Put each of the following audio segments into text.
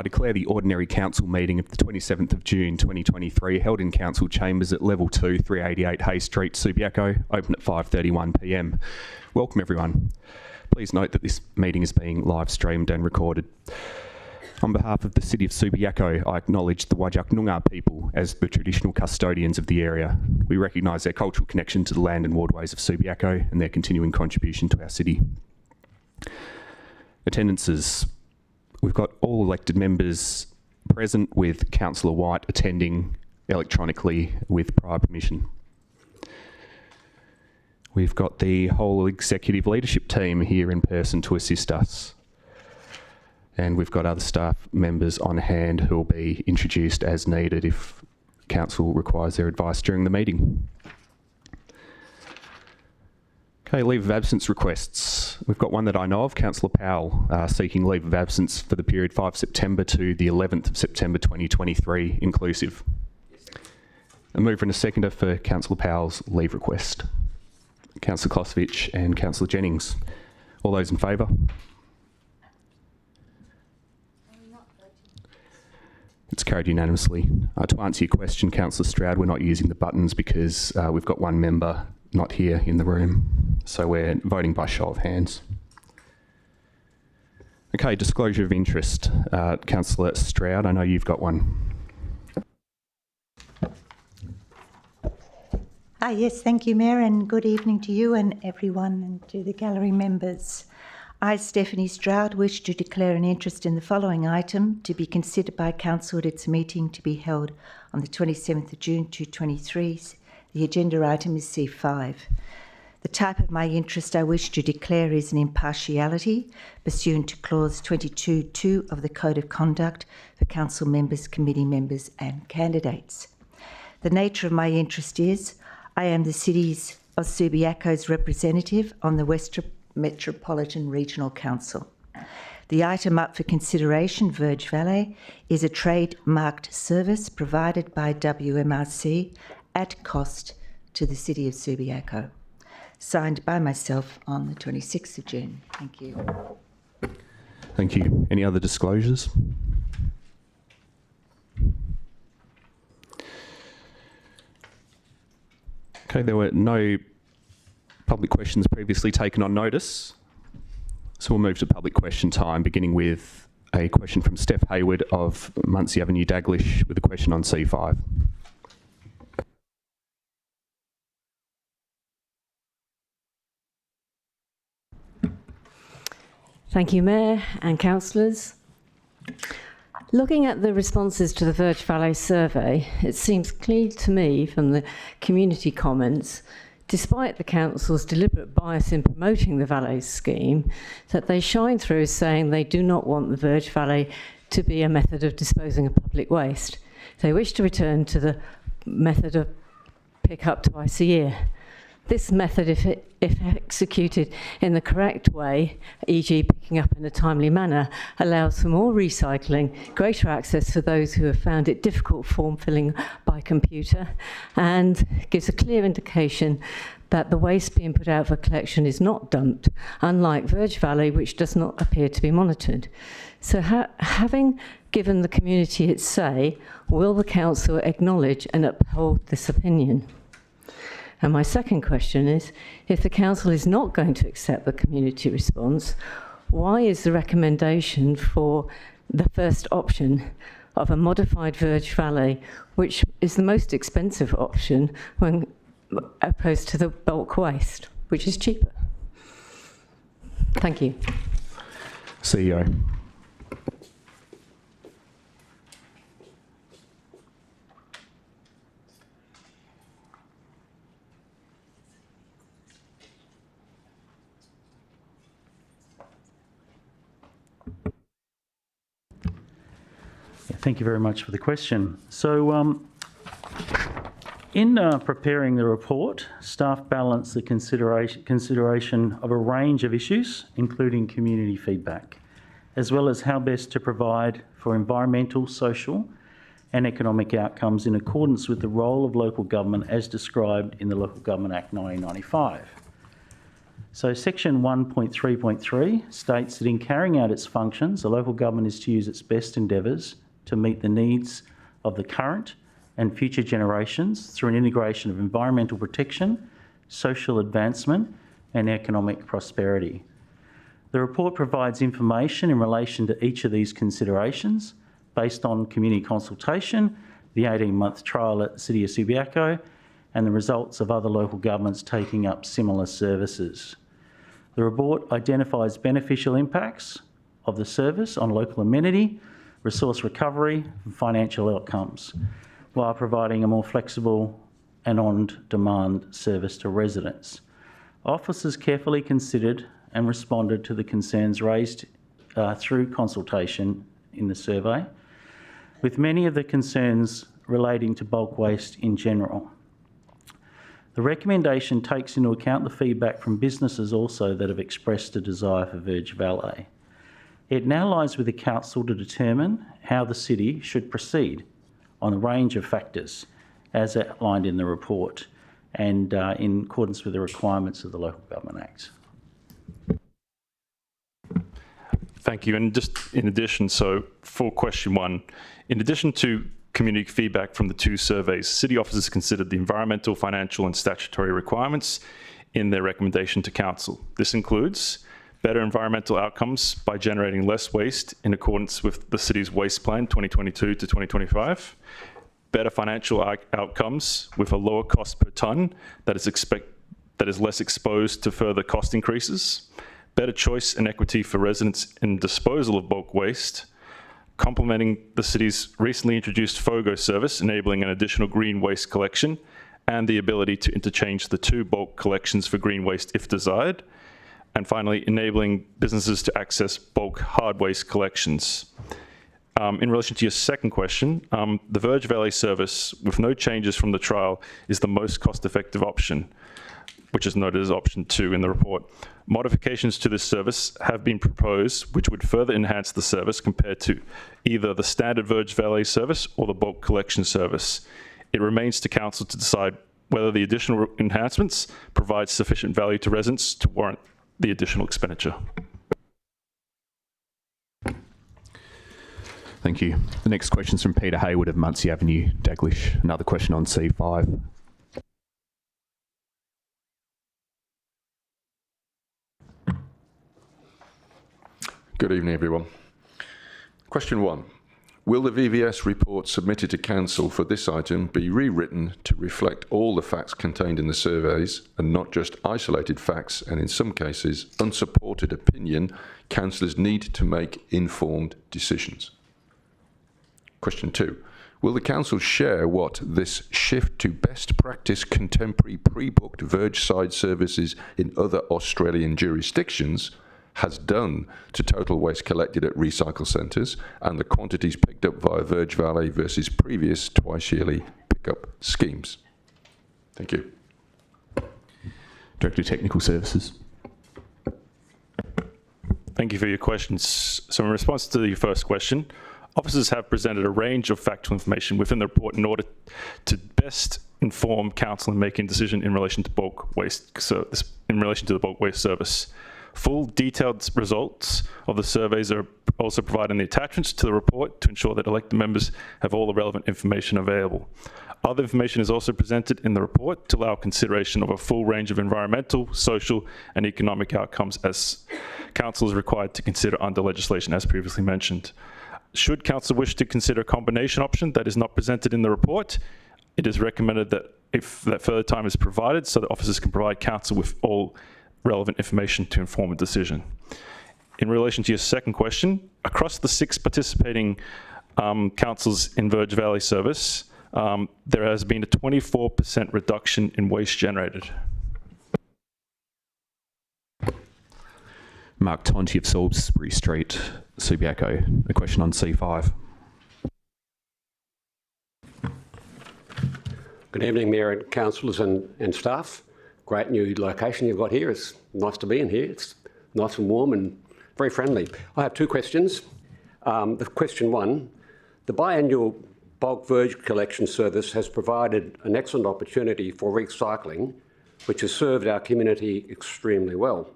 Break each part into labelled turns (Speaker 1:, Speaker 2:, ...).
Speaker 1: I declare the ordinary council meeting of the 27th of June 2023 held in council chambers at level 2, 388 Hay Street, Subiaco, open at 5:31 p.m. Welcome everyone. Please note that this meeting is being live streamed and recorded. On behalf of the City of Subiaco, I acknowledge the Whadjuk Noongar people as the traditional custodians of the area. We recognise their cultural connection to the land and waterways of Subiaco and their continuing contribution to our city. Attendances. We've got all elected members present, with Councillor White attending electronically with prior permission. We've got the whole executive leadership team here in person to assist us. And we've got other staff members on hand who will be introduced as needed if Council requires their advice during the meeting. Okay, leave of absence requests. We've got one that I know of, Councillor Powell, seeking leave of absence for the period 5 September to the 11th of September 2023 inclusive. A mover and a seconder for Councillor Powell's leave request. Councillor Klosevich and Councillor Jennings. All those in favour? It's carried unanimously. To answer your question, Councillor Stroud, we're not using the buttons because we've got one member not here in the room. So we're voting by show of hands. Okay, disclosure of interest. Councillor Stroud, I know you've got one.
Speaker 2: Yes, thank you, Mayor, and good evening to you and everyone and to the gallery members. I, Stephanie Stroud, wish to declare an interest in the following item to be considered by Council at its meeting to be held on the 27th of June 2023. The agenda item is C5. The type of my interest I wish to declare is an impartiality pursuant to clause 22(2) of the Code of Conduct for Council members, committee members and candidates. The nature of my interest is I am the City of Subiaco's representative on the Western Metropolitan Regional Council. The item up for consideration, Verge Valet, is a trade-marked service provided by WMRC at cost to the City of Subiaco. Signed by myself on the 26th of June. Thank you.
Speaker 1: Thank you. Any other disclosures? Okay, there were no public questions previously taken on notice. So we'll move to public question time, beginning with a question from Steph Hayward of Munsey Avenue, Daglish, with a question on C5.
Speaker 3: Thank you, Mayor and councillors. Looking at the responses to the Verge Valet survey, it seems clear to me from the community comments, despite the council's deliberate bias in promoting the valet scheme, that they shine through as saying they do not want the Verge Valet to be a method of disposing of public waste. They wish to return to the method of pick up twice a year. This method, if executed in the correct way, e.g. picking up in a timely manner, allows for more recycling, greater access for those who have found it difficult form filling by computer, and gives a clear indication that the waste being put out for collection is not dumped, unlike Verge Valet, which does not appear to be monitored. So having given the community its say, will the council acknowledge and uphold this opinion? And my second question is, if the council is not going to accept the community response, why is the recommendation for the first option of a modified Verge Valet, which is the most expensive option when opposed to the bulk waste, which is cheaper? Thank you.
Speaker 1: CEO.
Speaker 4: Thank you very much for the question. So in preparing the report, staff balanced the consideration of a range of issues, including community feedback, as well as how best to provide for environmental, social and economic outcomes in accordance with the role of local government as described in the Local Government Act 1995. So section 1.3.3 states that in carrying out its functions, the local government is to use its best endeavours to meet the needs of the current and future generations through an integration of environmental protection, social advancement and economic prosperity. The report provides information in relation to each of these considerations based on community consultation, the 18-month trial at the City of Subiaco, and the results of other local governments taking up similar services. The report identifies beneficial impacts of the service on local amenity, resource recovery and financial outcomes, while providing a more flexible and on-demand service to residents. Officers carefully considered and responded to the concerns raised through consultation in the survey, with many of the concerns relating to bulk waste in general. The recommendation takes into account the feedback from businesses also that have expressed a desire for Verge Valet. It now lies with the Council to determine how the City should proceed on a range of factors as outlined in the report and in accordance with the requirements of the Local Government Act.
Speaker 5: Thank you. And just in addition, so for question 1, in addition to community feedback from the 2 surveys, City officers considered the environmental, financial and statutory requirements in their recommendation to Council. This includes better environmental outcomes by generating less waste in accordance with the City's Waste Plan 2022 to 2025, better financial outcomes with a lower cost per tonne that is less exposed to further cost increases, better choice and equity for residents in disposal of bulk waste, complementing the City's recently introduced FOGO service, enabling an additional green waste collection, and the ability to interchange the 2 bulk collections for green waste if desired, and finally, enabling businesses to access bulk hard waste collections. In relation to your second question, the Verge Valet service, with no changes from the trial, is the most cost-effective option, which is noted as option 2 in the report. Modifications to this service have been proposed, which would further enhance the service compared to either the standard Verge Valet service or the bulk collection service. It remains to Council to decide whether the additional enhancements provide sufficient value to residents to warrant the additional expenditure.
Speaker 1: Thank you. The next question is from Peter Hayward of Munsey Avenue, Daglish. Another question on C5.
Speaker 6: Good evening, everyone. Question 1. Will the VVS report submitted to Council for this item be rewritten to reflect all the facts contained in the surveys and not just isolated facts and, in some cases, unsupported opinion councillors need to make informed decisions? Question 2. Will the Council share what this shift to best practice contemporary pre-booked Verge side services in other Australian jurisdictions has done to total waste collected at recycle centres and the quantities picked up via Verge Valet versus previous twice-yearly pickup schemes? Thank you.
Speaker 1: Director of Technical Services.
Speaker 5: Thank you for your questions. So in response to your first question, officers have presented a range of factual information within the report in order to best inform Council in making a decision in relation to bulk waste service, in relation to the bulk waste service. Full detailed results of the surveys are also provided in the attachments to the report to ensure that elected members have all the relevant information available. Other information is also presented in the report to allow consideration of a full range of environmental, social and economic outcomes as Council is required to consider under legislation as previously mentioned. Should Council wish to consider a combination option that is not presented in the report, it is recommended that that further time is provided so that officers can provide Council with all relevant information to inform a decision. In relation to your second question, across the 6 participating councils in Verge Valet service, there has been a 24% reduction in waste generated.
Speaker 1: Mark Tonti of Salisbury Street, Subiaco. A question on C5.
Speaker 7: Good evening, Mayor and councillors and staff. Great new location you've got here. It's nice to be in here. It's nice and warm and very friendly. I have 2 questions. The question 1, the biannual bulk Verge collection service has provided an excellent opportunity for recycling which has served our community extremely well.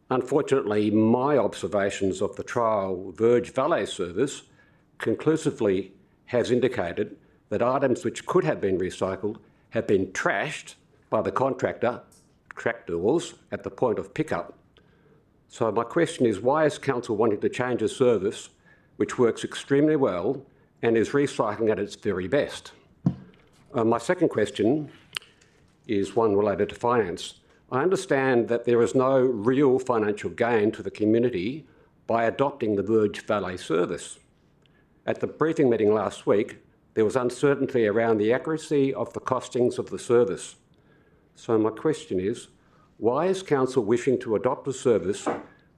Speaker 7: Unfortunately, my observations of the trial Verge Valet service conclusively has indicated that items which could have been recycled have been trashed by the contractors at the point of pickup. So my question is, why is Council wanting to change a service which works extremely well and is recycling at its very best? My second question is one related to finance. I understand that there is no real financial gain to the community by adopting the Verge Valet service. At the briefing meeting last week, there was uncertainty around the accuracy of the costings of the service. So my question is, why is Council wishing to adopt a service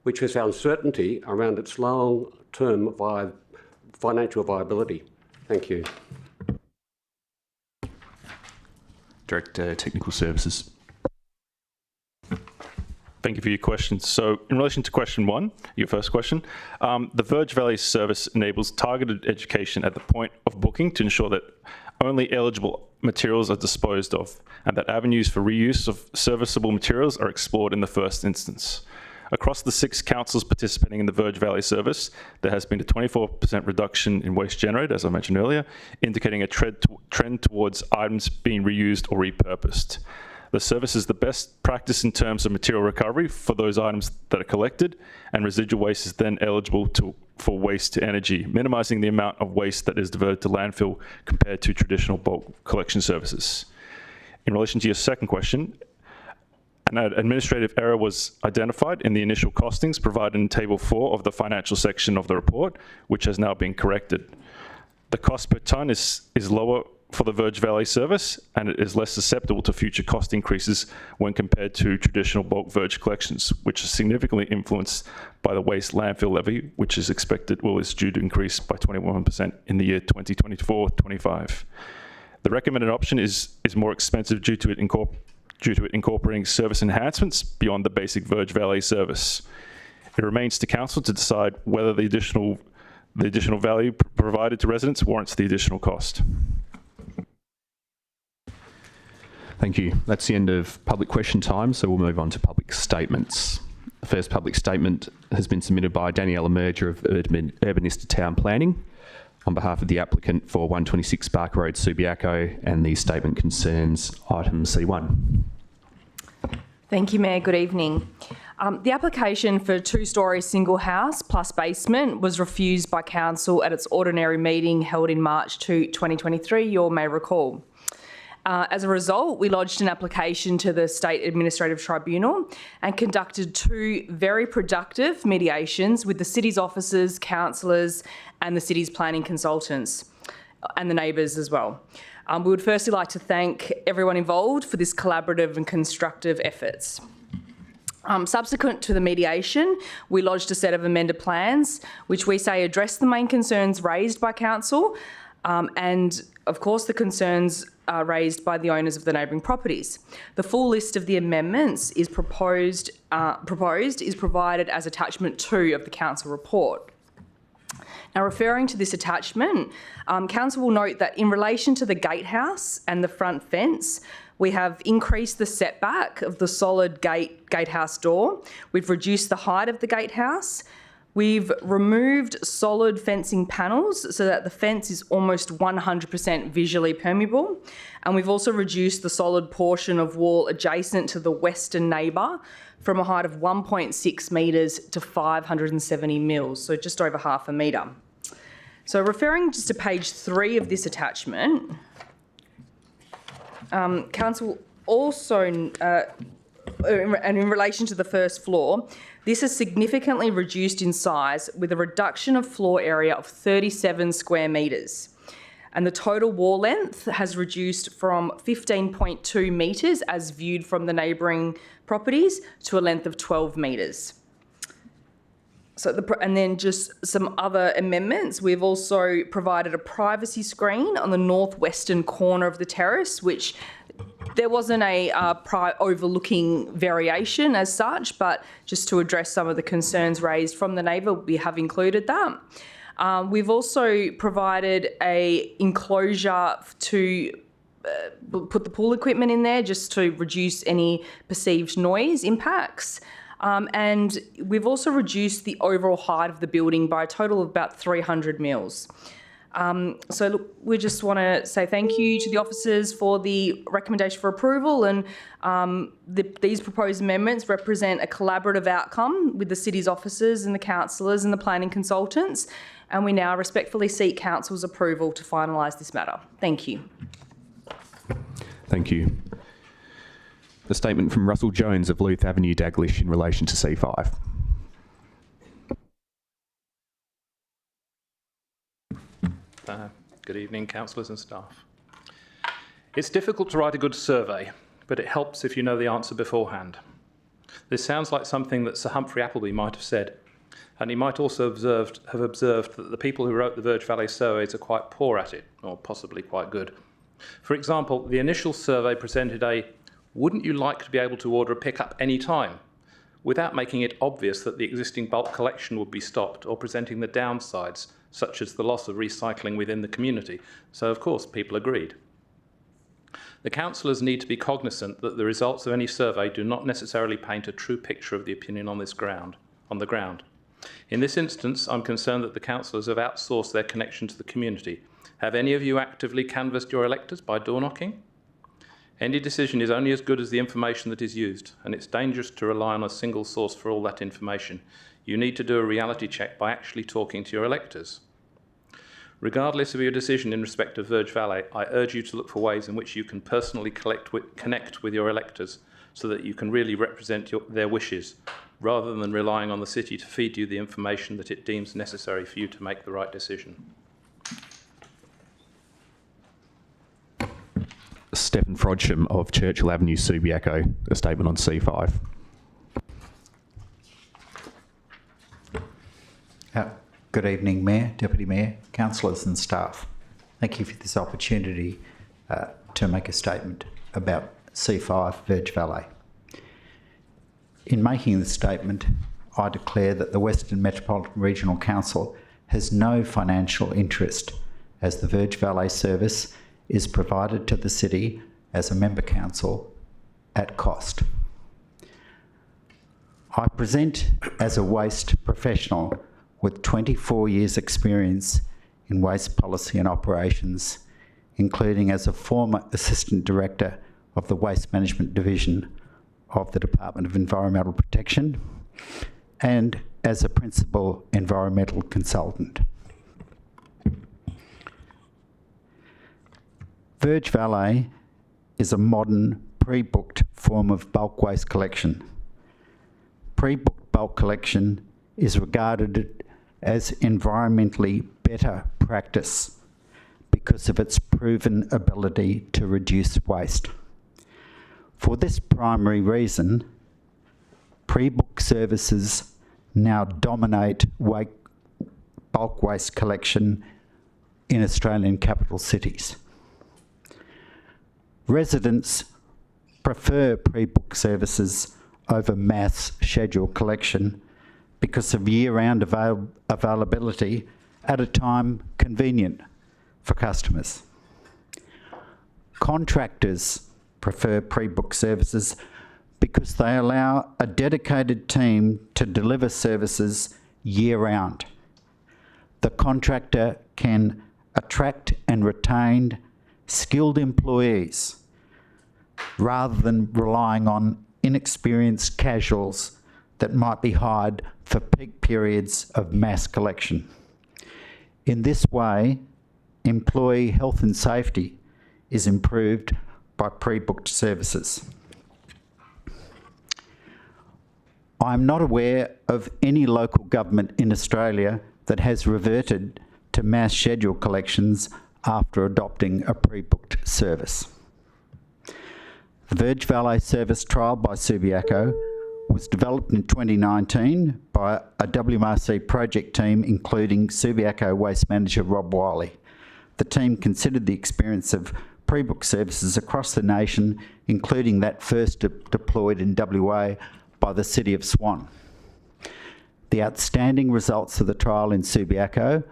Speaker 7: which has uncertainty around its long-term financial viability? Thank you.
Speaker 1: Director, Technical Services.
Speaker 5: Thank you for your questions. So in relation to question one, your first question, the Verge Valet service enables targeted education at the point of booking to ensure that only eligible materials are disposed of and that avenues for reuse of serviceable materials are explored in the first instance. Across the 6 councils participating in the Verge Valet service, there has been a 24% reduction in waste generated, as I mentioned earlier, indicating a trend towards items being reused or repurposed. The service is the best practice in terms of material recovery for those items that are collected, and residual waste is then eligible for waste to energy, minimizing the amount of waste that is diverted to landfill compared to traditional bulk collection services. In relation to your second question, an administrative error was identified in the initial costings provided in Table 4 of the financial section of the report, which has now been corrected. The cost per tonne is lower for the Verge Valet service, and it is less susceptible to future cost increases when compared to traditional bulk Verge collections, which is significantly influenced by the waste landfill levy, which is due to increase by 21% in the year 2024-25. The recommended option is more expensive due to it incorporating service enhancements beyond the basic Verge Valet service. It remains to Council to decide whether the additional value provided to residents warrants the additional cost.
Speaker 1: Thank you. That's the end of public question time, so we'll move on to public statements. The first public statement has been submitted by Daniela Merger of Urbanista Town Planning on behalf of the applicant for 126 Barker Road, Subiaco, and the statement concerns item C1.
Speaker 8: Thank you, Mayor. Good evening. The application for a 2-storey single house plus basement was refused by Council at its ordinary meeting held in March 2023, you all may recall. As a result, we lodged an application to the State Administrative Tribunal and conducted 2 very productive mediations with the City's officers, councillors and the City's planning consultants and the neighbours as well. We would firstly like to thank everyone involved for this collaborative and constructive efforts. Subsequent to the mediation, we lodged a set of amended plans which we say address the main concerns raised by Council and of course the concerns raised by the owners of the neighbouring properties. The full list of the amendments is provided as attachment 2 of the Council report. Now, referring to this attachment, Council will note that in relation to the gatehouse and the front fence, we have increased the setback of the solid gatehouse door. We've reduced the height of the gatehouse. We've removed solid fencing panels so that the fence is almost 100% visually permeable. And we've also reduced the solid portion of wall adjacent to the western neighbour from a height of 1.6 metres to 570 mils, so just over half a metre. So referring just to page 3 of this attachment, Council also, and in relation to the first floor, this is significantly reduced in size with a reduction of floor area of 37 square metres. And the total wall length has reduced from 15.2 metres as viewed from the neighbouring properties to a length of 12 metres. So and then just some other amendments. We've also provided a privacy screen on the northwestern corner of the terrace, which there wasn't a overlooking variation as such, but just to address some of the concerns raised from the neighbour, we have included that. We've also provided a enclosure to put the pool equipment in there just to reduce any perceived noise impacts. And we've also reduced the overall height of the building by a total of about 300 mils. So look, we just want to say thank you to the officers for the recommendation for approval, and these proposed amendments represent a collaborative outcome with the city's officers and the councillors and the planning consultants, and we now respectfully seek council's approval to finalise this matter. Thank you.
Speaker 1: Thank you. The statement from Russell Jones of Luth Avenue, Daglish, in relation to C5.
Speaker 9: Good evening, councillors and staff. It's difficult to write a good survey, but it helps if you know the answer beforehand. This sounds like something that Sir Humphrey Appleby might have said, and he might also have observed that the people who wrote the Verge Valley surveys are quite poor at it, or possibly quite good. For example, the initial survey presented a "wouldn't you like to be able to order a pickup any time?" without making it obvious that the existing bulk collection would be stopped, or presenting the downsides, such as the loss of recycling within the community. So, of course, people agreed. The councillors need to be cognizant that the results of any survey do not necessarily paint a true picture of the opinion on the ground. In this instance, I'm concerned that the councillors have outsourced their connection to the community. Have any of you actively canvassed your electors by door knocking? Any decision is only as good as the information that is used, and it's dangerous to rely on a single source for all that information. You need to do a reality check by actually talking to your electors. Regardless of your decision in respect of Verge Valley, I urge you to look for ways in which you can personally connect with your electors so that you can really represent their wishes, rather than relying on the city to feed you the information that it deems necessary for you to make the right decision.
Speaker 1: Stephen Frodsham of Churchill Avenue, Subiaco, a statement on C5.
Speaker 10: Good evening, Mayor, Deputy Mayor, councillors and staff. Thank you for this opportunity to make a statement about C5 Verge Valley. In making this statement, I declare that the Western Metropolitan Regional Council has no financial interest as the Verge Valley service is provided to the city as a member council at cost. I present as a waste professional with 24 years' experience in waste policy and operations, including as a former Assistant Director of the Waste Management Division of the Department of Environmental Protection and as a Principal Environmental Consultant. Verge Valley is a modern, pre-booked form of bulk waste collection. Pre-booked bulk collection is regarded as environmentally better practice because of its proven ability to reduce waste. For this primary reason, pre-book services now dominate bulk waste collection in Australian capital cities. Residents prefer pre-book services over mass schedule collection because of year-round availability at a time convenient for customers. Contractors prefer pre-book services because they allow a dedicated team to deliver services year-round. The contractor can attract and retain skilled employees rather than relying on inexperienced casuals that might be hired for peak periods of mass collection. In this way, employee health and safety is improved by pre-booked services. I'm not aware of any local government in Australia that has reverted to mass schedule collections after adopting a pre-booked service. The Verge Valley service trial by Subiaco was developed in 2019 by a WMRC project team including Subiaco Waste Manager Rob Wiley. The team considered the experience of pre-booked services across the nation, including that first deployed in WA by the City of Swan. The outstanding results of the trial in Subiaco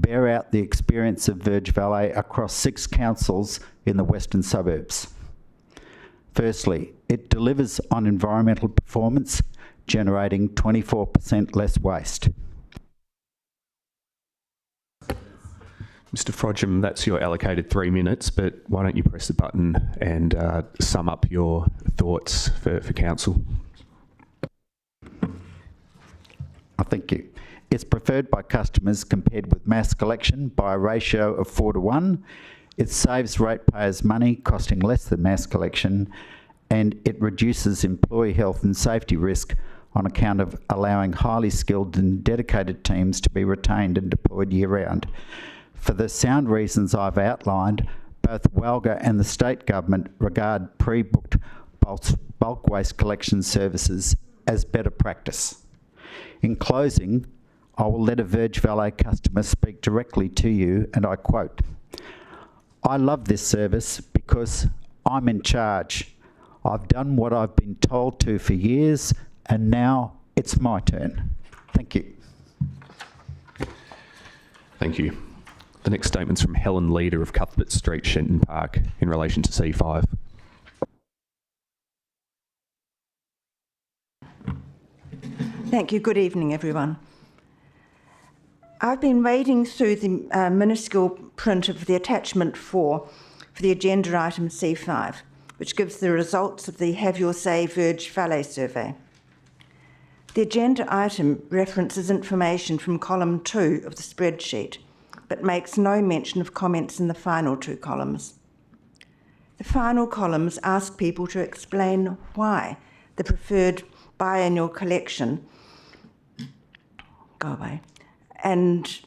Speaker 10: bear out the experience of Verge Valet across 6 councils in the western suburbs. Firstly, it delivers on environmental performance, generating 24% less waste.
Speaker 1: Mr. Frodsham, that's your allocated 3 minutes, but why don't you press the button and sum up your thoughts for Council?
Speaker 10: Thank you. It's preferred by customers compared with mass collection by a ratio of 4:1. It saves ratepayers money, costing less than mass collection, and it reduces employee health and safety risk on account of allowing highly skilled and dedicated teams to be retained and deployed year-round. For the sound reasons I've outlined, both Walga and the state government regard pre-booked bulk waste collection services as better practice. In closing, I will let a Verge Valet customer speak directly to you, and I quote, "I love this service because I'm in charge. I've done what I've been told to for years, and now it's my turn." Thank you.
Speaker 1: Thank you. The next statement's from Helen Leader of Cuthbert Street, Shenton Park, in relation to C5.
Speaker 2: Thank you. Good evening, everyone. I've been wading through the minuscule print of the attachment 4 for the agenda item C5, which gives the results of the Have Your Say Verge Valet survey. The agenda item references information from column 2 of the spreadsheet, but makes no mention of comments in the final 2 columns. The final columns ask people to explain why the preferred biannual collection go away. And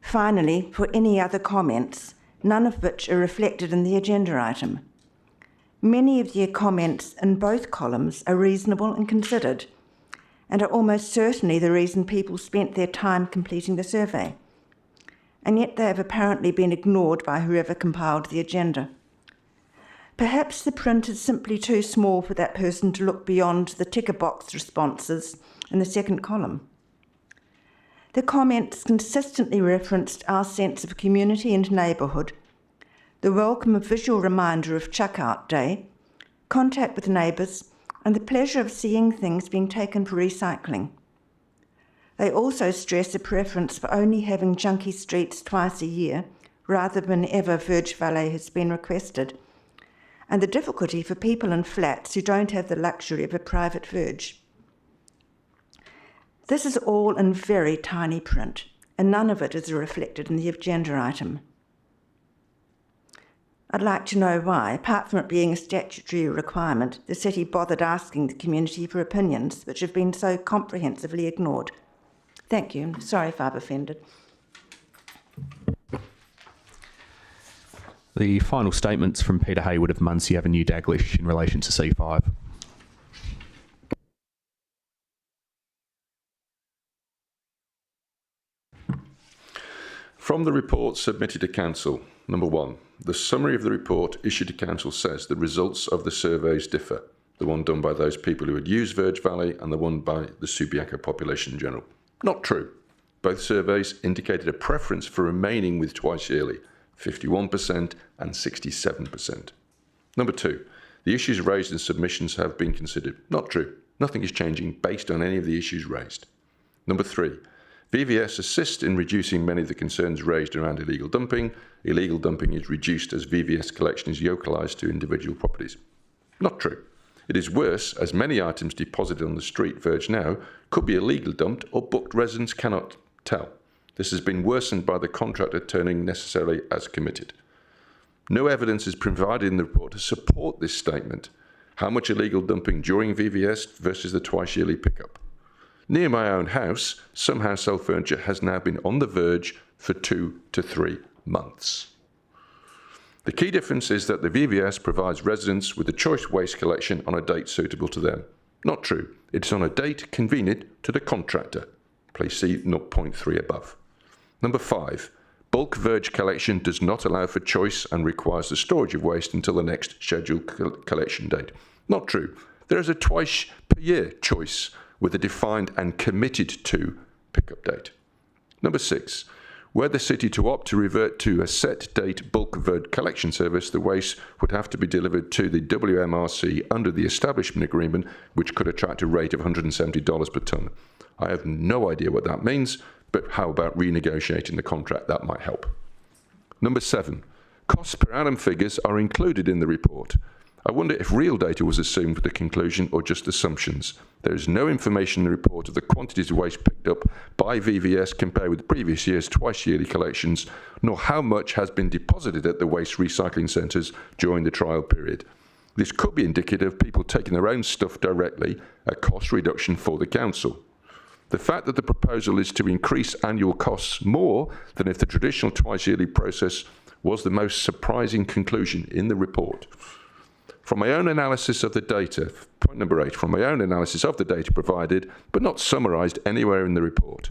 Speaker 2: finally, for any other comments, none of which are reflected in the agenda item. Many of the comments in both columns are reasonable and considered, and are almost certainly the reason people spent their time completing the survey. And yet they have apparently been ignored by whoever compiled the agenda. Perhaps the print is simply too small for that person to look beyond the ticker box responses in the second column. The comments consistently referenced our sense of community and neighbourhood, the welcome visual reminder of Chuck-Out Day, contact with neighbours, and the pleasure of seeing things being taken for recycling. They also stress a preference for only having junkie streets twice a year, rather than whenever Verge Valet has been requested, and the difficulty for people in flats who don't have the luxury of a private verge. This is all in very tiny print, and none of it is reflected in the agenda item. I'd like to know why, apart from it being a statutory requirement, the city bothered asking the community for opinions which have been so comprehensively ignored. Thank you. Sorry if I've offended.
Speaker 1: The final statement's from Peter Hayward of Munsey Avenue, Daglish, in relation to C5.
Speaker 6: From the report submitted to Council, number 1, the summary of the report issued to Council says the results of the surveys differ, the one done by those people who had used Verge Valet and the one by the Subiaco population in general. Not true. Both surveys indicated a preference for remaining with twice yearly, 51% and 67%. Number 2, the issues raised in submissions have been considered. Not true. Nothing is changing based on any of the issues raised. Number 3, VVS assists in reducing many of the concerns raised around illegal dumping. Illegal dumping is reduced as VVS collection is localised to individual properties. Not true. It is worse, as many items deposited on the street Verge now could be illegal dumped or booked residents cannot tell. This has been worsened by the contractor turning necessarily as committed. No evidence is provided in the report to support this statement. How much illegal dumping during VVS versus the twice yearly pickup? Near my own house, some household furniture has now been on the Verge for 2 to 3 months. The key difference is that the VVS provides residents with a choice waste collection on a date suitable to them. Not true. It's on a date convenient to the contractor. Please see 0.3 above. Number 5, bulk Verge collection does not allow for choice and requires the storage of waste until the next scheduled collection date. Not true. There is a twice per year choice with a defined and committed to pickup date. Number 6, Were the city to opt to revert to a set date bulk vote collection service, the waste would have to be delivered to the WMRC under the establishment agreement, which could attract a rate of $170 per tonne. I have no idea what that means, but how about renegotiating the contract? That might help. Number 7, costs per annum figures are included in the report. I wonder if real data was assumed for the conclusion or just assumptions. There is no information in the report of the quantities of waste picked up by VVS compared with previous year's twice-yearly collections, nor how much has been deposited at the waste recycling centres during the trial period. This could be indicative of people taking their own stuff directly, a cost reduction for the council. The fact that the proposal is to increase annual costs more than if the traditional twice-yearly process was the most surprising conclusion in the report. From my own analysis of the data, point number 8, from my own analysis of the data provided, but not summarised anywhere in the report,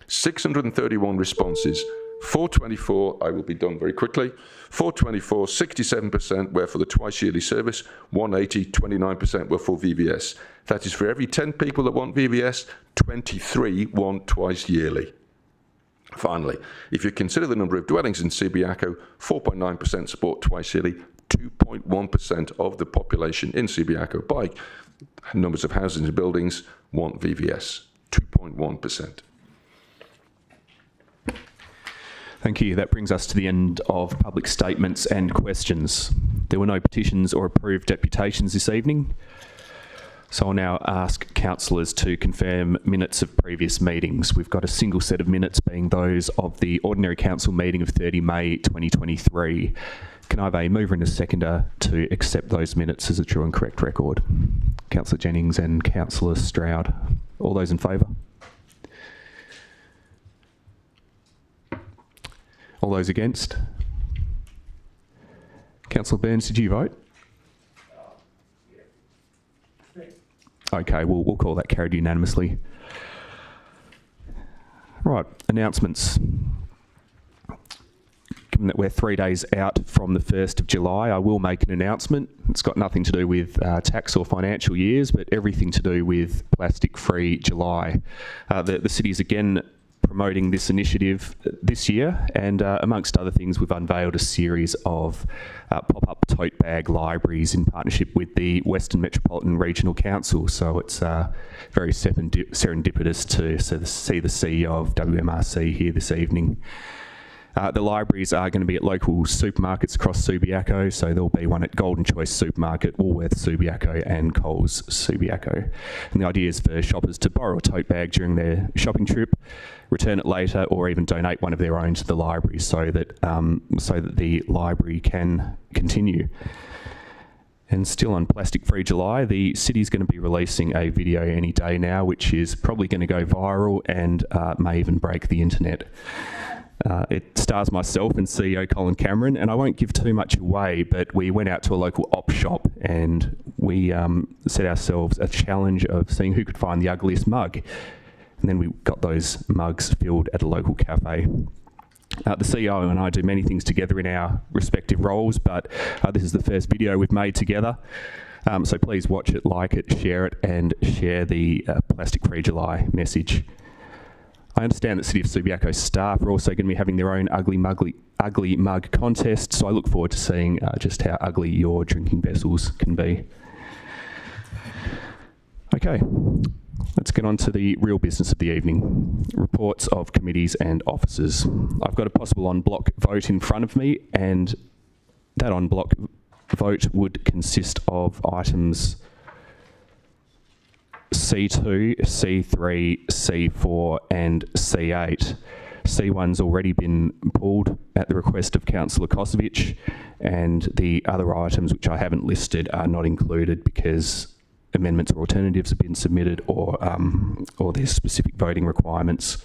Speaker 6: 631 responses, 424, I will be done very quickly, 424, 67% were for the twice-yearly service, 180, 29% were for VVS. That is for every 10 people that want VVS, 23 want twice yearly. Finally, if you consider the number of dwellings in Subiaco, 4.9% support twice yearly, 2.1% of the population in Subiaco by numbers of houses and buildings want VVS, 2.1%.
Speaker 1: Thank you. That brings us to the end of public statements and questions. There were no petitions or approved deputations this evening. So I'll now ask councillors to confirm minutes of previous meetings. We've got a single set of minutes being those of the Ordinary Council meeting of 30 May 2023. Can I have a mover and a seconder to accept those minutes as a true and correct record? Councillor Jennings and Councillor Stroud. All those in favour? All those against? Councillor Burns, did you vote? Okay, we'll call that carried unanimously. Right, announcements. Given that we're 3 days out from the 1st of July, I will make an announcement. It's got nothing to do with tax or financial years, but everything to do with Plastic-Free July. The city is again promoting this initiative this year, and amongst other things, we've unveiled a series of pop-up tote bag libraries in partnership with the Western Metropolitan Regional Council. So it's very serendipitous to see the CEO of WMRC here this evening. The libraries are going to be at local supermarkets across Subiaco, so there'll be one at Golden Choice Supermarket, Woolworths Subiaco and Coles Subiaco. And the idea is for shoppers to borrow a tote bag during their shopping trip, return it later, or even donate one of their own to the library so that the library can continue. And still on Plastic-Free July, the city's going to be releasing a video any day now, which is probably going to go viral and may even break the internet. It stars myself and CEO Colin Cameron, and I won't give too much away, but we went out to a local op shop and we set ourselves a challenge of seeing who could find the ugliest mug. And then we got those mugs filled at a local cafe. The CEO and I do many things together in our respective roles, but this is the first video we've made together. So please watch it, like it, and share the Plastic-Free July message. I understand that City of Subiaco staff are also going to be having their own ugly mug contest, so I look forward to seeing just how ugly your drinking vessels can be. Okay, let's get on to the real business of the evening. Reports of committees and officers. I've got a possible en bloc vote in front of me, and that en bloc vote would consist of items C2, C3, C4 and C8. C1's already been pulled at the request of Councillor Kosovich, and the other items which I haven't listed are not included because amendments or alternatives have been submitted or there's specific voting requirements.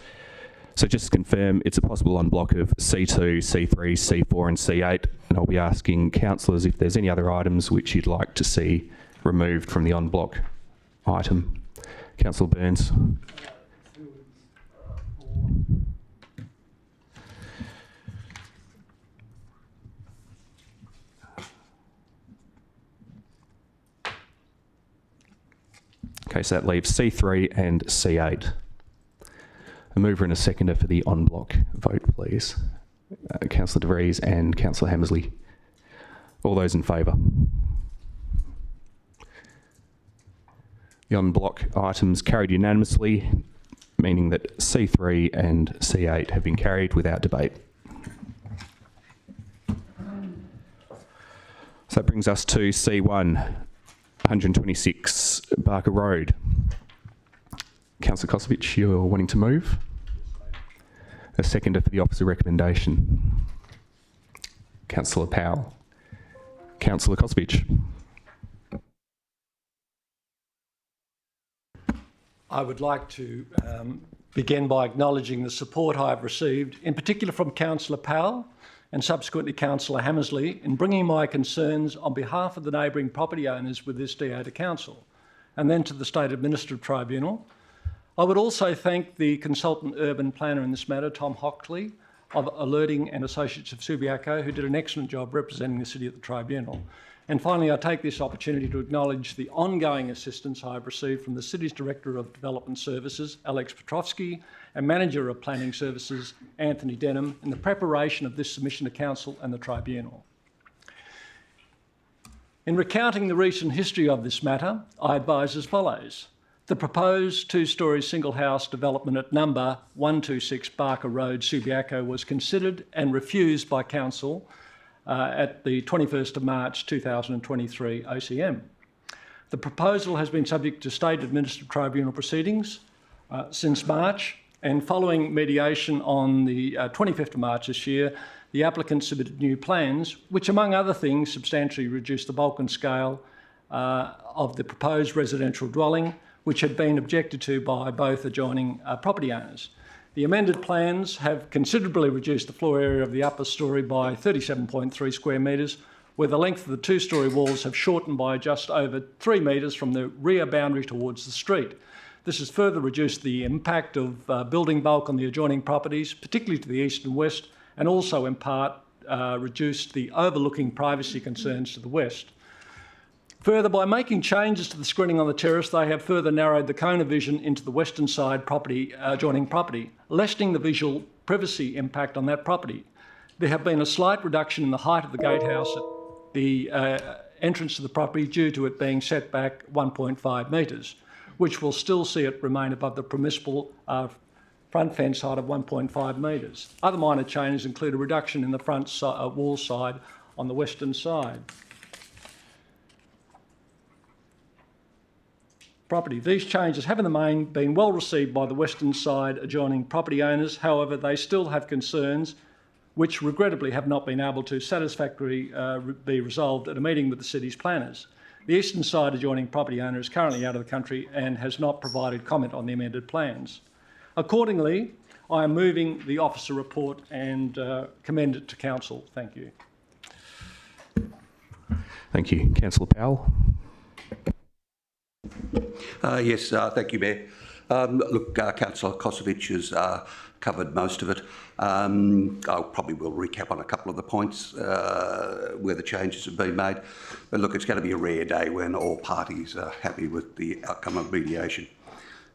Speaker 1: So just to confirm, it's a possible en bloc of C2, C3, C4 and C8, and I'll be asking councillors if there's any other items which you'd like to see removed from the en bloc item. Councillor Burns. Okay, so that leaves C3 and C8. A mover and a seconder for the en bloc vote, please. Councillor De Vries and Councillor Hammersley. All those in favour? The en bloc items carried unanimously, meaning that C3 and C8 have been carried without debate. So that brings us to C1, 126 Barker Road. Councillor Kosovich, you're wanting to move? A seconder for the officer recommendation. Councillor Powell. Councillor Kosovich.
Speaker 11: I would like to begin by acknowledging the support I have received, in particular from Councillor Powell and subsequently Councillor Hammersley, in bringing my concerns on behalf of the neighbouring property owners with this DA to Council, and then to the State Administrative Tribunal. I would also thank the consultant urban planner in this matter, Tom Hockley, of Alerting and Associates of Subiaco, who did an excellent job representing the City at the Tribunal. And finally, I take this opportunity to acknowledge the ongoing assistance I have received from the City's Director of Development Services, Alex Petrovsky, and Manager of Planning Services, Anthony Denham, in the preparation of this submission to Council and the Tribunal. In recounting the recent history of this matter, I advise as follows. The proposed two-storey single-house development at number 126 Barker Road, Subiaco, was considered and refused by Council at the 21st of March 2023 OCM. The proposal has been subject to State Administrative Tribunal proceedings since March, and following mediation on the 25th of March this year, the applicant submitted new plans, which among other things substantially reduced the bulk and scale of the proposed residential dwelling, which had been objected to by both adjoining property owners. The amended plans have considerably reduced the floor area of the upper storey by 37.3 square metres, where the length of the two-storey walls have shortened by just over 3 metres from the rear boundary towards the street. This has further reduced the impact of building bulk on the adjoining properties, particularly to the east and west, and also in part reduced the overlooking privacy concerns to the west. Further, by making changes to the screening on the terrace, they have further narrowed the cone of vision into the western side adjoining property, lessening the visual privacy impact on that property. There have been a slight reduction in the height of the gatehouse at the entrance to the property due to it being set back 1.5 metres, which will still see it remain above the permissible front fence height of 1.5 metres. Other minor changes include a reduction in the front wall side on the western side. Property. These changes have in the main been well received by the western side adjoining property owners. However, they still have concerns which regrettably have not been able to satisfactorily be resolved at a meeting with the city's planners. The eastern side adjoining property owner is currently out of the country and has not provided comment on the amended plans. Accordingly, I am moving the officer report and commend it to Council. Thank you.
Speaker 1: Thank you. Councillor Powell.
Speaker 12: Yes, thank you, Mayor. Look, Councillor Kosovich has covered most of it. I probably will recap on a couple of the points where the changes have been made. But look, it's going to be a rare day when all parties are happy with the outcome of mediation.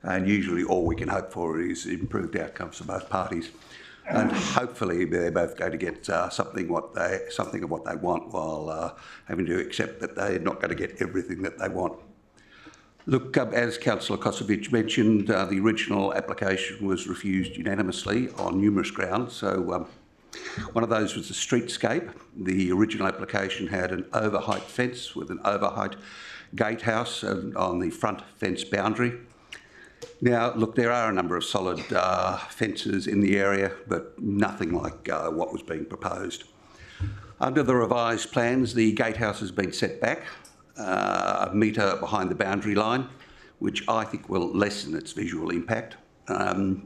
Speaker 12: And usually all we can hope for is improved outcomes for both parties. And hopefully they're both going to get something of what they want, while having to accept that they're not going to get everything that they want. Look, as Councillor Kosovich mentioned, the original application was refused unanimously on numerous grounds. So one of those was the streetscape. The original application had an overheight fence with an overheight gatehouse on the front fence boundary. Now, look, there are a number of solid fences in the area, but nothing like what was being proposed. Under the revised plans, the gatehouse has been set back a metre behind the boundary line, which I think will lessen its visual impact. The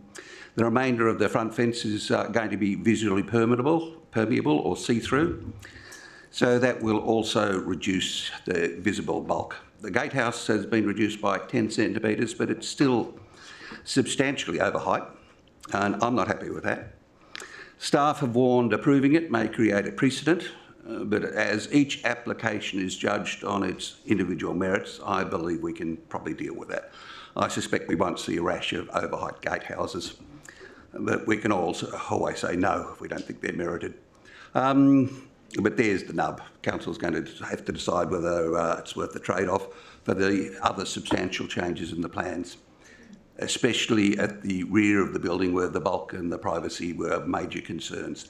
Speaker 12: remainder of the front fence is going to be visually permeable or see-through, so that will also reduce the visible bulk. The gatehouse has been reduced by 10 centimetres, but it's still substantially over height, and I'm not happy with that. Staff have warned approving it may create a precedent, but as each application is judged on its individual merits, I believe we can probably deal with that. I suspect we won't see a rash of overheight gatehouses. but we can also always say no if we don't think they're merited. But there's the nub. Council's going to have to decide whether it's worth the trade-off for the other substantial changes in the plans, especially at the rear of the building where the bulk and the privacy were major concerns.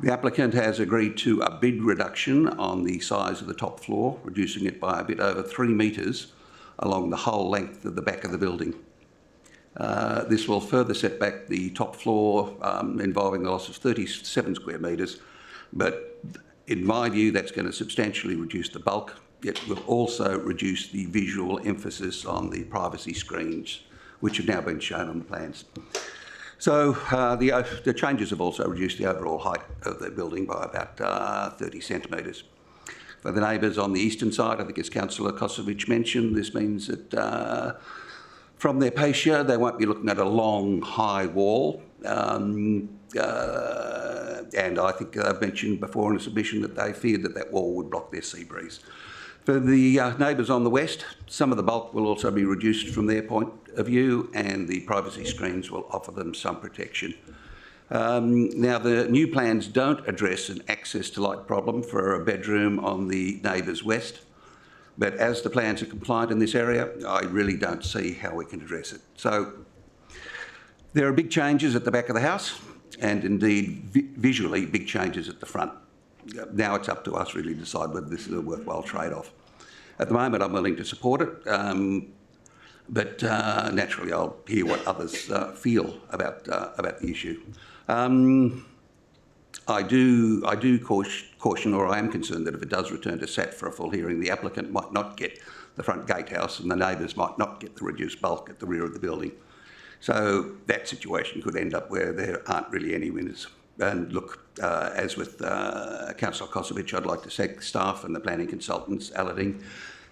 Speaker 12: The applicant has agreed to a bid reduction on the size of the top floor, reducing it by a bit over 3 metres along the whole length of the back of the building. This will further set back the top floor, involving the loss of 37 square metres, but in my view that's going to substantially reduce the bulk. It will also reduce the visual emphasis on the privacy screens, which have now been shown on the plans. So the changes have also reduced the overall height of the building by about 30 centimetres. For the neighbours on the eastern side, I think as Councillor Kosovic mentioned, this means that from their patio they won't be looking at a long, high wall. And I think I've mentioned before in a submission that they feared that that wall would block their sea breeze. For the neighbours on the west, some of the bulk will also be reduced from their point of view, and the privacy screens will offer them some protection. Now, the new plans don't address an access to light problem for a bedroom on the neighbours west, but as the plans are compliant in this area, I really don't see how we can address it. So there are big changes at the back of the house, and indeed visually big changes at the front. Now it's up to us really to decide whether this is a worthwhile trade-off. At the moment, I'm willing to support it, but naturally I'll hear what others feel about the issue. I do caution, or I am concerned that if it does return to SAT for a full hearing, the applicant might not get the front gatehouse and the neighbours might not get the reduced bulk at the rear of the building. So that situation could end up where there aren't really any winners. And look, as with Councillor Kosovic, I'd like to thank staff and the planning consultants, Aladdin,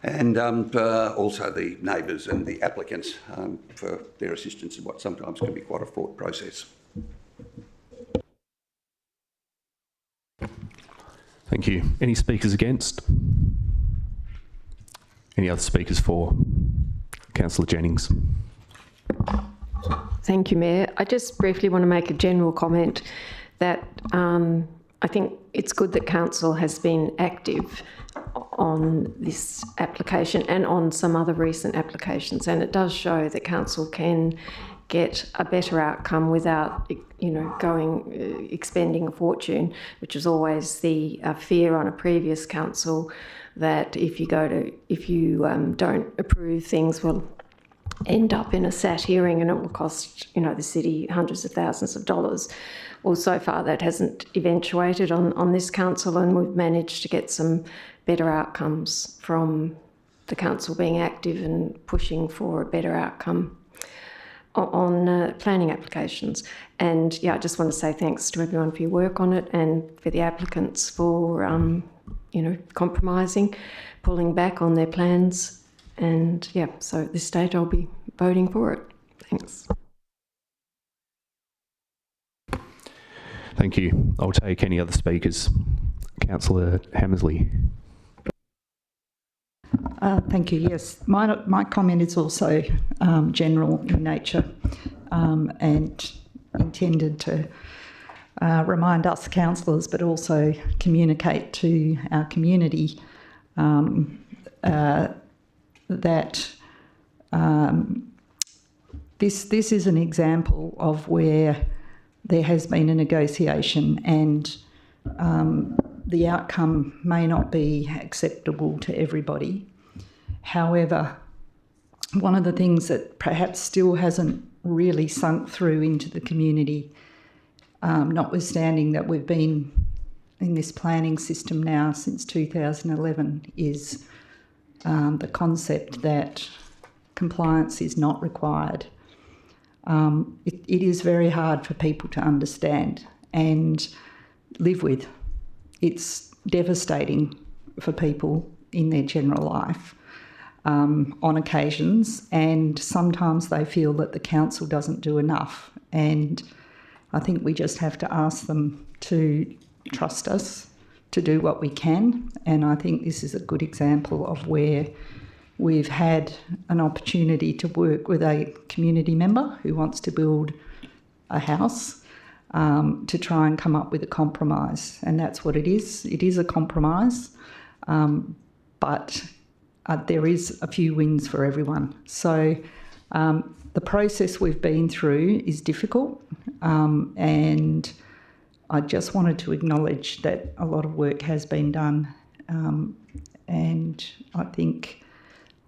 Speaker 12: and also the neighbours and the applicants for their assistance in what sometimes can be quite a fraught process.
Speaker 1: Thank you. Any speakers against? Any other speakers for? Councillor Jennings.
Speaker 13: Thank you, Mayor. I just briefly want to make a general comment that I think it's good that Council has been active on this application and on some other recent applications, and it does show that Council can get a better outcome without, expending a fortune, which is always the fear on a previous council, that if you don't approve, things will end up in a SAT hearing and it will cost the city hundreds of thousands of dollars. Well, so far that hasn't eventuated on this council, and we've managed to get some better outcomes from the council being active and pushing for a better outcome on planning applications. And yeah, I just want to say thanks to everyone for your work on it, and for the applicants for compromising, pulling back on their plans. And yeah, so at this stage I'll be voting for it. Thanks.
Speaker 1: Thank you. I'll take any other speakers. Councillor Hammersley.
Speaker 14: Thank you. Yes, my comment is also general in nature and intended to remind us councillors, but also communicate to our community that this is an example of where there has been a negotiation, and the outcome may not be acceptable to everybody. However, one of the things that perhaps still hasn't really sunk through into the community, notwithstanding that we've been in this planning system now since 2011, is the concept that compliance is not required. It is very hard for people to understand and live with. It's devastating for people in their general life on occasions, and sometimes they feel that the council doesn't do enough. And I think we just have to ask them to trust us to do what we can. And I think this is a good example of where we've had an opportunity to work with a community member who wants to build a house to try and come up with a compromise. And that's what it is. It is a compromise, but there is a few wins for everyone. So the process we've been through is difficult, and I just wanted to acknowledge that a lot of work has been done, and I think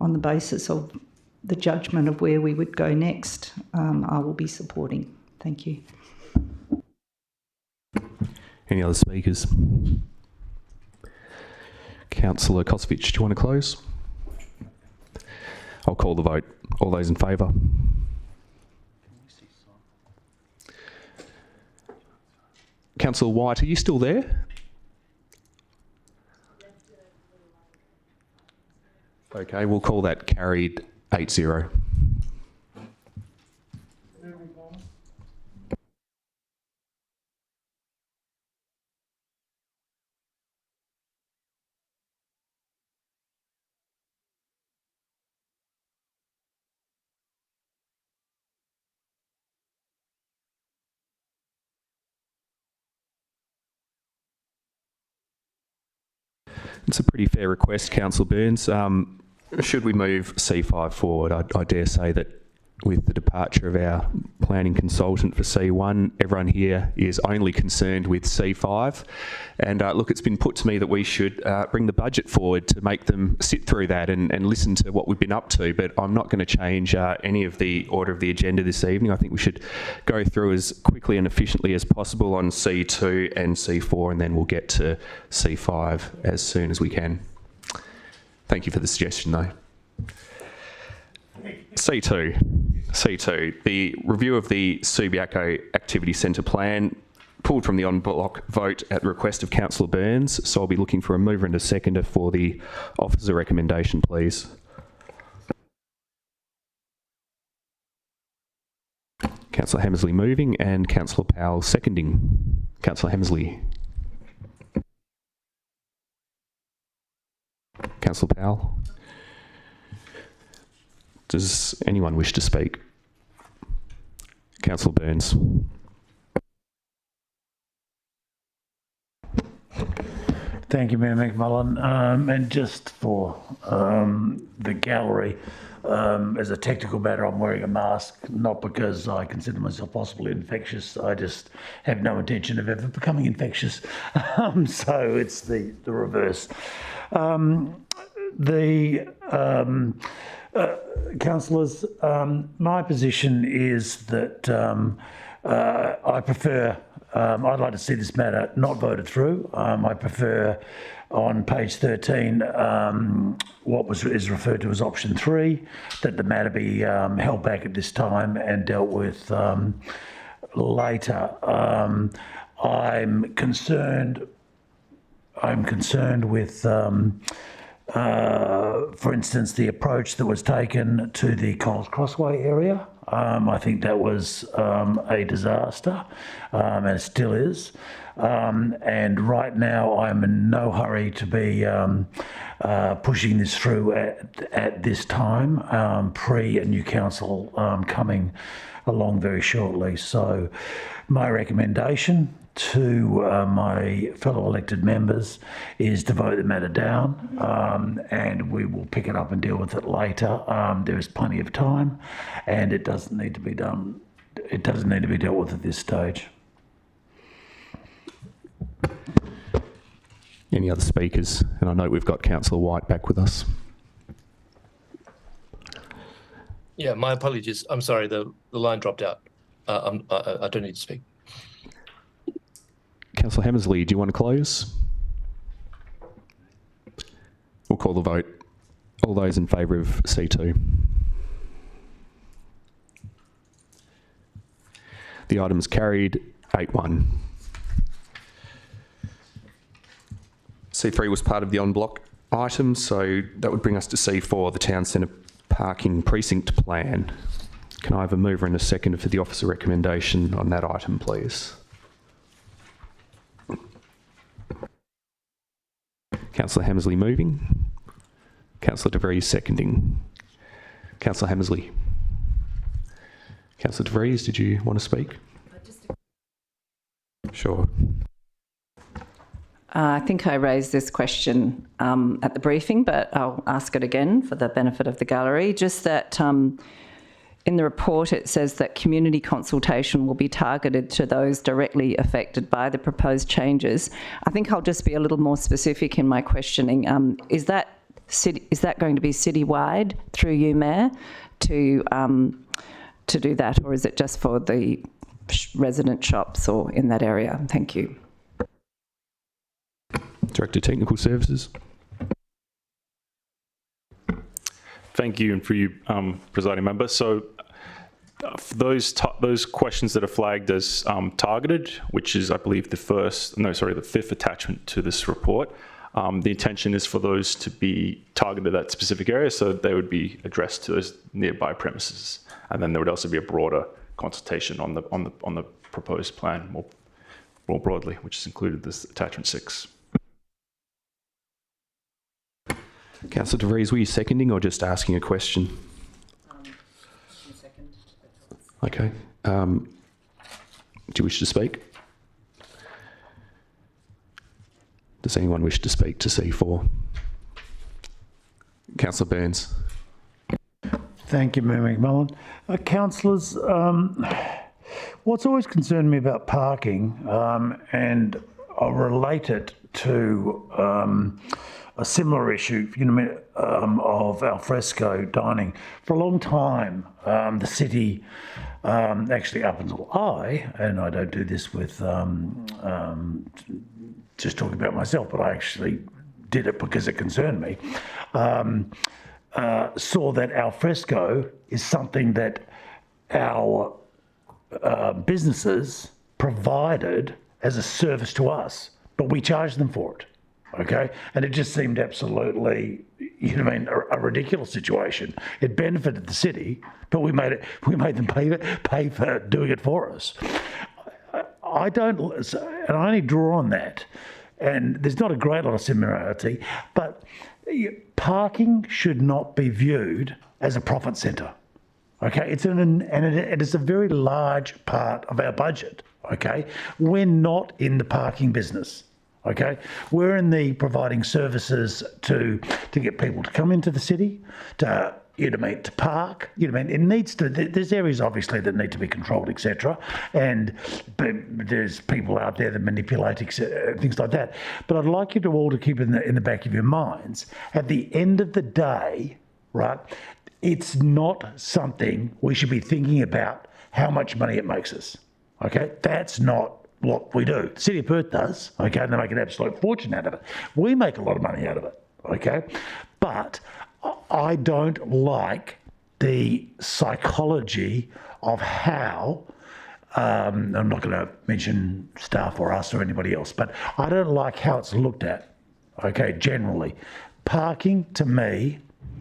Speaker 14: on the basis of the judgment of where we would go next, I will be supporting. Thank you.
Speaker 1: Any other speakers? Councillor Kosovich, do you want to close? I'll call the vote. All those in favour? Councillor White, are you still there? Okay, we'll call that carried 8-0. It's a pretty fair request, Councillor Burns. Should we move C5 forward? I dare say that with the departure of our planning consultant for C1, everyone here is only concerned with C5. And look, it's been put to me that we should bring the budget forward to make them sit through that and listen to what we've been up to. But I'm not going to change any of the order of the agenda this evening. I think we should go through as quickly and efficiently as possible on C2 and C4, and then we'll get to C5 as soon as we can. Thank you for the suggestion, though. C2, the review of the Subiaco Activity Centre Plan, pulled from the en-bloc vote at the request of Councillor Burns. So I'll be looking for a mover and a seconder for the officer recommendation, please. Councillor Hammersley moving and Councillor Powell seconding. Councillor Hammersley. Councillor Powell. Does anyone wish to speak? Councillor Burns.
Speaker 15: Thank you, Mayor McMullen. And just for the gallery, as a technical matter, I'm wearing a mask, not because I consider myself possibly infectious. I just have no intention of ever becoming infectious. So it's the reverse. Councillors, my position is that I prefer, I'd like to see this matter not voted through. I prefer on page 13 what is referred to as option 3, that the matter be held back at this time and dealt with later. I'm concerned with for instance, the approach that was taken to the Coles Crossway area. I think that was a disaster, and it still is. And right now, I'm in no hurry to be pushing this through at this time, pre a new council coming along very shortly. So my recommendation to my fellow elected members is to vote the matter down, and we will pick it up and deal with it later. There is plenty of time, and it doesn't need to be done. It doesn't need to be dealt with at this stage.
Speaker 1: Any other speakers? And I know we've got Councillor White back with us.
Speaker 16: Yeah, my apologies. I'm sorry, the line dropped out. I don't need to speak.
Speaker 1: Councillor Hammersley, do you want to close? We'll call the vote. All those in favour of C2. The item is carried 8-1. C3 was part of the en-bloc item, so that would bring us to C4, the Town Centre Parking Precinct Plan. Can I have a mover and a seconder for the officer recommendation on that item, please? Councillor Hammersley moving. Councillor De Vries seconding. Councillor Hammersley. Councillor De Vries, did you want to speak?
Speaker 17: I
Speaker 1: Sure.
Speaker 17: I think I raised this question at the briefing, but I'll ask it again for the benefit of the gallery. Just that in the report it says that community consultation will be targeted to those directly affected by the proposed changes. I think I'll just be a little more specific in my questioning. Is that going to be citywide through you, Mayor, to do that, or is it just for the resident shops or in that area? Thank you.
Speaker 1: Director Technical Services.
Speaker 5: Thank you, and for you, presiding member. So for those questions that are flagged as targeted, which is, I believe, the fifth attachment to this report, the intention is for those to be targeted at specific areas, so they would be addressed to those nearby premises, and then there would also be a broader consultation on the proposed plan more broadly, which is included this attachment 6.
Speaker 1: Councillor De Vries, were you seconding or just asking a question?
Speaker 17: Second.
Speaker 1: Okay. Do you wish to speak? Does anyone wish to speak to C4? Councillor Burns.
Speaker 15: Thank you, Mayor McMullen. Councillors, what's always concerned me about parking, and I'll relate it to a similar issue, of alfresco dining. For a long time, the city, actually up until and I don't do this with just talking about myself, but I actually did it because it concerned me, saw that alfresco is something that our businesses provided as a service to us, but we charged them for it. Okay, and it just seemed absolutely, a ridiculous situation. It benefited the city, but we made them pay for doing it for us. I only draw on that, and there's not a great lot of similarity, but parking should not be viewed as a profit centre. Okay, it is a very large part of our budget. Okay, we're not in the parking business. Okay, we're in the providing services to get people to come into the city, to park. It needs to. There's areas obviously that need to be controlled, etc. But there's people out there that manipulate things like that. But I'd like you to all to keep in the back of your minds. At the end of the day, right, it's not something we should be thinking about how much money it makes us. Okay, that's not what we do. The City of Perth does, okay, and they make an absolute fortune out of it. We make a lot of money out of it, okay? But I don't like the psychology of how, I'm not going to mention staff or us or anybody else, but I don't like how it's looked at, okay, generally. Parking, to me,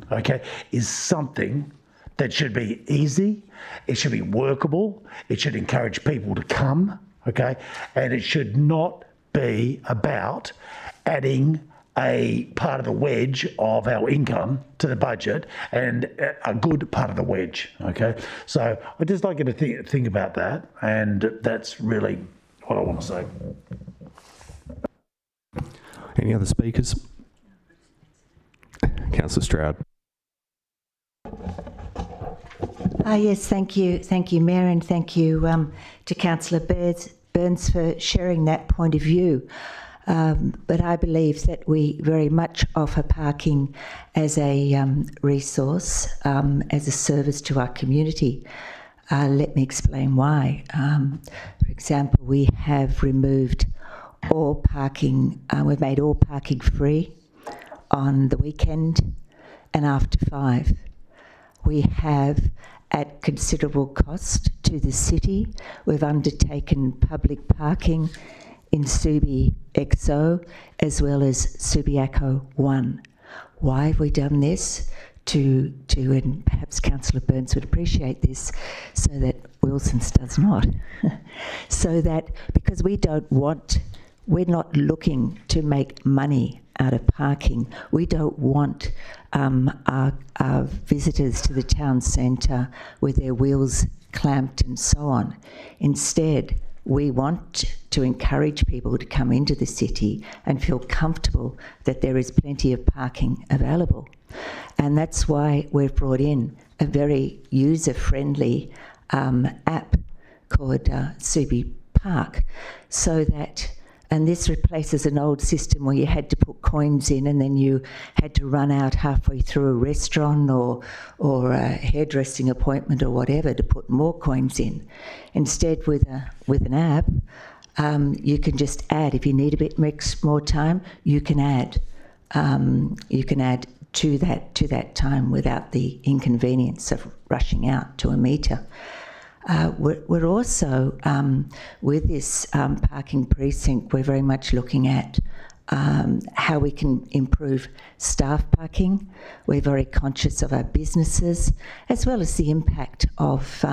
Speaker 15: okay, is something that should be easy, it should be workable, it should encourage people to come, okay, and it should not be about adding a part of the wedge of our income to the budget, and a good part of the wedge, okay? So I'd just like you to think about that, and that's really what I want to say.
Speaker 1: Any other speakers? Councillor Stroud.
Speaker 2: Yes, thank you, Mayor, and thank you to Councillor Burns for sharing that point of view. But I believe that we very much offer parking as a resource, as a service to our community. Let me explain why. For example, we have removed all parking, we've made all parking free on the weekend and after 5. We have, at considerable cost to the city, we've undertaken public parking in Subiaco as well as Subiaco 1. Why have we done this? And perhaps Councillor Burns would appreciate this, so that Wilson's does not. So that, because we're not looking to make money out of parking. We don't want our visitors to the town centre with their wheels clamped and so on. Instead, We want to encourage people to come into the city and feel comfortable that there is plenty of parking available. And that's why we've brought in a very user-friendly app called Subi Park, so that, and this replaces an old system where you had to put coins in and then you had to run out halfway through a restaurant or a hairdressing appointment or whatever to put more coins in. Instead, with an app, you can just add. If you need a bit more time, you can add. You can add to that time without the inconvenience of rushing out to a meter. We're also, with this parking precinct, we're very much looking at how we can improve staff parking. We're very conscious of our businesses, as well as the impact of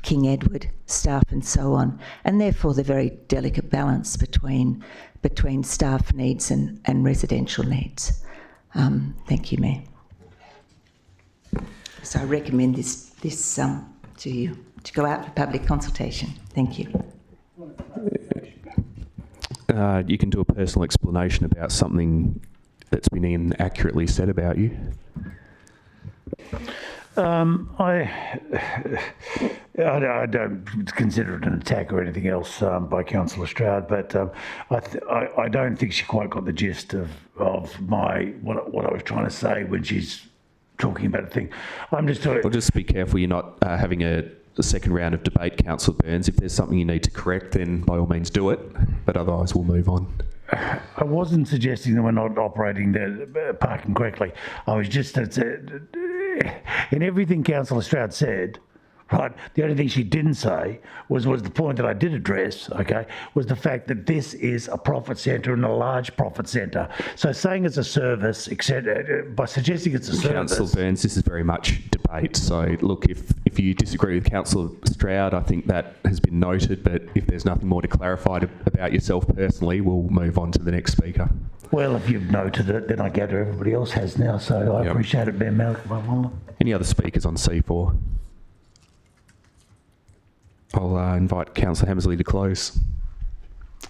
Speaker 2: King Edward staff and so on, and therefore the very delicate balance between staff needs and residential needs. Thank you, Mayor. So I recommend this to you to go out for public consultation. Thank you.
Speaker 1: You can do a personal explanation about something that's been inaccurately said about you.
Speaker 15: I don't consider it an attack or anything else by Councillor Stroud, but I don't think she quite got the gist of what I was trying to say when she's talking about a thing. I'm just talking.
Speaker 1: Well, just be careful you're not having a second round of debate, Councillor Burns. If there's something you need to correct, then by all means do it, but otherwise we'll move on.
Speaker 15: I wasn't suggesting that we're not operating the parking correctly. I was just in everything Councillor Stroud said, right, the only thing she didn't say was the point that I did address, okay, was the fact that this is a profit centre and a large profit centre. So saying it's a service, etc., by suggesting it's a service...
Speaker 1: Councillor Burns, this is very much debate. So look, if you disagree with Councillor Stroud, I think that has been noted, but if there's nothing more to clarify about yourself personally, we'll move on to the next speaker.
Speaker 15: Well, if you've noted it, then I gather everybody else has now, so I appreciate it, Ben Malcolm.
Speaker 1: Any other speakers on C4? I'll invite Councillor Hammersley to close.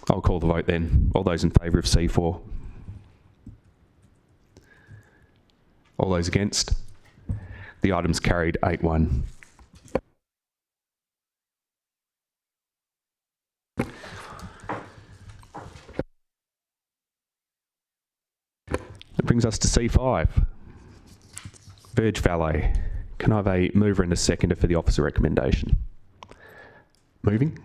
Speaker 1: I'll call the vote then. All those in favour of C4? All those against? The item's carried 8-1. That brings us to C5. Verge Valet. Can I have a mover and a seconder for the officer recommendation? Moving.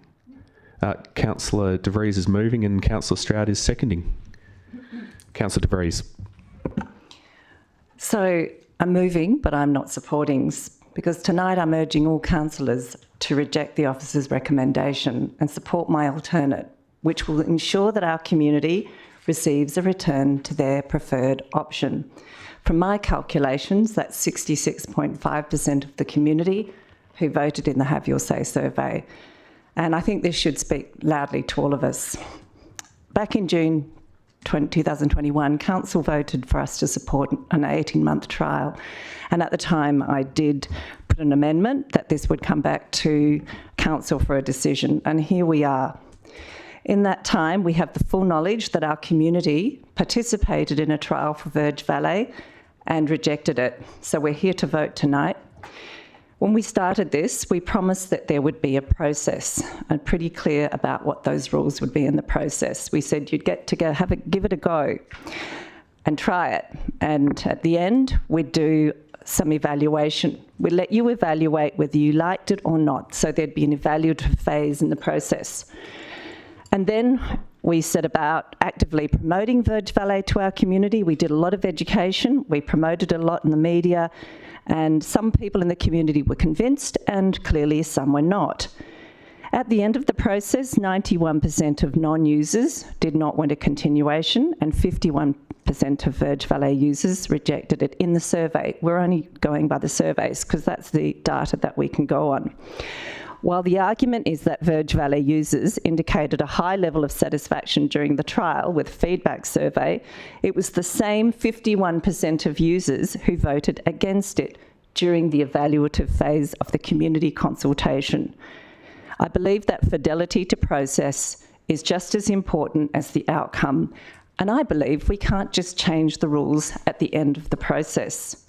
Speaker 1: Councillor De Vries is moving and Councillor Stroud is seconding. Councillor De Vries.
Speaker 17: So I'm moving, but I'm not supporting, because tonight I'm urging all councillors to reject the officer's recommendation and support my alternate, which will ensure that our community receives a return to their preferred option. From my calculations, that's 66.5% of the community who voted in the Have Your Say survey. And I think this should speak loudly to all of us. Back in June 2021, Council voted for us to support an 18-month trial. And at the time, I did put an amendment that this would come back to Council for a decision. And here we are. In that time, we have the full knowledge that our community participated in a trial for Verge Valet and rejected it. So we're here to vote tonight. When we started this, we promised that there would be a process and pretty clear about what those rules would be in the process. We said you'd get to give it a go and try it. And at the end, we'd do some evaluation. We'd let you evaluate whether you liked it or not. So there'd be an evaluative phase in the process. And then we set about actively promoting Verge Valet to our community. We did a lot of education. We promoted a lot in the media. And some people in the community were convinced, and clearly some were not. At the end of the process, 91% of non-users did not want a continuation, and 51% of Verge Valet users rejected it in the survey. We're only going by the surveys because that's the data that we can go on. While the argument is that Verge Valet users indicated a high level of satisfaction during the trial with a feedback survey, it was the same 51% of users who voted against it during the evaluative phase of the community consultation. I believe that fidelity to process is just as important as the outcome, and I believe we can't just change the rules at the end of the process.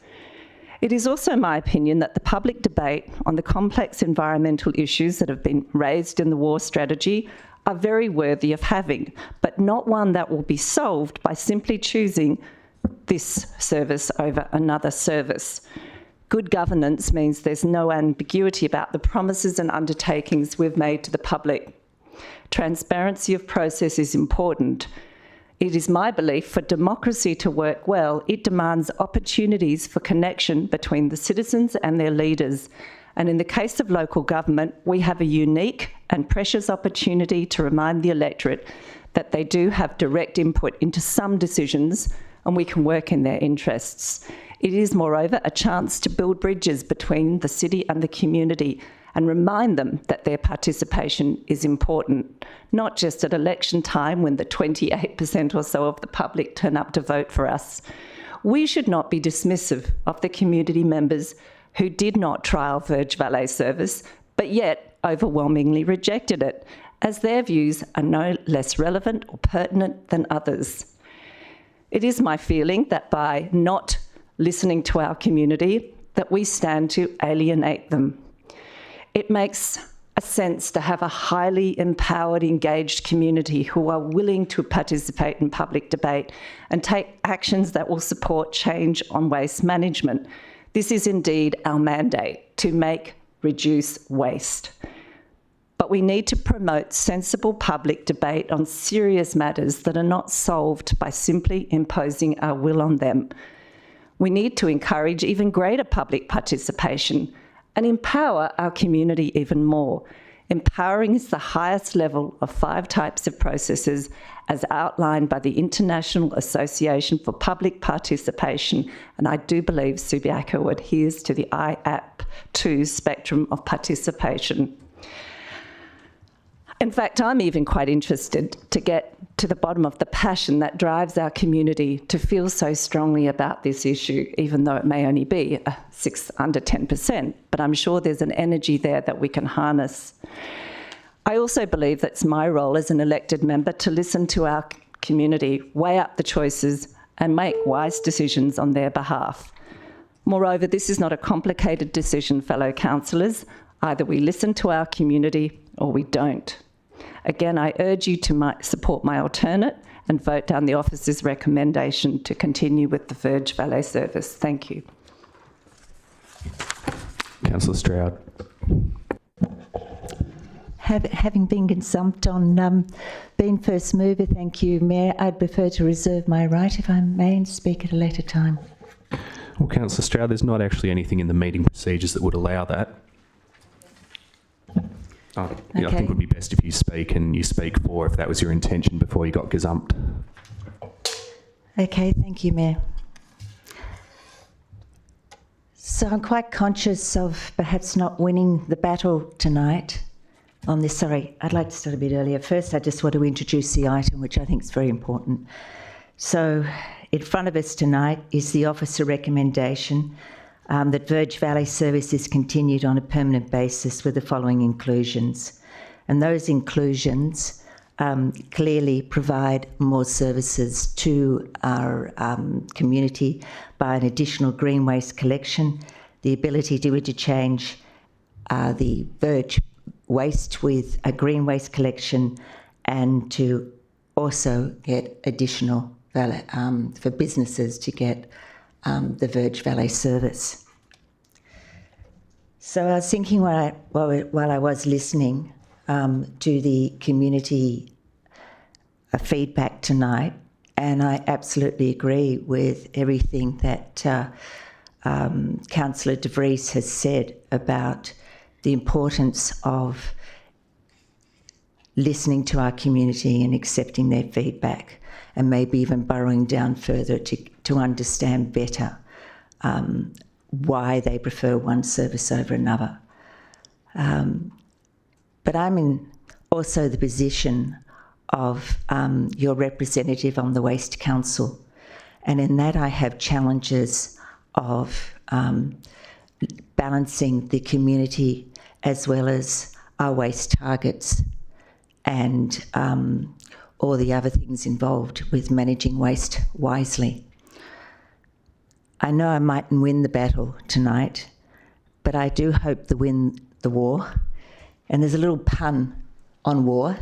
Speaker 17: It is also my opinion that the public debate on the complex environmental issues that have been raised in the war strategy are very worthy of having, but not one that will be solved by simply choosing this service over another service. Good governance means there's no ambiguity about the promises and undertakings we've made to the public. Transparency of process is important. It is my belief for democracy to work well, it demands opportunities for connection between the citizens and their leaders. And in the case of local government, we have a unique and precious opportunity to remind the electorate that they do have direct input into some decisions and we can work in their interests. It is, moreover, a chance to build bridges between the city and the community and remind them that their participation is important, not just at election time when the 28% or so of the public turn up to vote for us. We should not be dismissive of the community members who did not trial Verge Valet service, but yet overwhelmingly rejected it, as their views are no less relevant or pertinent than others. It is my feeling that by not listening to our community, that we stand to alienate them. It makes a sense to have a highly empowered, engaged community who are willing to participate in public debate and take actions that will support change on waste management. This is indeed our mandate, to reduce waste. But we need to promote sensible public debate on serious matters that are not solved by simply imposing our will on them. We need to encourage even greater public participation and empower our community even more. Empowering is the highest level of 5 types of processes as outlined by the International Association for Public Participation, and I do believe Subiaco adheres to the IAP2 spectrum of participation. In fact, I'm even quite interested to get to the bottom of the passion that drives our community to feel so strongly about this issue, even though it may only be under 10%, but I'm sure there's an energy there that we can harness. I also believe that it's my role as an elected member to listen to our community, weigh up the choices and make wise decisions on their behalf. Moreover, this is not a complicated decision, fellow councillors. Either we listen to our community or we don't. Again, I urge you to support my alternate and vote down the officer's recommendation to continue with the Verge Valet service. Thank you.
Speaker 1: Councillor Stroud.
Speaker 2: Having been consumped on being first mover, thank you, Mayor. I'd prefer to reserve my right, if I may, and speak at a later time.
Speaker 1: Well, Councillor Stroud, there's not actually anything in the meeting procedures that would allow that. Yeah, okay. I think it would be best if you speak, and you speak for if that was your intention before you got gazumped.
Speaker 2: Okay, thank you, Mayor. So I'm quite conscious of perhaps not winning the battle tonight on this. Sorry, I'd like to start a bit earlier. First, I just want to introduce the item, which I think is very important. So in front of us tonight is the officer recommendation that Verge Valet service is continued on a permanent basis with the following inclusions. And those inclusions clearly provide more services to our community by an additional green waste collection, the ability to interchange the Verge waste with a green waste collection, and to also get additional valet, for businesses to get the Verge Valet service. So I was thinking while I was listening to the community feedback tonight, and I absolutely agree with everything that Councillor De Vries has said about the importance of listening to our community and accepting their feedback, and maybe even burrowing down further to understand better why they prefer one service over another. But I'm in also the position of your representative on the Waste Council, and in that I have challenges of balancing the community as well as our waste targets and all the other things involved with managing waste wisely. I know I mightn't win the battle tonight, but I do hope to win the war. And there's a little pun on war,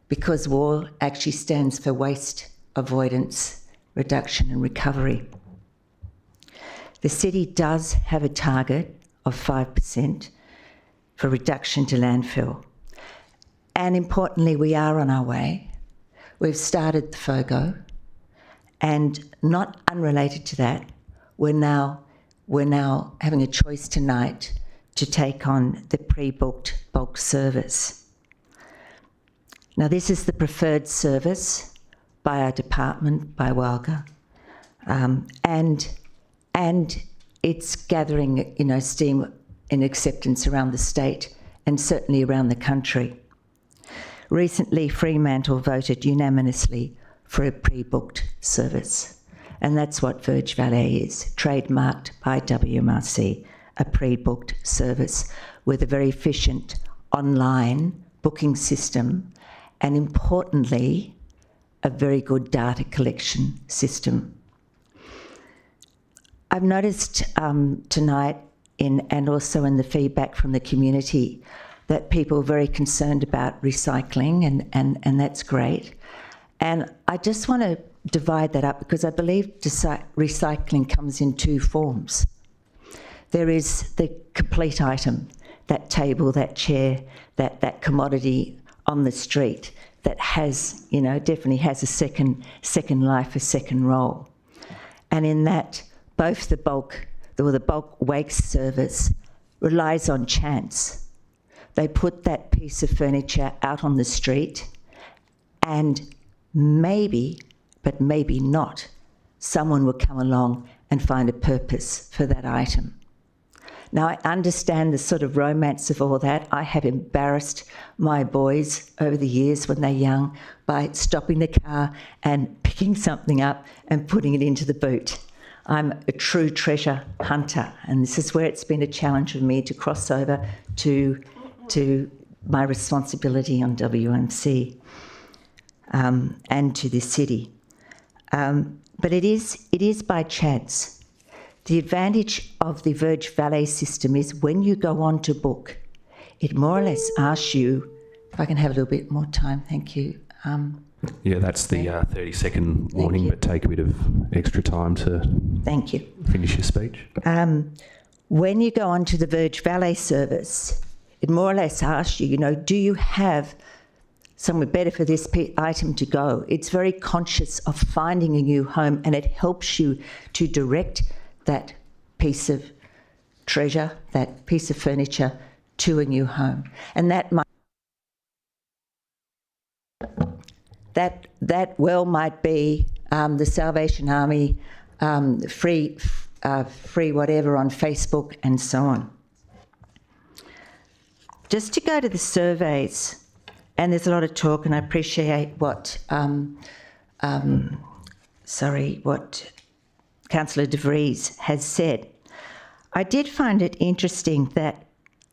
Speaker 2: because war actually stands for waste avoidance, reduction and recovery. The city does have a target of 5% for reduction to landfill. And importantly, we are on our way. We've started the FOGO, and not unrelated to that, we're now having a choice tonight to take on the pre-booked bulk service. Now, this is the preferred service by our department, by WALGA, and it's gathering, steam and acceptance around the state and certainly around the country. Recently, Fremantle voted unanimously for a pre-booked service, and that's what Verge Valet is, trademarked by WMRC, a pre-booked service with a very efficient online booking system, and importantly, a very good data collection system. I've noticed tonight and also in the feedback from the community that people are very concerned about recycling, and that's great. And I just want to divide that up, because I believe recycling comes in two forms. There is the complete item, that table, that chair, that commodity on the street that has, definitely has a second life, a second role. And in that, both the bulk waste service relies on chance. They put that piece of furniture out on the street, and maybe, but maybe not, someone will come along and find a purpose for that item. Now, I understand the sort of romance of all that. I have embarrassed my boys over the years when they're young by stopping the car and picking something up and putting it into the boot. I'm a true treasure hunter, and this is where it's been a challenge for me to cross over to my responsibility on WMC and to the city. But it is by chance. The advantage of the Verge Valet system is when you go on to book, it more or less asks you, if I can have a little bit more time, thank you.
Speaker 1: Yeah, that's the 30-second warning, but take a bit of extra time to
Speaker 2: thank you.
Speaker 1: Finish your speech.
Speaker 2: When you go on to the Verge Valet service, it more or less asks you, do you have somewhere better for this item to go? It's very conscious of finding a new home, and it helps you to direct that piece of treasure, that piece of furniture to a new home. And that might be the Salvation Army, free whatever on Facebook and so on. Just to go to the surveys, and there's a lot of talk, and I appreciate what Councillor De Vries has said. I did find it interesting that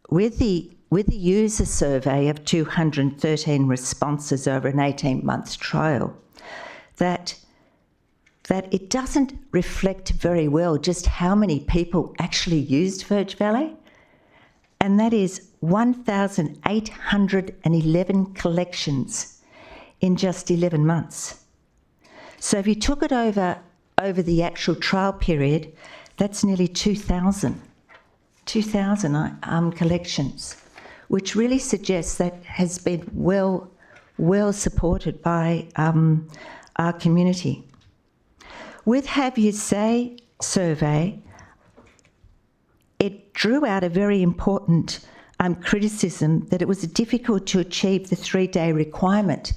Speaker 2: with the user survey of 213 responses over an 18-month trial, that it doesn't reflect very well just how many people actually used Verge Valet, and that is 1,811 collections in just 11 months. So if you took it over the actual trial period, that's nearly 2,000 collections, which really suggests that has been well supported by our community. With Have You Say survey, it drew out a very important criticism that it was difficult to achieve the 3-day requirement.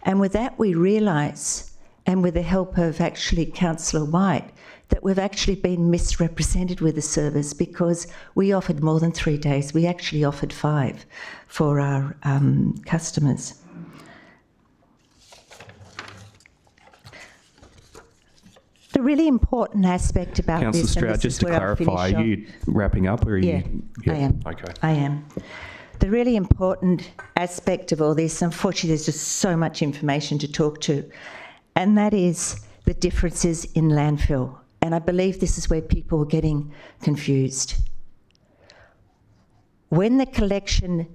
Speaker 2: And with that, we realise, and with the help of actually Councillor White, that we've actually been misrepresented with the service, because we offered more than 3 days. We actually offered 5 for our customers. The really important aspect about
Speaker 1: Councillor
Speaker 2: this...
Speaker 1: Stroud, just to clarify, are you wrapping up, or are you...
Speaker 2: I am.
Speaker 1: Okay.
Speaker 2: I am. The really important aspect of all this, unfortunately, there's just so much information to talk to, and that is the differences in landfill. And I believe this is where people are getting confused. When the collectors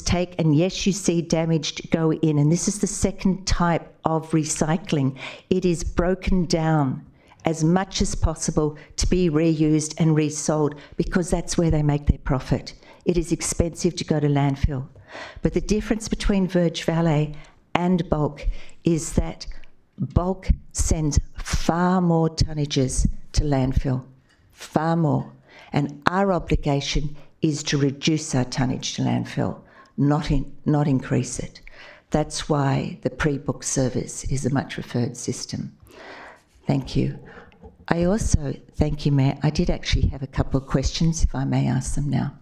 Speaker 2: take, and yes, you see damaged go in, and this is the second type of recycling, it is broken down as much as possible to be reused and resold, because that's where they make their profit. It is expensive to go to landfill. But the difference between Verge Valley and bulk is that bulk sends far more tonnages to landfill, far more. And our obligation is to reduce our tonnage to landfill, not increase it. That's why the pre-book service is a much referred system. Thank you. I also, thank you, Mayor, I did actually have a couple of questions, if I may ask them now.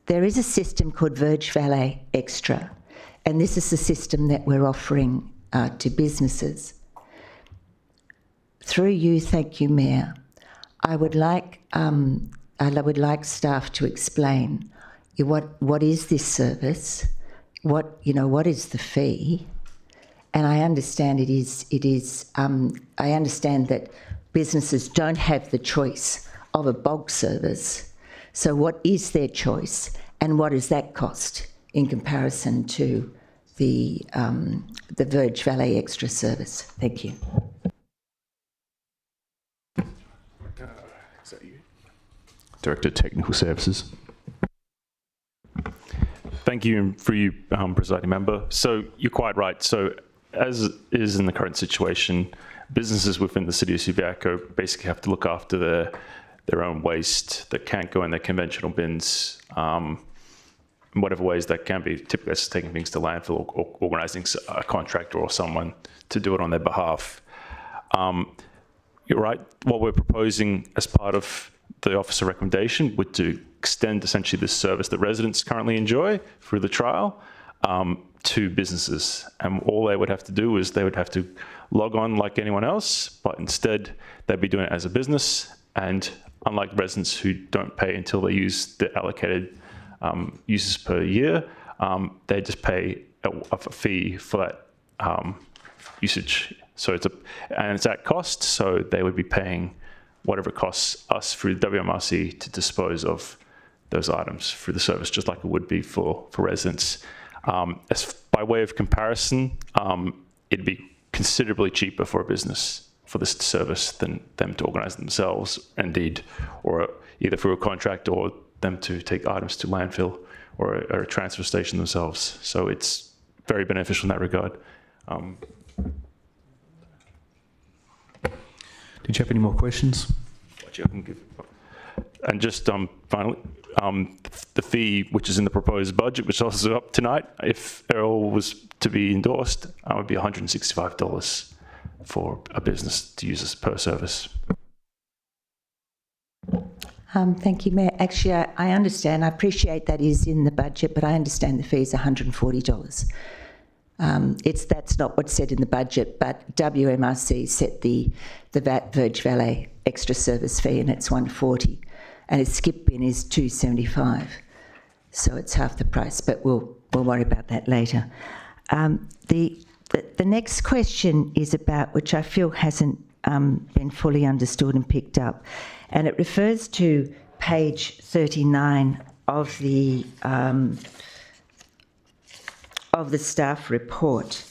Speaker 2: There is a system called Verge Valley Extra, and this is the system that we're offering to businesses. Through you, thank you, Mayor, I would like staff to explain what is this service, what is the fee, and I understand I understand that businesses don't have the choice of a bulk service. So what is their choice, and what does that cost in comparison to the Verge Valley Extra service? Thank you.
Speaker 1: Is that you? Director of Technical Services.
Speaker 5: Thank you for you, presiding member. So you're quite right. So as is in the current situation, businesses within the city of Subiaco basically have to look after their own waste that can't go in their conventional bins, in whatever ways that can be. Typically, that's taking things to landfill or organising a contractor or someone to do it on their behalf. You're right. What we're proposing as part of the officer recommendation would to extend essentially this service that residents currently enjoy through the trial to businesses. And all they would have to do is they would have to log on like anyone else, but instead they'd be doing it as a business. And unlike residents who don't pay until they use the allocated uses per year, they just pay a fee for that usage. So it's at cost, so they would be paying whatever it costs us through the WMRC to dispose of those items through the service, just like it would be for residents. As by way of comparison, it'd be considerably cheaper for a business for this service than them to organise themselves, indeed, or either through a contract or them to take items to landfill or a transfer station themselves. So it's very beneficial in that regard.
Speaker 1: Did you have any more questions?
Speaker 5: And just finally, the fee, which is in the proposed budget, which also is up tonight, if it all was to be endorsed, would be $165 for a business to use this per service.
Speaker 2: Thank you, Mayor. Actually, I understand. I appreciate that is in the budget, but I understand the fee is $140. That's not what's said in the budget, but WMRC set the Verge Valley Extra service fee, and it's $140, and its skip bin is $275. So it's half the price, but we'll worry about that later. The next question is about, which I feel hasn't been fully understood and picked up, and it refers to page 39 of the staff report,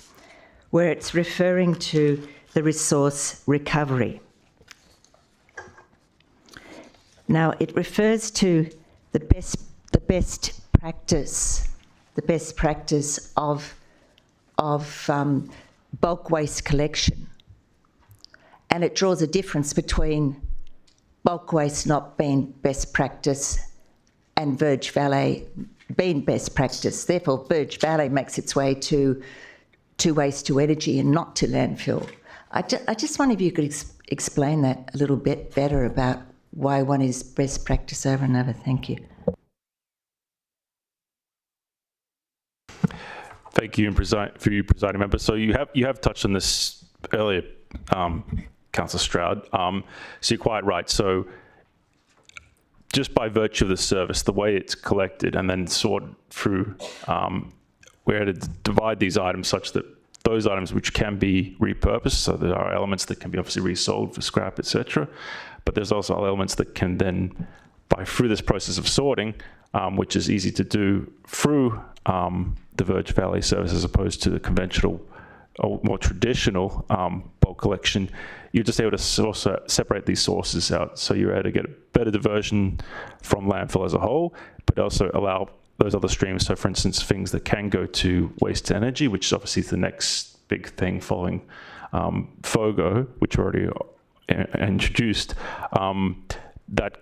Speaker 2: where it's referring to the resource recovery. Now, it refers to the best practice of bulk waste collection, and it draws a difference between bulk waste not being best practice and Verge Valley being best practice. Therefore, Verge Valley makes its way to waste to energy and not to landfill. I just wonder if you could explain that a little bit better about why one is best practice over another. Thank you.
Speaker 5: Thank you, for you, presiding member. So you have touched on this earlier, Councillor Stroud. So you're quite right. So just by virtue of the service, the way it's collected and then sorted through, we're to divide these items such that those items which can be repurposed, so there are elements that can be obviously resold for scrap, etc. But there's also elements that can then, through this process of sorting, which is easy to do through the Verge Valley service as opposed to the conventional or more traditional bulk collection, you're just able to separate these sources out. So you're able to get a better diversion from landfill as a whole, but also allow those other streams. So for instance, things that can go to waste to energy, which is obviously the next big thing following FOGO, which already introduced, that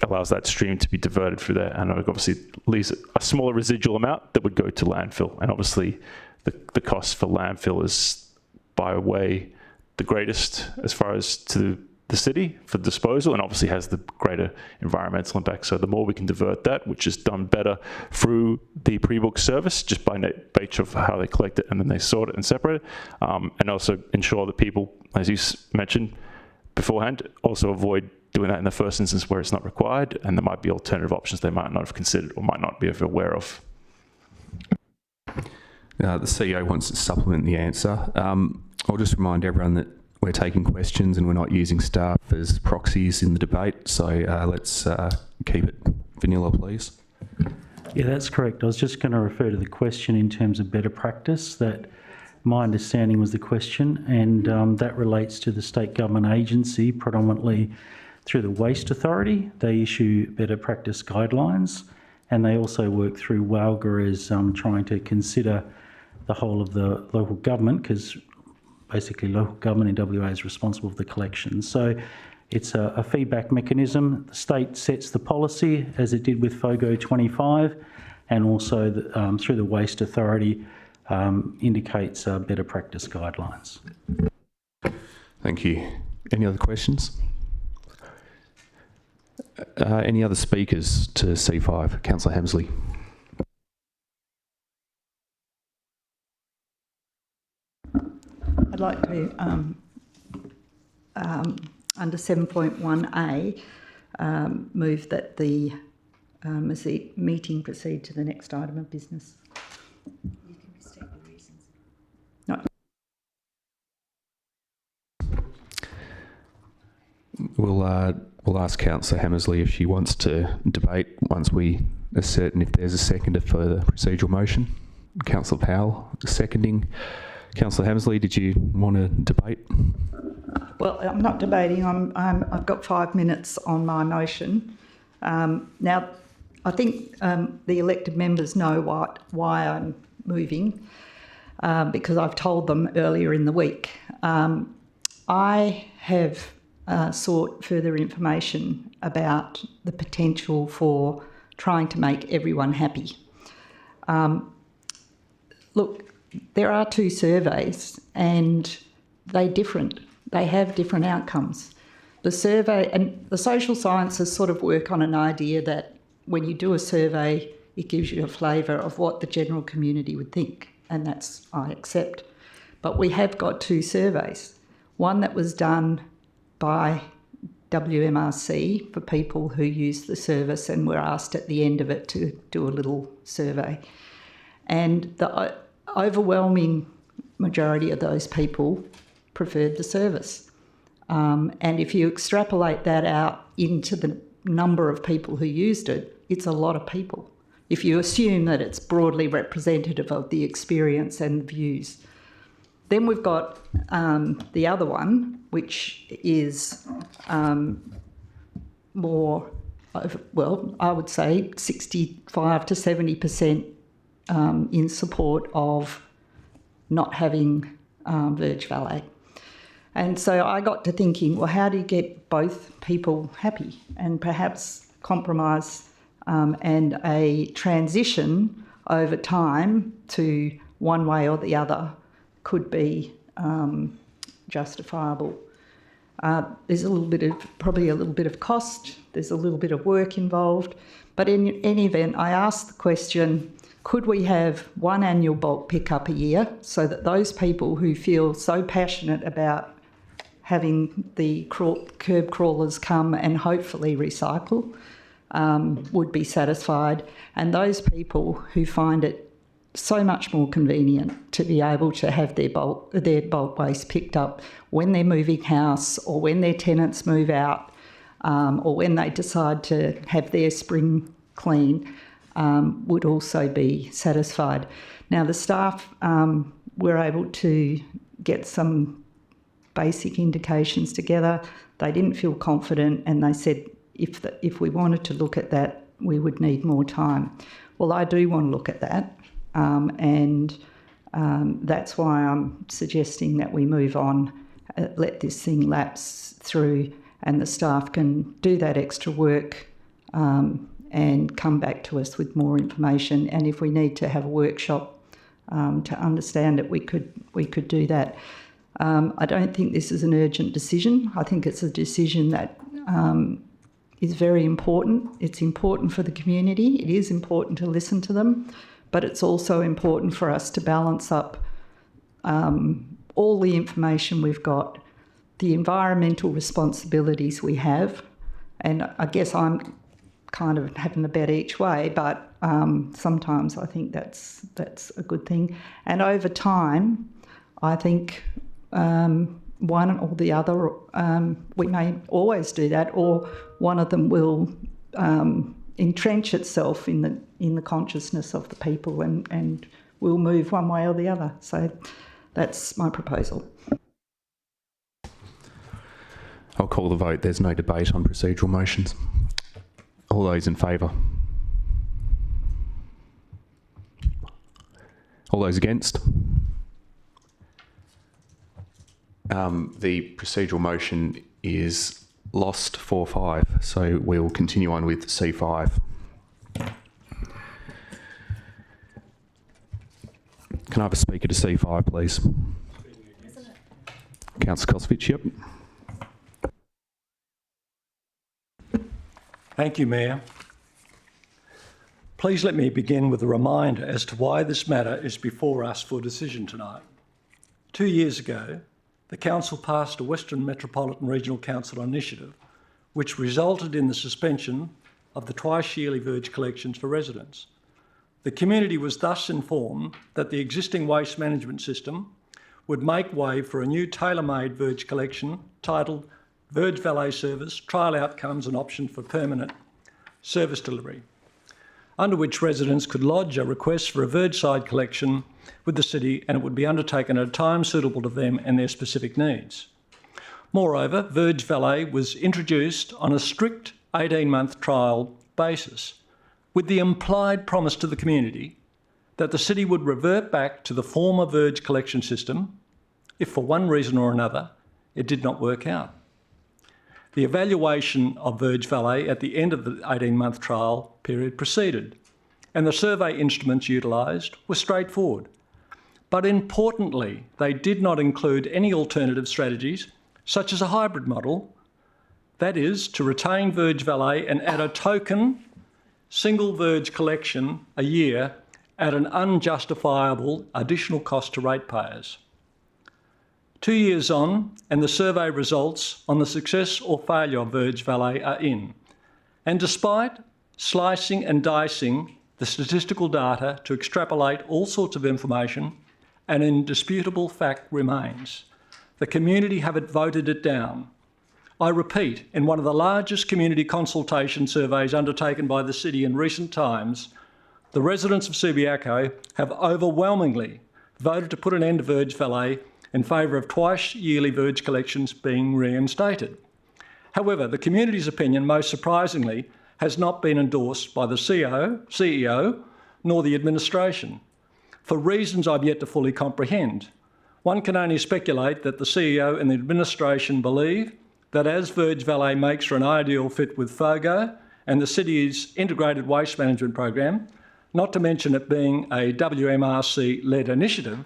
Speaker 5: allows that stream to be diverted through there, and obviously leaves a smaller residual amount that would go to landfill. And obviously the cost for landfill is by way the greatest as far as to the city for disposal, and obviously has the greater environmental impact. So the more we can divert that, which is done better through the pre-book service, just by nature of how they collect it and then they sort it and separate it, and also ensure that people, as you mentioned beforehand, also avoid doing that in the first instance where it's not required, and there might be alternative options they might not have considered or might not be aware of.
Speaker 1: The CEO wants to supplement the answer. I'll just remind everyone that we're taking questions and we're not using staff as proxies in the debate, so let's keep it vanilla, please.
Speaker 4: Yeah, that's correct. I was just going to refer to the question in terms of better practice. That my understanding was the question, and that relates to the state government agency, predominantly through the Waste Authority. They issue better practice guidelines, and they also work through WALGA as trying to consider the whole of the local government, because basically local government in WA is responsible for the collection. So it's a feedback mechanism. The state sets the policy, as it did with FOGO 25, and also through the Waste Authority indicates better practice guidelines.
Speaker 1: Thank you. Any other questions? Any other speakers to C5? Councillor Hemsley.
Speaker 14: I'd like to, under 7.1A, move that the meeting proceed to the next item of business. You can state the reasons. No.
Speaker 1: We'll ask Councillor Hammersley if she wants to debate once we are certain if there's a seconder for the procedural motion. Councillor Powell seconding. Councillor Hammersley, did you want to debate?
Speaker 14: Well, I'm not debating. I've got 5 minutes on my motion. Now, I think the elected members know why I'm moving, because I've told them earlier in the week. I have sought further information about the potential for trying to make everyone happy. Look, there are 2 surveys and they're different. They have different outcomes. The survey and the social sciences sort of work on an idea that when you do a survey, it gives you a flavour of what the general community would think, and that's I accept. But we have got 2 surveys. One that was done by WMRC for people who use the service and were asked at the end of it to do a little survey. And the overwhelming majority of those people preferred the service. And if you extrapolate that out into the number of people who used it, it's a lot of people. If you assume that it's broadly representative of the experience and the views. Then we've got the other one, which is more, well, I would say 65 to 70% in support of not having Verge Valley. And so I got to thinking, well, how do you get both people happy? And perhaps compromise and a transition over time to one way or the other could be justifiable. There's probably a little bit of cost, there's a little bit of work involved, but in any event, I asked the question, Could we have one annual bulk pickup a year so that those people who feel so passionate about having the curb crawlers come and hopefully recycle would be satisfied, and those people who find it so much more convenient to be able to have their bulk waste picked up when they're moving house or when their tenants move out or when they decide to have their spring clean would also be satisfied. Now, the staff were able to get some basic indications together. They didn't feel confident, and they said if we wanted to look at that, we would need more time. Well, I do want to look at that, and that's why I'm suggesting that we move on, let this thing lapse through, and the staff can do that extra work and come back to us with more information. And if we need to have a workshop to understand it, we could do that. I don't think this is an urgent decision. I think it's a decision that is very important. It's important for the community. It is important to listen to them, but it's also important for us to balance up all the information we've got, the environmental responsibilities we have, and I guess I'm kind of having a bet each way, but sometimes I think that's a good thing. And over time, I think one or the other, we may always do that, or one of them will entrench itself in the consciousness of the people, and we'll move one way or the other. So that's my proposal.
Speaker 1: I'll call the vote. There's no debate on procedural motions. All those in favour? All those against? The procedural motion is lost 4-5, so we'll continue on with C5. Can I have a speaker to C5, please? Councillor Kosovich, yep.
Speaker 11: Thank you, Mayor. Please let me begin with a reminder as to why this matter is before us for decision tonight. 2 years ago, the Council passed a Western Metropolitan Regional Council initiative which resulted in the suspension of the twice-yearly verge collections for residents. The community was thus informed that the existing waste management system would make way for a new tailor-made verge collection titled Verge Valet Service, Trial Outcomes and Option for Permanent Service Delivery, under which residents could lodge a request for a verge side collection with the city, and it would be undertaken at a time suitable to them and their specific needs. Moreover, Verge Valet was introduced on a strict 18-month trial basis, with the implied promise to the community that the city would revert back to the former verge collection system if for one reason or another it did not work out. The evaluation of Verge Valet at the end of the 18-month trial period proceeded, and the survey instruments utilised were straightforward. But importantly, they did not include any alternative strategies, such as a hybrid model, that is, to retain Verge Valet and add a token single verge collection a year at an unjustifiable additional cost to ratepayers. 2 years on, and the survey results on the success or failure of Verge Valet are in. And despite slicing and dicing the statistical data to extrapolate all sorts of information, an indisputable fact remains. The community have voted it down. I repeat, in one of the largest community consultation surveys undertaken by the city in recent times, the residents of Subiaco have overwhelmingly voted to put an end to Verge Valet in favour of twice-yearly verge collections being reinstated. However, the community's opinion, most surprisingly, has not been endorsed by the CEO nor the administration, for reasons I've yet to fully comprehend. One can only speculate that the CEO and the administration believe that as Verge Valet makes for an ideal fit with FOGO and the city's integrated waste management program, not to mention it being a WMRC-led initiative,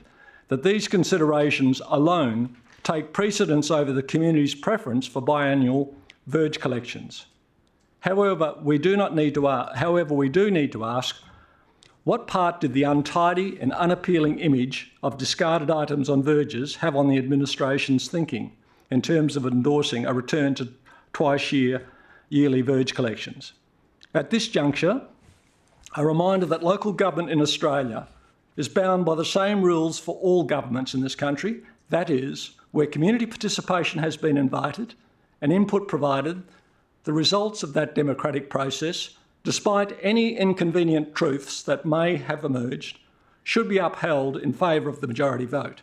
Speaker 11: that these considerations alone take precedence over the community's preference for biannual verge collections. However, we do need to ask, What part did the untidy and unappealing image of discarded items on verges have on the administration's thinking in terms of endorsing a return to yearly verge collections? At this juncture, a reminder that local government in Australia is bound by the same rules for all governments in this country. That is, where community participation has been invited and input provided, the results of that democratic process, despite any inconvenient truths that may have emerged, should be upheld in favour of the majority vote.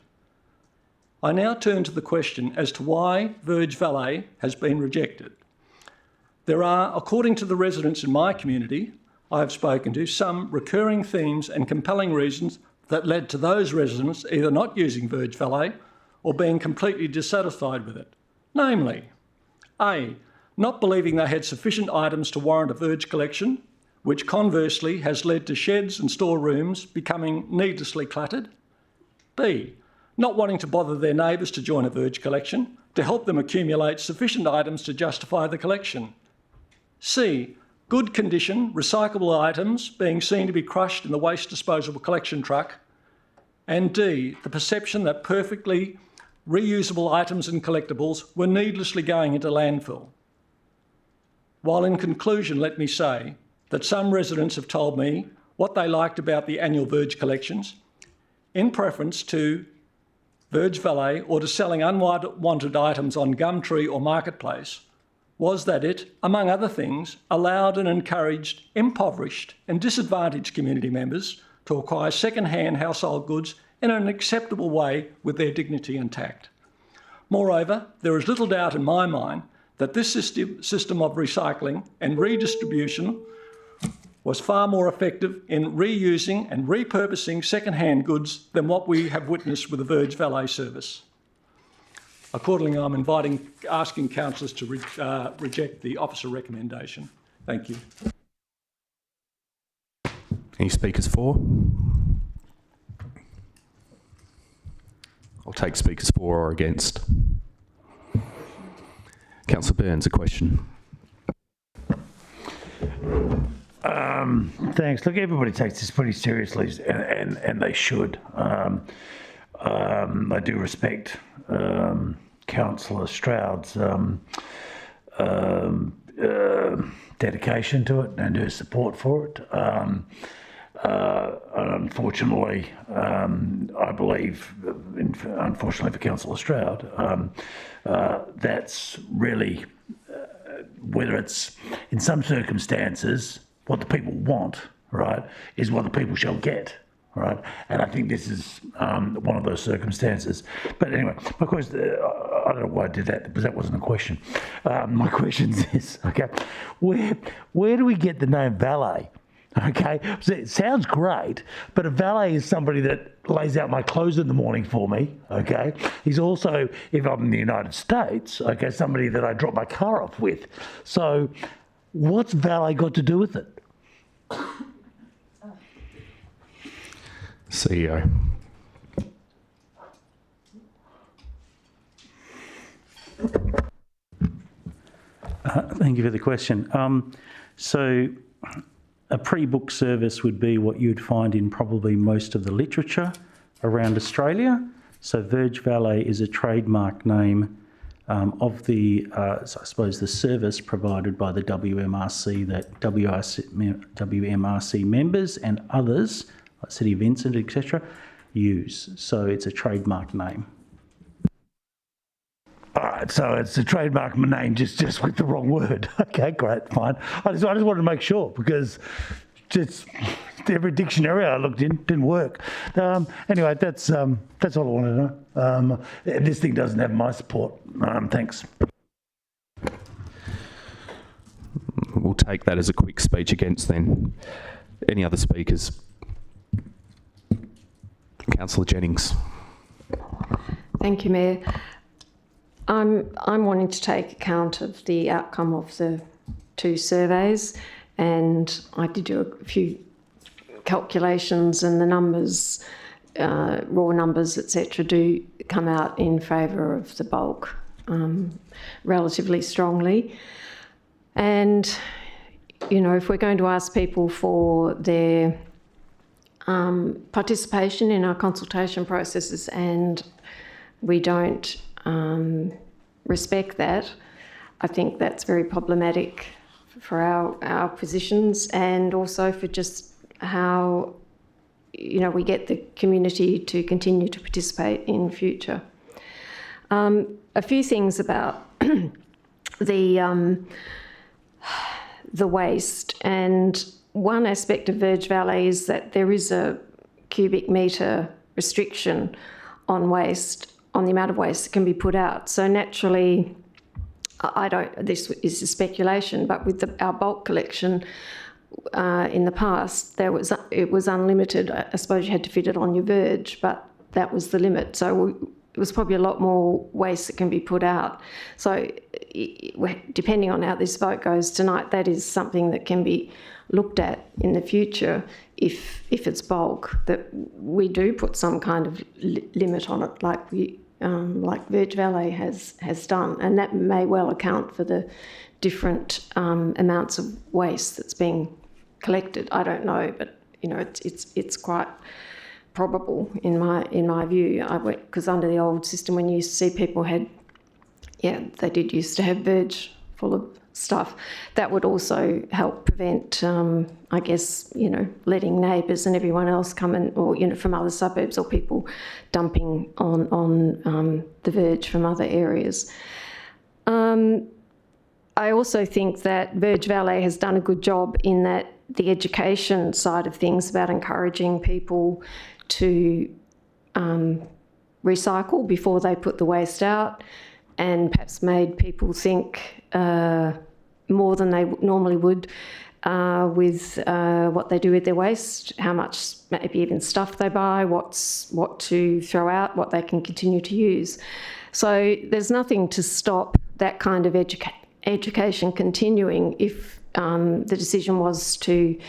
Speaker 11: I now turn to the question as to why Verge Valet has been rejected. There are, according to the residents in my community I have spoken to, some recurring themes and compelling reasons that led to those residents either not using Verge Valet or being completely dissatisfied with it. Namely, A, not believing they had sufficient items to warrant a verge collection, which conversely has led to sheds and storerooms becoming needlessly cluttered. B, not wanting to bother their neighbours to join a verge collection to help them accumulate sufficient items to justify the collection. C, good condition, recyclable items being seen to be crushed in the waste disposal collection truck. And D, the perception that perfectly reusable items and collectibles were needlessly going into landfill. While in conclusion, let me say that some residents have told me what they liked about the annual verge collections, in preference to Verge Valet or to selling unwanted items on Gumtree or Marketplace, was that it, among other things, allowed and encouraged impoverished and disadvantaged community members to acquire second-hand household goods in an acceptable way with their dignity intact. Moreover, there is little doubt in my mind that this system of recycling and redistribution was far more effective in reusing and repurposing second-hand goods than what we have witnessed with the Verge Valet service. Accordingly, I'm asking councillors to reject the officer recommendation. Thank you.
Speaker 1: Any speakers for? I'll take speakers for or against. Councillor Burns, a question.
Speaker 15: Thanks. Look, everybody takes this pretty seriously, and they should. I do respect Councillor Stroud's dedication to it and her support for it. And unfortunately, I believe, unfortunately for Councillor Stroud, that's really, whether it's in some circumstances, what the people want, right, is what the people shall get, right? And I think this is one of those circumstances. But anyway, my question, I don't know why I did that, because that wasn't a question. My question is this, okay, where do we get the name valet? Okay, so it sounds great, but a valet is somebody that lays out my clothes in the morning for me, okay? He's also, if I'm in the United States, okay, somebody that I drop my car off with. So what's valet got to do with it?
Speaker 1: CEO.
Speaker 4: Thank you for the question. So a pre-book service would be what you'd find in probably most of the literature around Australia. So Verge Valet is a trademark name of the, I suppose, the service provided by the WMRC that WMRC members and others, like City of Vincent, etc., use. So it's a trademark name.
Speaker 15: All right, so it's a trademark name just with the wrong word. Okay, great, fine. I just wanted to make sure, because just every dictionary I looked in didn't work. Anyway, that's all I wanted to know. This thing doesn't have my support. Thanks.
Speaker 1: We'll take that as a quick speech against then. Any other speakers? Councillor Jennings.
Speaker 13: Thank you, Mayor. I'm wanting to take account of the outcome of the two surveys, and I did do a few calculations, and the numbers, raw numbers, etc., do come out in favour of the bulk relatively strongly. And, you know, if we're going to ask people for their participation in our consultation processes and we don't respect that, I think that's very problematic for our positions and also for just how, you know, we get the community to continue to participate in future. A few things about the waste, and one aspect of Verge Valley is that there is a cubic metre restriction on waste, on the amount of waste that can be put out. So naturally, this is a speculation, but with our bulk collection in the past, it was unlimited. I suppose you had to fit it on your verge, but that was the limit. So it was probably a lot more waste that can be put out. So depending on how this vote goes tonight, that is something that can be looked at in the future if it's bulk, that we do put some kind of limit on it, like Verge Valley has done, and that may well account for the different amounts of waste that's being collected. I don't know, but you know, it's quite probable in my view. Because under the old system, when you used to see people they did used to have verge full of stuff. That would also help prevent, I guess, you know, letting neighbours and everyone else come in, or, you know, from other suburbs, or people dumping on the verge from other areas. I also think that Verge Valley has done a good job in that the education side of things about encouraging people to recycle before they put the waste out, and perhaps made people think more than they normally would with what they do with their waste, how much, maybe even stuff they buy, what to throw out, what they can continue to use. So there's nothing to stop that kind of education continuing if the decision was to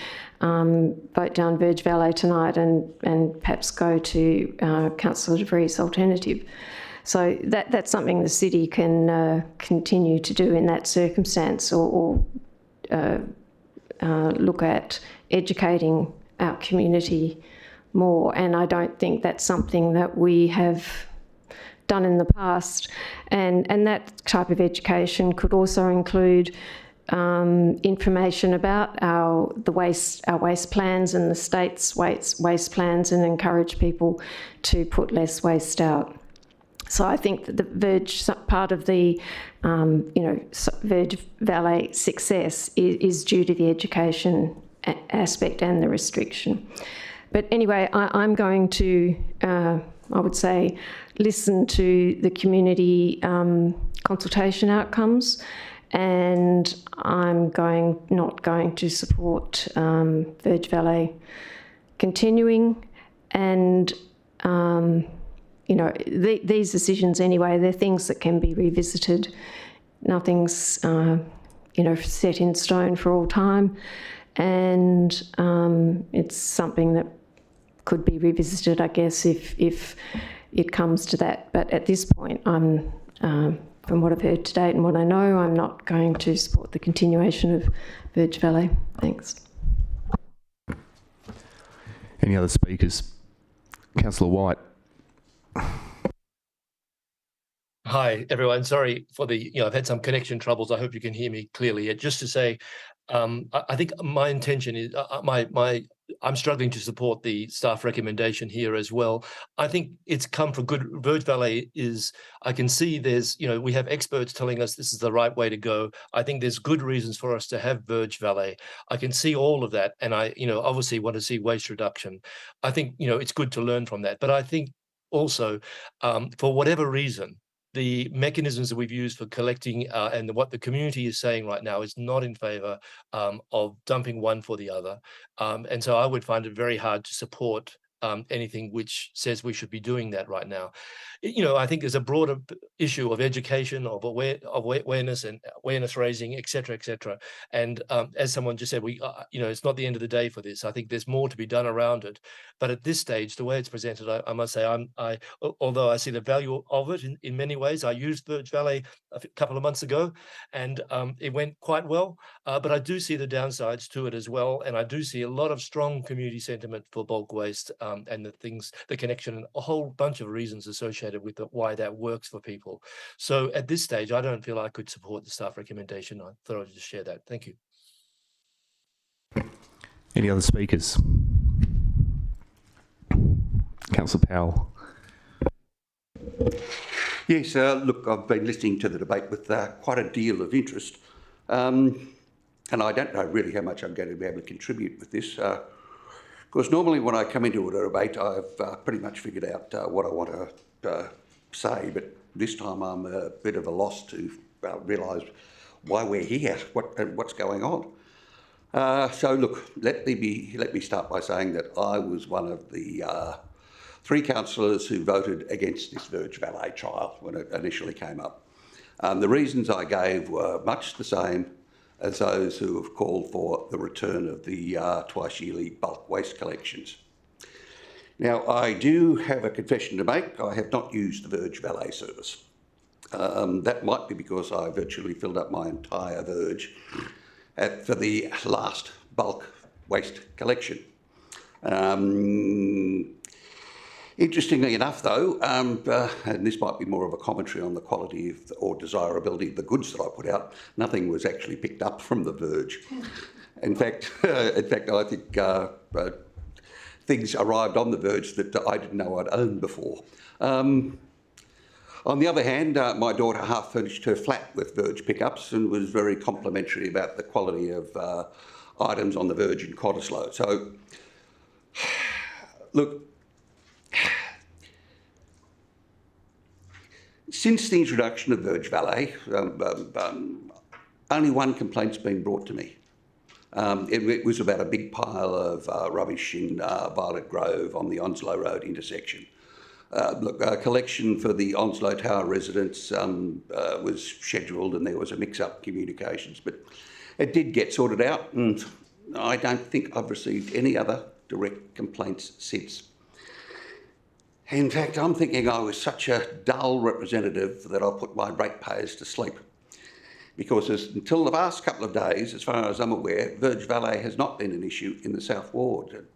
Speaker 13: vote down Verge Valley tonight and perhaps go to Councillor DeVries' alternative. So that's something the city can continue to do in that circumstance, or look at educating our community more. And I don't think that's something that we have done in the past. And that type of education could also include information about our waste plans and the state's waste plans, and encourage people to put less waste out. So I think that the Verge, part of the Verge Valley success is due to the education aspect and the restriction. But anyway, I'm going to, I would say, listen to the community consultation outcomes, and I'm not going to support Verge Valley continuing. And you know, these decisions anyway, they're things that can be revisited. Nothing's, you know, set in stone for all time. And it's something that could be revisited, I guess, if it comes to that. But at this point, from what I've heard to date and what I know, I'm not going to support the continuation of Verge Valley. Thanks.
Speaker 1: Any other speakers? Councillor White.
Speaker 16: Hi, everyone. Sorry for I've had some connection troubles. I hope you can hear me clearly. Just to say, I think my intention is, I'm struggling to support the staff recommendation here as well. I think it's come for good. Verge Valley is, I can see we have experts telling us this is the right way to go. I think there's good reasons for us to have Verge Valley. I can see all of that. And I, obviously want to see waste reduction. I think, it's good to learn from that. But I think also, for whatever reason, the mechanisms that we've used for collecting and what the community is saying right now is not in favour of dumping one for the other. And so I would find it very hard to support anything which says we should be doing that right now. I think there's a broader issue of education, of awareness and awareness raising, et cetera. And as someone just said, it's not the end of the day for this. I think there's more to be done around it. But at this stage, the way it's presented, I must say, although I see the value of it in many ways, I used Burge Valley a couple of months ago, and it went quite well. But I do see the downsides to it as well, and I do see a lot of strong community sentiment for bulk waste and the connection, and a whole bunch of reasons associated with why that works for people. So at this stage, I don't feel I could support the staff recommendation. I thought I'd just share that. Thank you.
Speaker 1: Any other speakers? Councillor Powell.
Speaker 12: Yes, look, I've been listening to the debate with quite a deal of interest, and I don't know really how much I'm going to be able to contribute with this, because normally when I come into a debate, I've pretty much figured out what I want to say, but this time I'm a bit of a loss to realise why we're here, what's going on. So look, let me start by saying that I was one of the 3 councillors who voted against this Burge Valley trial when it initially came up. The reasons I gave were much the same as those who have called for the return of the twice yearly bulk waste collections. Now, I do have a confession to make. I have not used the Burge Valley service. That might be because I virtually filled up my entire verge for the last bulk waste collection. Interestingly enough, though, and this might be more of a commentary on the quality or desirability of the goods that I put out, nothing was actually picked up from the verge. In fact, I think things arrived on the verge that I didn't know I'd owned before. On the other hand, my daughter half furnished her flat with verge pickups and was very complimentary about the quality of items on the verge in Cottesloe. So, look, since the introduction of Burge Valley, only one complaint's been brought to me. It was about a big pile of rubbish in Violet Grove on the Onslow Road intersection. Look, a collection for the Onslow Tower residents was scheduled and there was a mix-up communications, but it did get sorted out, and I don't think I've received any other direct complaints since. In fact, I'm thinking I was such a dull representative that I'll put my ratepayers to sleep. Because until the last couple of days, as far as I'm aware, Burge Valley has not been an issue in the South Ward.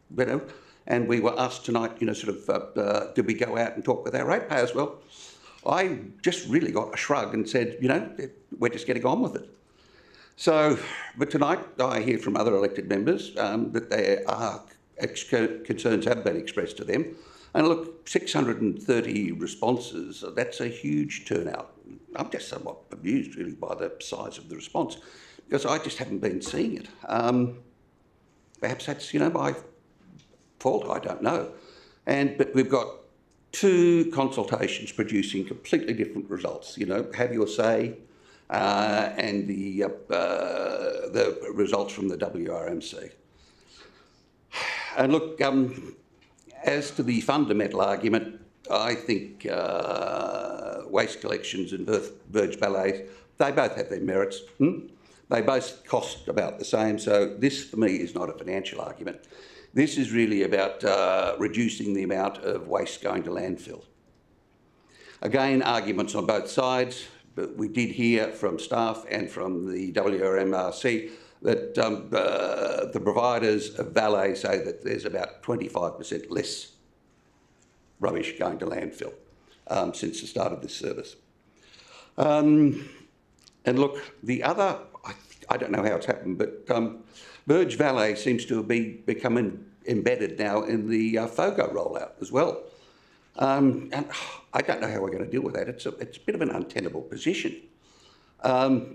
Speaker 12: And we were asked tonight, did we go out and talk with our ratepayers? Well, I just really got a shrug and said, we're just getting on with it. So, but tonight I hear from other elected members that there are concerns have been expressed to them. And look, 630 responses, that's a huge turnout. I'm just somewhat amused really by the size of the response because I just haven't been seeing it. Perhaps that's, my fault, I don't know. But we've got 2 consultations producing completely different results, have your say and the results from the WRMC. And look, as to the fundamental argument, I think waste collections and Burge Valley, they both have their merits. They both cost about the same, so this for me is not a financial argument. This is really about reducing the amount of waste going to landfill. Again, arguments on both sides, but we did hear from staff and from the WRMRC that the providers of valet say that there's about 25% less rubbish going to landfill since the start of this service. And look, the other, I don't know how it's happened, but Burge Valley seems to have become embedded now in the FOGO rollout as well. And I don't know how we're going to deal with that. It's a bit of an untenable position. Now,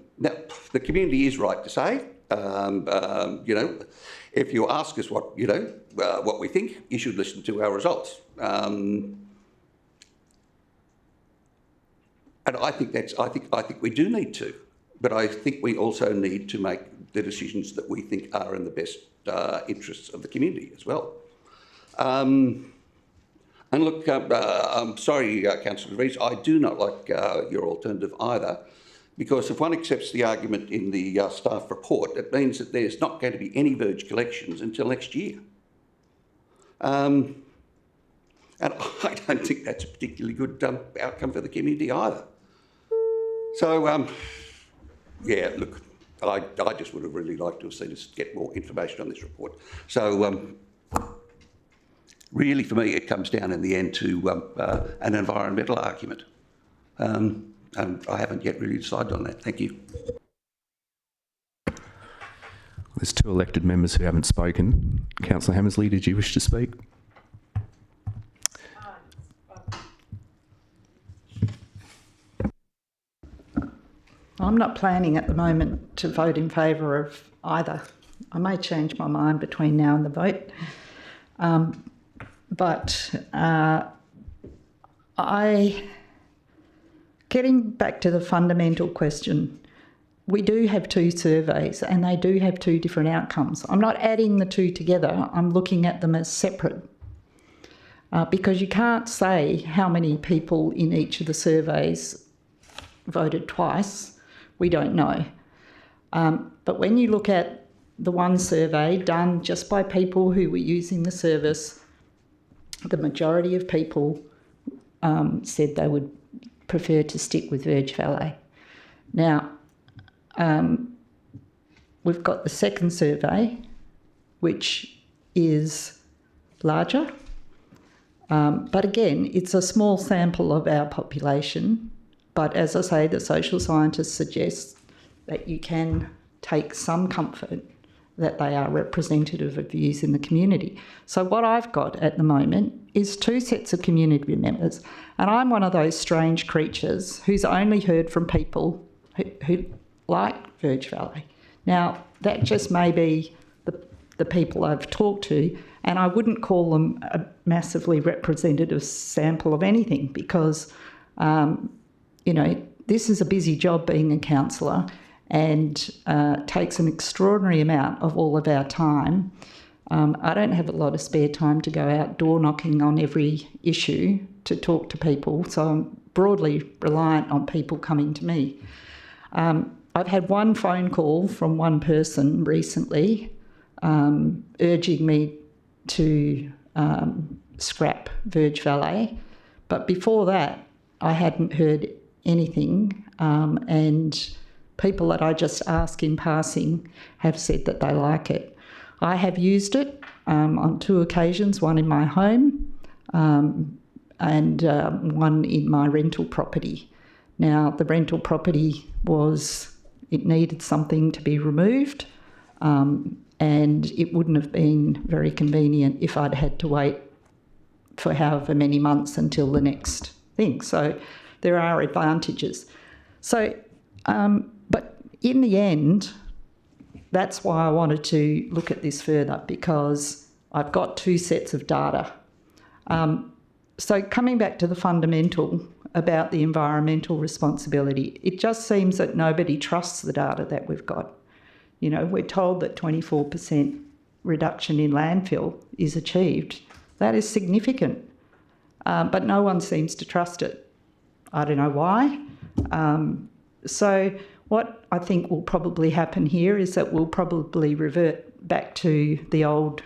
Speaker 12: the community is right to say, if you ask us what we think, you should listen to our results. And I think we do need to, but I think we also need to make the decisions that we think are in the best interests of the community as well. And look, I'm sorry, Councillor Rees, I do not like your alternative either, because if one accepts the argument in the staff report, it means that there's not going to be any verge collections until next year. And I don't think that's a particularly good outcome for the community either. So, yeah, look, I just would have really liked to have seen us get more information on this report. So, really, for me, it comes down in the end to an environmental argument. And I haven't yet really decided on that. Thank you.
Speaker 1: There's 2 elected members who haven't spoken. Councillor Hammersley, did you wish to speak?
Speaker 14: I'm not planning at the moment to vote in favour of either. I may change my mind between now and the vote. Getting back to the fundamental question, we do have 2 surveys and they do have 2 different outcomes. I'm not adding the 2 together, I'm looking at them as separate. Because you can't say how many people in each of the surveys voted twice. We don't know. But when you look at the one survey done just by people who were using the service, the majority of people said they would prefer to stick with Verge Valet. Now, we've got the second survey, which is larger. But again, it's a small sample of our population. But as I say, the social scientists suggest that you can take some comfort that they are representative of views in the community. So what I've got at the moment is 2 sets of community members, and I'm one of those strange creatures who's only heard from people who like Verge Valet. Now, that just may be the people I've talked to, and I wouldn't call them a massively representative sample of anything because you know, this is a busy job being a councillor and takes an extraordinary amount of all of our time. I don't have a lot of spare time to go out door knocking on every issue to talk to people, so I'm broadly reliant on people coming to me. I've had 1 phone call from 1 person recently urging me to scrap Verge Valet, but before that I hadn't heard anything, and people that I just ask in passing have said that they like it. I have used it on 2 occasions, one in my home and one in my rental property. Now, the rental property it needed something to be removed, and it wouldn't have been very convenient if I'd had to wait for however many months until the next thing. So there are advantages. So, but in the end, that's why I wanted to look at this further, because I've got 2 sets of data. So coming back to the fundamental about the environmental responsibility, it just seems that nobody trusts the data that we've got. You know, we're told that 24% reduction in landfill is achieved. That is significant, but no one seems to trust it. I don't know why. So what I think will probably happen here is that we'll probably revert back to the old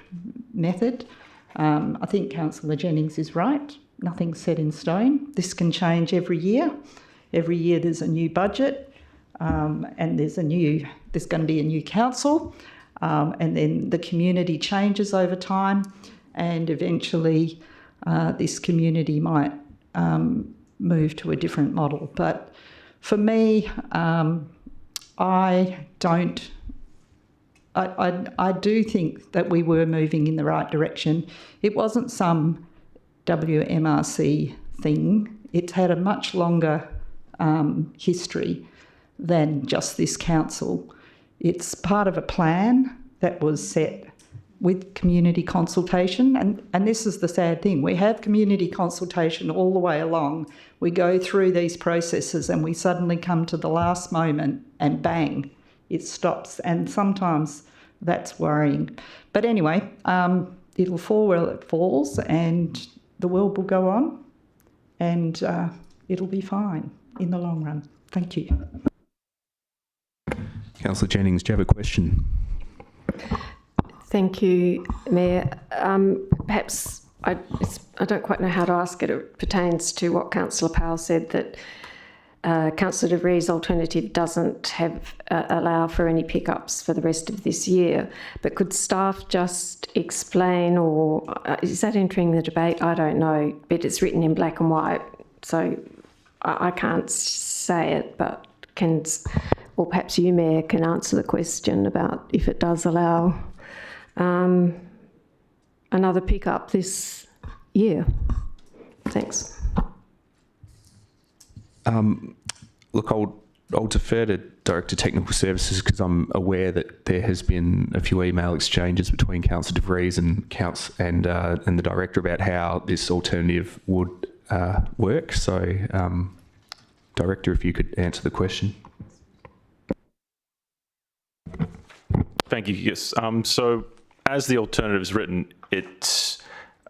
Speaker 14: method. I think Councillor Jennings is right. Nothing's set in stone. This can change every year. Every year there's a new budget, and there's going to be a new council, and then the community changes over time, and eventually this community might move to a different model. But for me, I do think that we were moving in the right direction. It wasn't some WMRC thing. It's had a much longer history than just this council. It's part of a plan that was set with community consultation, and this is the sad thing. We have community consultation all the way along. We go through these processes and we suddenly come to the last moment and bang, it stops, and sometimes that's worrying. But anyway, it'll fall where it falls, and the world will go on and it'll be fine in the long run. Thank you.
Speaker 1: Councillor Jennings, do you have a question?
Speaker 13: Thank you, Mayor. Perhaps I don't quite know how to ask it. It pertains to what Councillor Powell said, that Councillor de Vries' alternative doesn't have allow for any pickups for the rest of this year. But could staff just explain, or is that entering the debate? I don't know, but it's written in black and white, so I can't say it, but or perhaps you, Mayor, can answer the question about if it does allow another pickup this year. Thanks.
Speaker 1: Look, I'll defer to Director Technical Services because I'm aware that there has been a few email exchanges between Councillor de Vries and the Director about how this alternative would work. So, Director, if you could answer the question.
Speaker 5: Thank you. Yes. So, as the alternative is written, it's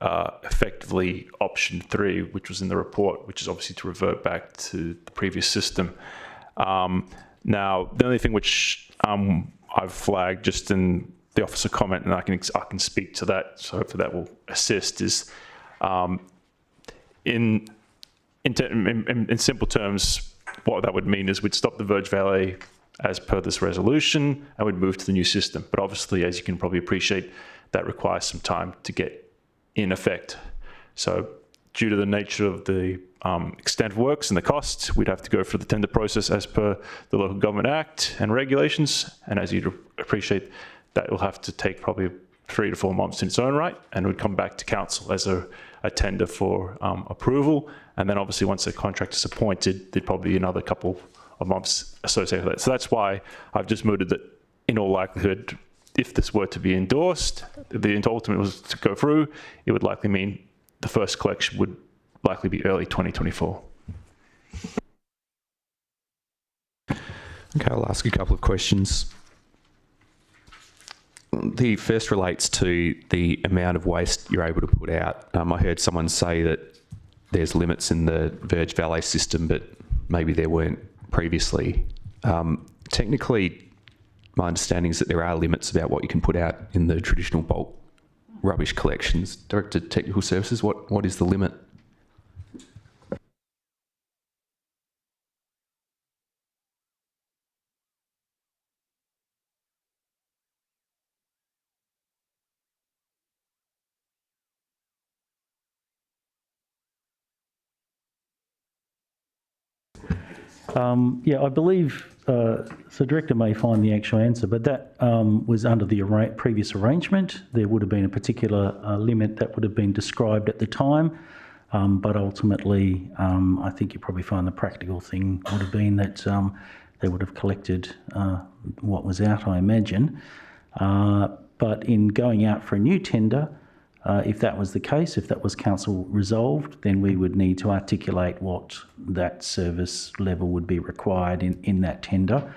Speaker 5: effectively option 3, which was in the report, which is obviously to revert back to the previous system. Now, the only thing which I've flagged just in the officer comment, and I can speak to that, so hopefully that will assist, is in simple terms, what that would mean is we'd stop the Verge Valet as per this resolution and we'd move to the new system. But obviously, as you can probably appreciate, that requires some time to get in effect. So due to the nature of the extent of works and the costs, we'd have to go through the tender process as per the Local Government Act and regulations. And as you'd appreciate, that will have to take probably 3 to 4 months in its own right, and would come back to council as a tender for approval. And then obviously once the contract is appointed, there'd probably be another couple of months associated with that. So that's why I've just mooted that in all likelihood, if this were to be endorsed, the ultimate was to go through, it would likely mean the first collection would likely be early 2024.
Speaker 1: Okay, I'll ask a couple of questions. The first relates to the amount of waste you're able to put out. I heard someone say that there's limits in the Verge Valet system, but maybe there weren't previously. Technically, my understanding is that there are limits about what you can put out in the traditional bulk rubbish collections. Director of Technical Services, what is the limit?
Speaker 4: Yeah, I believe, so Director may find the actual answer, but that was under the previous arrangement. There would have been a particular limit that would have been described at the time, but ultimately I think you probably find the practical thing would have been that they would have collected what was out, I imagine. But in going out for a new tender, if that was the case, if that was council resolved, then we would need to articulate what that service level would be required in that tender.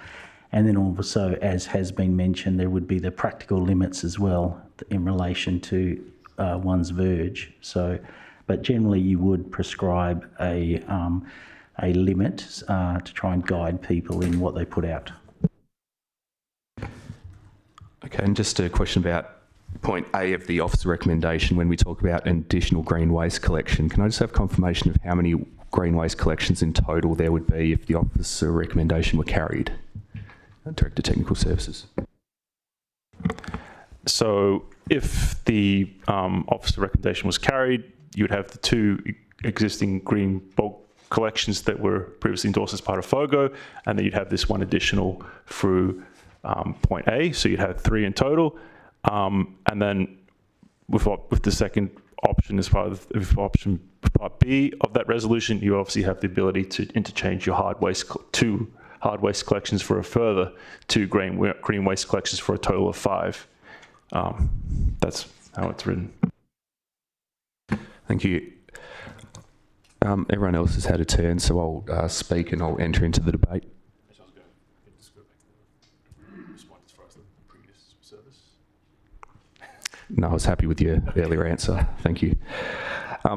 Speaker 4: And then also, as has been mentioned, there would be the practical limits as well in relation to one's verge. So, but generally you would prescribe a limit to try and guide people in what they put out.
Speaker 1: Okay, and just a question about point A of the officer recommendation when we talk about an additional green waste collection. Can I just have confirmation of how many green waste collections in total there would be if the officer recommendation were carried? Director of Technical Services.
Speaker 5: So if the officer recommendation was carried, you would have the 2 existing green bulk collections that were previously endorsed as part of FOGO, and then you'd have this one additional through point A, so you'd have 3 in total. And then with the second option as part of option part B of that resolution, you obviously have the ability to interchange your two hard waste collections for a further 2 green waste collections for a total of 5. That's how it's written.
Speaker 1: Thank you. Everyone else has had a turn, so I'll speak and I'll enter into the debate. No, I was happy with your earlier answer. Thank you.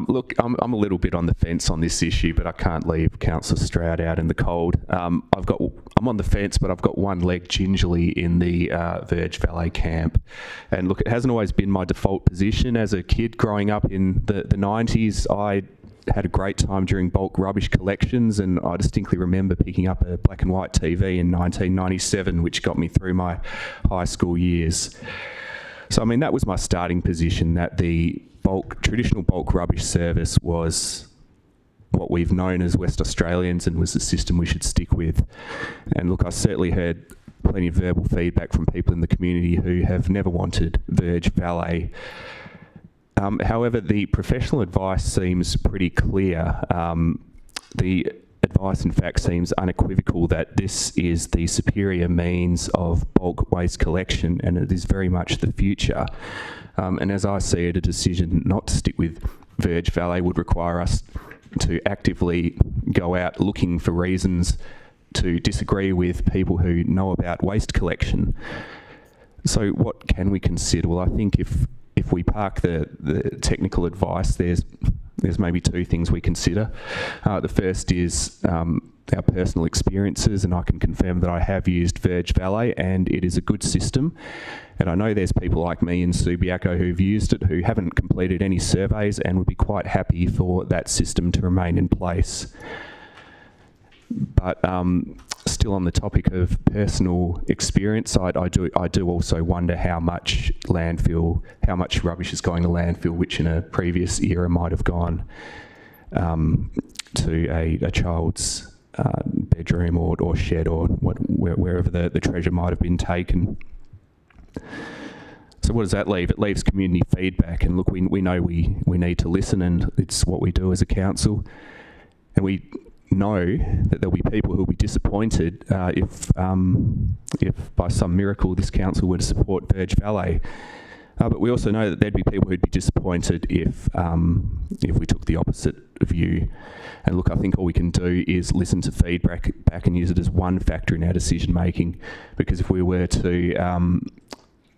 Speaker 1: Look, I'm a little bit on the fence on this issue, but I can't leave Councillor Stroud out in the cold. I'm on the fence, but I've got one leg gingerly in the Verge Valet camp. And look, it hasn't always been my default position. As a kid growing up in the 90s, I had a great time during bulk rubbish collections, and I distinctly remember picking up a black and white TV in 1997, which got me through my high school years. So, I mean, that was my starting position, that the traditional bulk rubbish service was what we've known as West Australians and was the system we should stick with. And look, I certainly heard plenty of verbal feedback from people in the community who have never wanted Verge Valet. However, the professional advice seems pretty clear. The advice, in fact, seems unequivocal that this is the superior means of bulk waste collection, and it is very much the future. And as I see it, a decision not to stick with Verge Valet would require us to actively go out looking for reasons to disagree with people who know about waste collection. So what can we consider? Well, I think if we park the technical advice, there's maybe two things we consider. The first is our personal experiences, and I can confirm that I have used Verge Valet and it is a good system. And I know there's people like me in Subiaco who've used it who haven't completed any surveys and would be quite happy for that system to remain in place. But still on the topic of personal experience, I do also wonder how much rubbish is going to landfill, which in a previous era might have gone to a child's bedroom or shed or wherever the treasure might have been taken. So what does that leave? It leaves community feedback, and look, we know we need to listen, and it's what we do as a council, and we know that there'll be people who will be disappointed if by some miracle this council were to support Verge Valet. But we also know that there'd be people who'd be disappointed if we took the opposite view. And look, I think all we can do is listen to feedback back and use it as one factor in our decision making. Because if we were to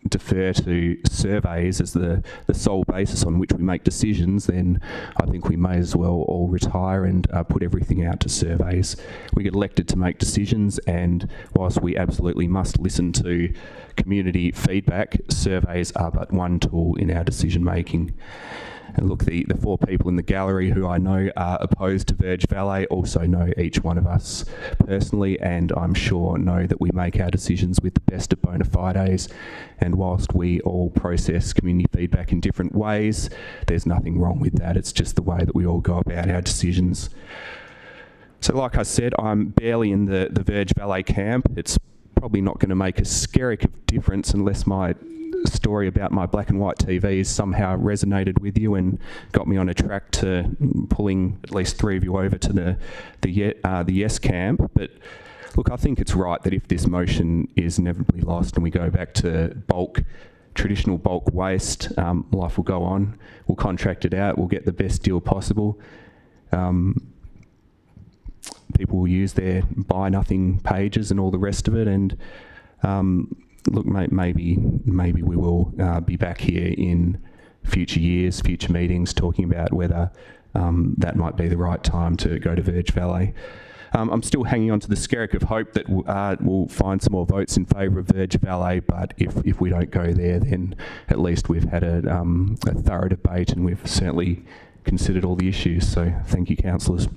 Speaker 1: defer to surveys as the sole basis on which we make decisions, then I think we may as well all retire and put everything out to surveys. We get elected to make decisions, and whilst we absolutely must listen to community feedback, surveys are but one tool in our decision making. And look, the four people in the gallery who I know are opposed to Verge Valet also know each one of us personally, and I'm sure know that we make our decisions with the best of bona fides. And whilst we all process community feedback in different ways, there's nothing wrong with that. It's just the way that we all go about our decisions. So like I said, I'm barely in the Verge Valet camp. It's probably not going to make a skerrick of difference unless my story about my black and white TVs somehow resonated with you and got me on a track to pulling at least three of you over to the yes camp. But look, I think it's right that if this motion is inevitably lost and we go back to traditional bulk waste, life will go on. We'll contract it out. We'll get the best deal possible. People will use their buy nothing pages and all the rest of it, and look, maybe we will be back here in future years, future meetings, talking about whether that might be the right time to go to Verge Valet. I'm still hanging on to the skerrick of hope that we'll find some more votes in favour of Verge Valet, but if we don't go there, then at least we've had a thorough debate and we've certainly considered all the issues. So thank you, councillors.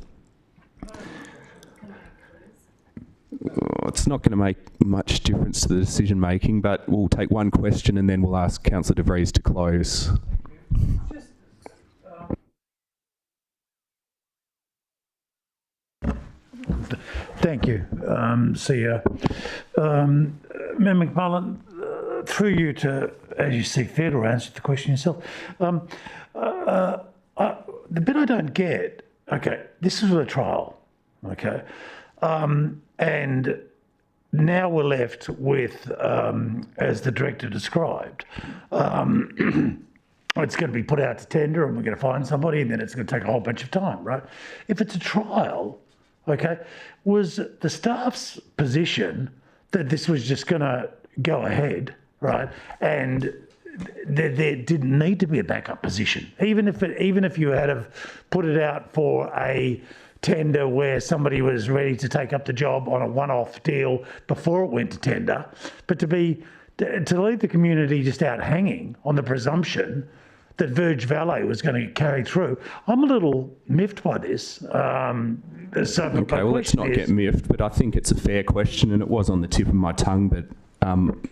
Speaker 1: It's not going to make much difference to the decision making, but we'll take one question and then we'll ask Councillor De Vries to close.
Speaker 15: Thank you, Sia. Member McMullen, through you to, as you see fair, to answer the question yourself. The bit I don't get, okay, this was a trial, okay, and now we're left with, as the director described, it's going to be put out to tender and we're going to find somebody and then it's going to take a whole bunch of time, right? If it's a trial, okay, was the staff's position that this was just going to go ahead, right? And there didn't need to be a backup position. Even if you had have put it out for a tender where somebody was ready to take up the job on a one-off deal before it went to tender, but to leave the community just out hanging on the presumption that Verge Valet was going to carry through, I'm a little miffed by this.
Speaker 1: Okay, well, let's not get miffed, but I think it's a fair question, and it was on the tip of my tongue. But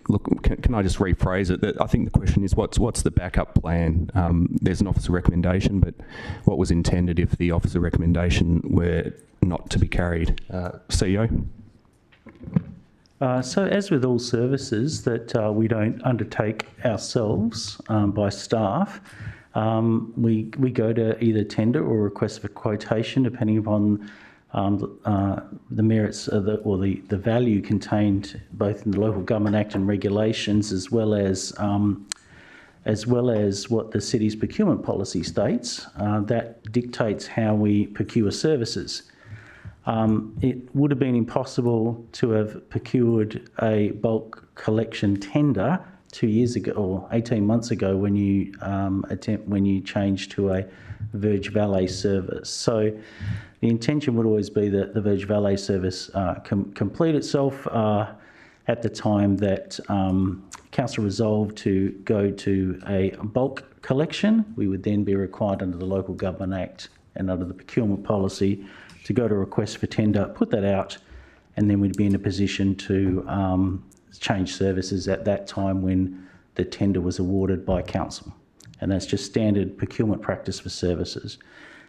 Speaker 1: look, can I just rephrase it? That I think the question is, what's the backup plan? There's an officer recommendation, but what was intended if the officer recommendation were not to be carried? CEO?
Speaker 4: So as with all services that we don't undertake ourselves by staff, we go to either tender or request for quotation depending upon the merits of the value contained both in the Local Government Act and regulations, as well as what the city's procurement policy states. That dictates how we procure services. It would have been impossible to have procured a bulk collection tender 2 years ago or 18 months ago when you changed to a Verge Valet service. So the intention would always be that the Verge Valet service complete itself at the time that Council resolved to go to a bulk collection. We would then be required under the Local Government Act and under the procurement policy to go to request for tender, put that out, and then we'd be in a position to change services at that time when the tender was awarded by Council. And that's just standard procurement practice for services.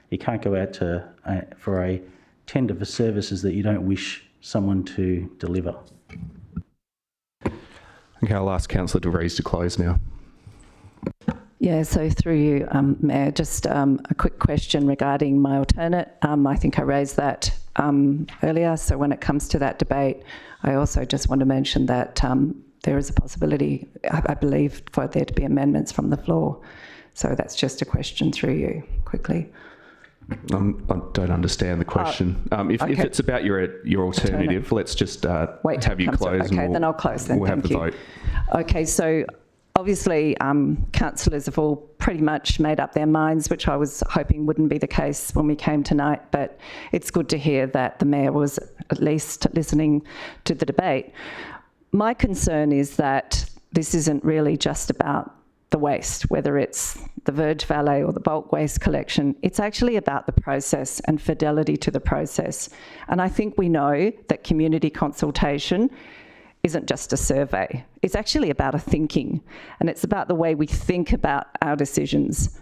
Speaker 4: You can't go out for a tender for services that you don't wish someone to deliver.
Speaker 1: Okay, I'll ask Councillor De Vries to close now.
Speaker 17: Yeah, so through you, Mayor, just a quick question regarding my alternate. I think I raised that earlier. So when it comes to that debate, I also just want to mention that there is a possibility, I believe, for there to be amendments from the floor. So that's just a question through you, quickly.
Speaker 1: I don't understand the question. If it's about your alternative, let's just have you close.
Speaker 17: Okay, then I'll close then.
Speaker 1: We'll have the vote.
Speaker 17: Okay, so obviously councillors have all pretty much made up their minds, which I was hoping wouldn't be the case when we came tonight, but it's good to hear that the Mayor was at least listening to the debate. My concern is that this isn't really just about the waste, whether it's the Verge Valet or the bulk waste collection. It's actually about the process and fidelity to the process. And I think we know that community consultation isn't just a survey. It's actually about a thinking, and it's about the way we think about our decisions.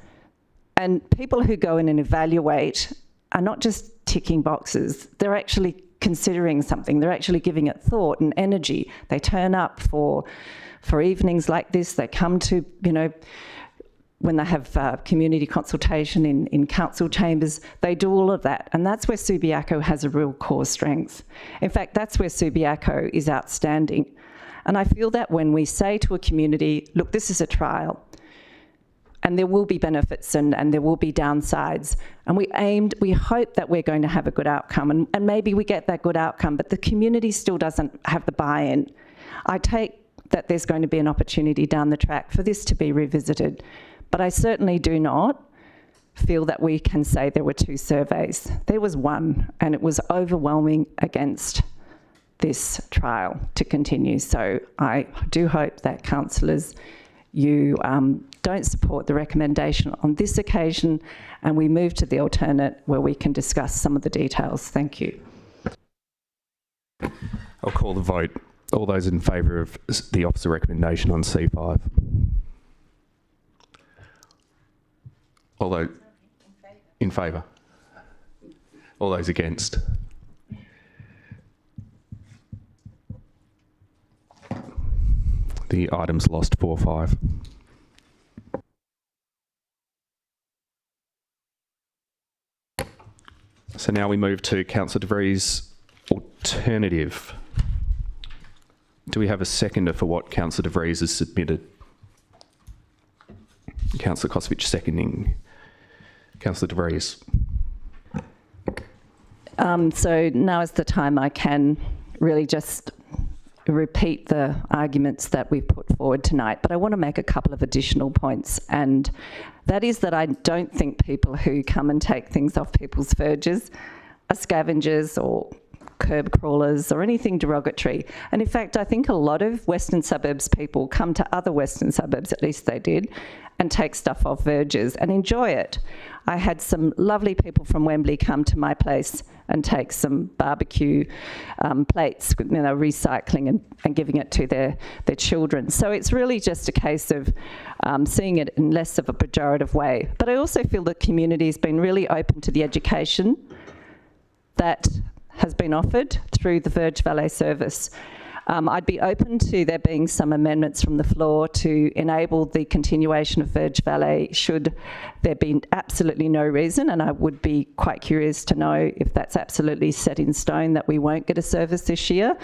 Speaker 17: And people who go in and evaluate are not just ticking boxes, they're actually considering something, they're actually giving it thought and energy. They turn up for evenings like this, they come to, when they have community consultation in council chambers, they do all of that. And that's where Subiaco has a real core strength. In fact, that's where Subiaco is outstanding. And I feel that when we say to a community, look, this is a trial, and there will be benefits and there will be downsides, and we hope that we're going to have a good outcome, and maybe we get that good outcome, but the community still doesn't have the buy-in. I take that there's going to be an opportunity down the track for this to be revisited. But I certainly do not feel that we can say there were two surveys. There was one, and it was overwhelming against this trial to continue. So I do hope that councillors, you don't support the recommendation on this occasion, and we move to the alternate where we can discuss some of the details. Thank you.
Speaker 1: I'll call the vote. All those in favour of the officer recommendation on C5? All those in favour? All those against? The item's lost 4-5. So now we move to Councillor De Vries' alternative. Do we have a seconder for what Councillor De Vries has submitted? Councillor Kosovich seconding. Councillor De Vries.
Speaker 17: So now is the time I can really just repeat the arguments that we've put forward tonight, but I want to make a couple of additional points, and that is that I don't think people who come and take things off people's verges are scavengers or curb crawlers or anything derogatory. And in fact, I think a lot of Western Suburbs people come to other Western Suburbs, at least they did, and take stuff off verges and enjoy it. I had some lovely people from Wembley come to my place and take some barbecue plates, recycling and giving it to their children. So it's really just a case of seeing it in less of a pejorative way. But I also feel the community's been really open to the education that has been offered through the Verge Valet service. I'd be open to there being some amendments from the floor to enable the continuation of Verge Valet should there be absolutely no reason, and I would be quite curious to know if that's absolutely set in stone that we won't get a service this year.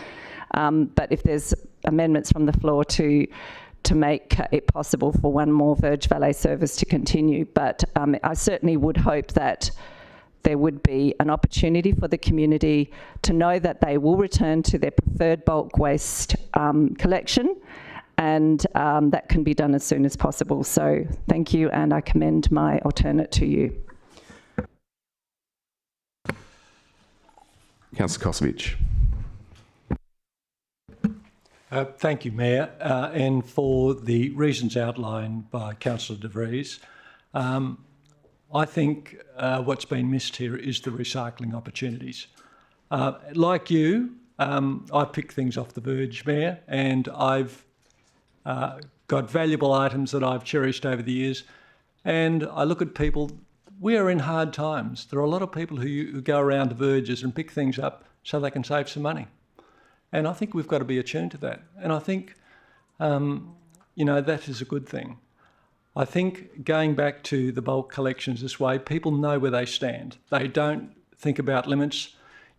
Speaker 17: But if there's amendments from the floor to make it possible for one more Verge Valet service to continue. But I certainly would hope that there would be an opportunity for the community to know that they will return to their preferred bulk waste collection, and that can be done as soon as possible. So thank you, and I commend my alternate to you.
Speaker 1: Councillor Kosovich.
Speaker 11: Thank you, Mayor, and for the reasons outlined by Councillor De Vries. I think what's been missed here is the recycling opportunities. Like you, I pick things off the verge, Mayor, and I've got valuable items that I've cherished over the years. And I look at people, we are in hard times. There are a lot of people who go around the verges and pick things up so they can save some money. And I think we've got to be attuned to that. And I think, that is a good thing. I think going back to the bulk collections this way, people know where they stand. They don't think about limits.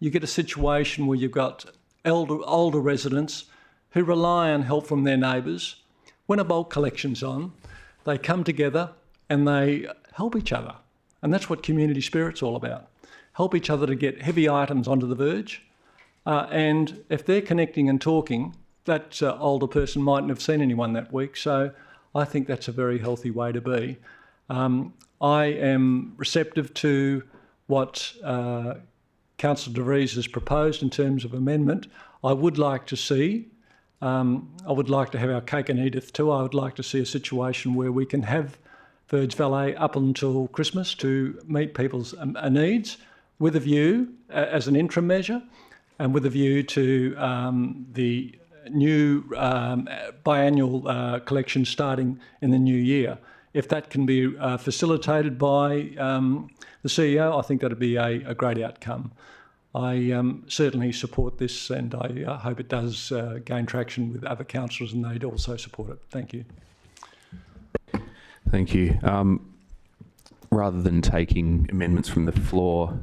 Speaker 11: You get a situation where you've got older residents who rely on help from their neighbours. When a bulk collection's on, they come together and they help each other. And that's what community spirit's all about. Help each other to get heavy items onto the verge. And if they're connecting and talking, that older person mightn't have seen anyone that week. So I think that's a very healthy way to be. I am receptive to what Councillor De Vries has proposed in terms of amendment. I would like to see, I would like to have our cake and eat it too. I would like to see a situation where we can have Verge Valet up until Christmas to meet people's needs with a view, as an interim measure, and with a view to the new biannual collection starting in the new year. If that can be facilitated by the CEO, I think that'd be a great outcome. I certainly support this, and I hope it does gain traction with other councillors and they'd also support it. Thank you.
Speaker 1: Thank you. Rather than taking amendments from the floor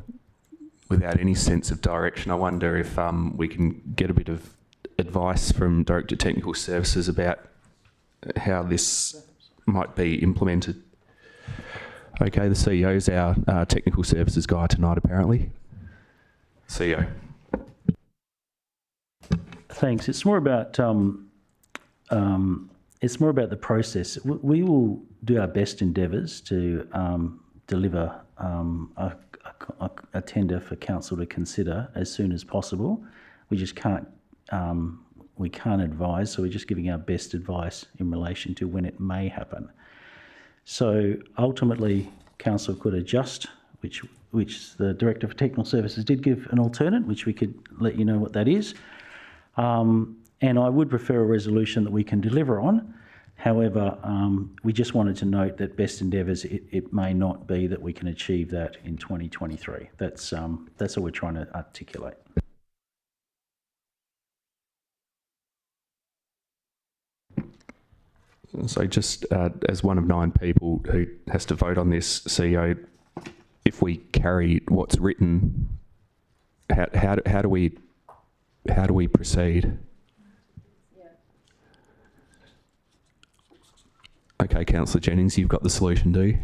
Speaker 1: without any sense of direction, I wonder if we can get a bit of advice from Director of Technical Services about how this might be implemented. Okay, the CEO is our Technical Services guy tonight, apparently. CEO.
Speaker 4: Thanks. It's more about the process. We will do our best endeavours to deliver a tender for council to consider as soon as possible. We just can't. We can't advise, so we're just giving our best advice in relation to when it may happen. So ultimately, council could adjust, which the Director for Technical Services did give an alternate, which we could let you know what that is. And I would prefer a resolution that we can deliver on. However, we just wanted to note that best endeavours, it may not be that we can achieve that in 2023. That's all we're trying to articulate.
Speaker 1: So just as one of 9 people who has to vote on this, CEO, if we carry what's written, how do we proceed? Yeah. Okay, Councillor Jennings, you've got the solution, do you?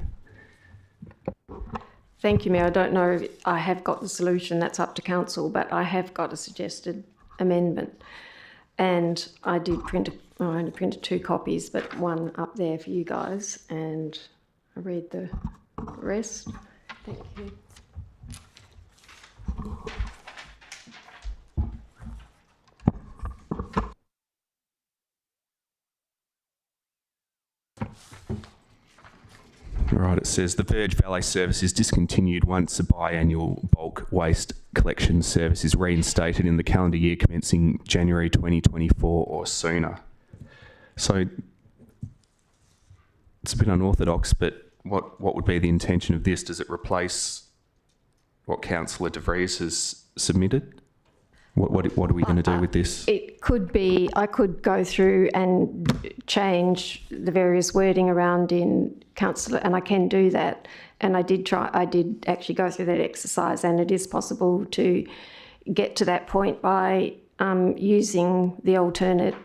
Speaker 13: Thank you, Mayor. I don't know if I have got the solution. That's up to council, but I have got a suggested amendment. And I did I only printed 2 copies, but one up there for you guys, and I read the rest. Thank you.
Speaker 1: Right, it says the Verge Valet service is discontinued once a biannual bulk waste collection service is reinstated in the calendar year commencing January 2024 or sooner. So it's a bit unorthodox, but what would be the intention of this? Does it replace what Councillor De Vries has submitted? What are we going to do with this?
Speaker 13: It could be, I could go through and change the various wording around in councillor, and I can do that. And I did actually go through that exercise, and it is possible to get to that point by using the alternative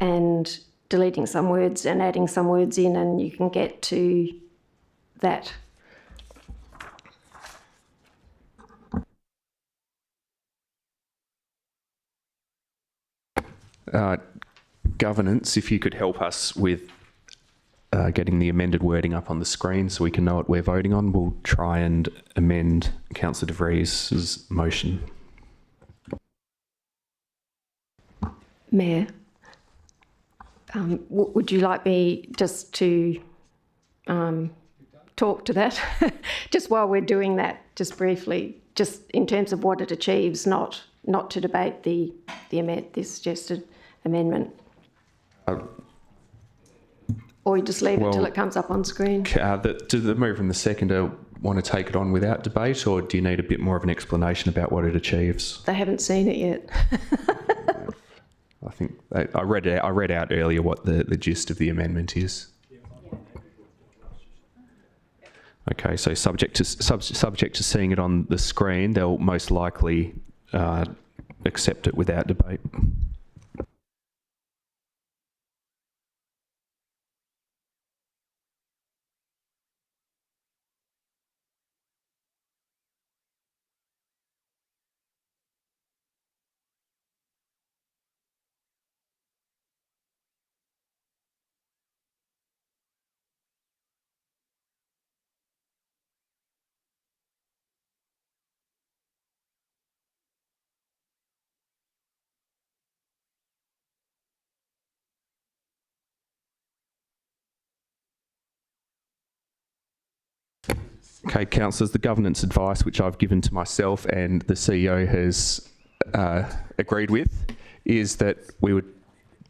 Speaker 13: and deleting some words and adding some words in, and you can get to that.
Speaker 1: Governance, if you could help us with getting the amended wording up on the screen so we can know what we're voting on, we'll try and amend Councillor De Vries' motion.
Speaker 13: Mayor, would you like me just to talk to that? Just while we're doing that, just briefly, just in terms of what it achieves, not to debate the suggested amendment. Or you just leave it till it comes up on screen?
Speaker 1: Do the mover and the seconder want to take it on without debate, or do you need a bit more of an explanation about what it achieves?
Speaker 13: They haven't seen it yet.
Speaker 1: I think I read out earlier what the gist of the amendment is. Okay, so subject to seeing it on the screen, they'll most likely accept it without debate. Okay, councillors, the governance advice which I've given to myself and the CEO has agreed with is that we would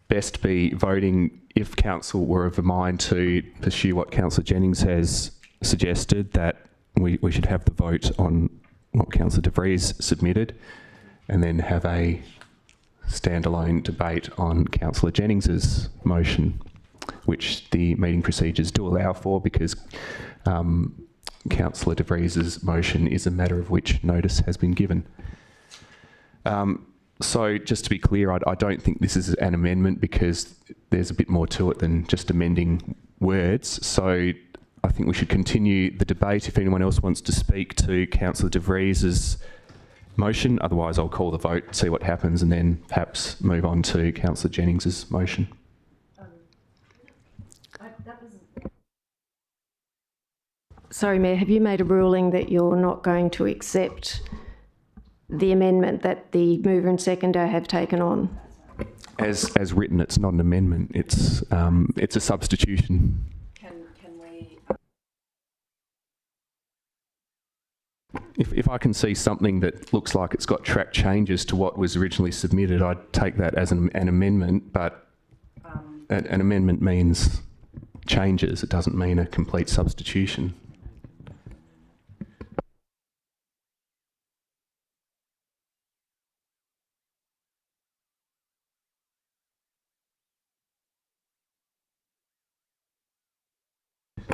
Speaker 1: best be voting, if council were of a mind to pursue what Councillor Jennings has suggested, that we should have the vote on what Councillor De Vries submitted and then have a standalone debate on Councillor Jennings's motion, which the meeting procedures do allow for because Councillor De Vries' motion is a matter of which notice has been given. So just to be clear, I don't think this is an amendment because there's a bit more to it than just amending words. So I think we should continue the debate if anyone else wants to speak to Councillor De Vries' motion. Otherwise, I'll call the vote, see what happens, and then perhaps move on to Councillor Jennings' motion.
Speaker 13: Sorry, Mayor, have you made a ruling that you're not going to accept the amendment that the mover and seconder have taken on?
Speaker 1: As written, it's not an amendment. It's a substitution.
Speaker 13: Can we?
Speaker 1: If I can see something that looks like it's got track changes to what was originally submitted, I'd take that as an amendment. But an amendment means changes. It doesn't mean a complete substitution.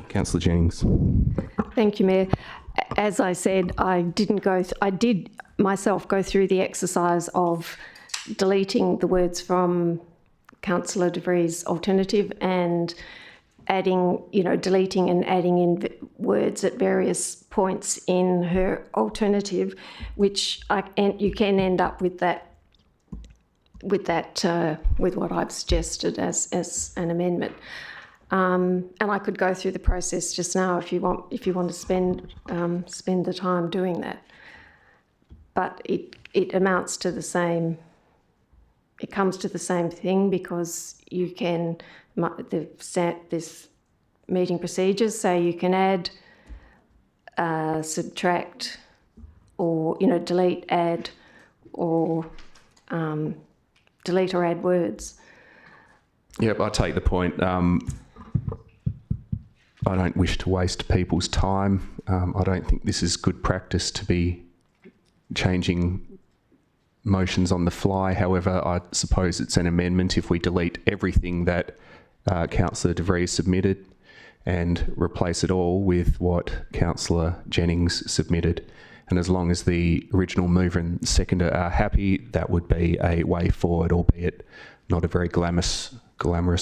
Speaker 1: Councillor Jennings.
Speaker 13: Thank you, Mayor. As I said, I did myself go through the exercise of deleting the words from Councillor De Vries' alternative and adding, deleting and adding in words at various points in her alternative, which you can end up with that with that, with what I've suggested as an amendment. And I could go through the process just now if you want to spend the time doing that. But it amounts to the same. It comes to the same thing, because you can this meeting procedures say you can add, subtract, or delete, add, or delete or add words.
Speaker 1: Yep, I take the point. I don't wish to waste people's time. I don't think this is good practice to be changing motions on the fly. However, I suppose it's an amendment if we delete everything that Councillor De Vries submitted and replace it all with what Councillor Jennings submitted. And as long as the original mover and seconder are happy, that would be a way forward, albeit not a very glamorous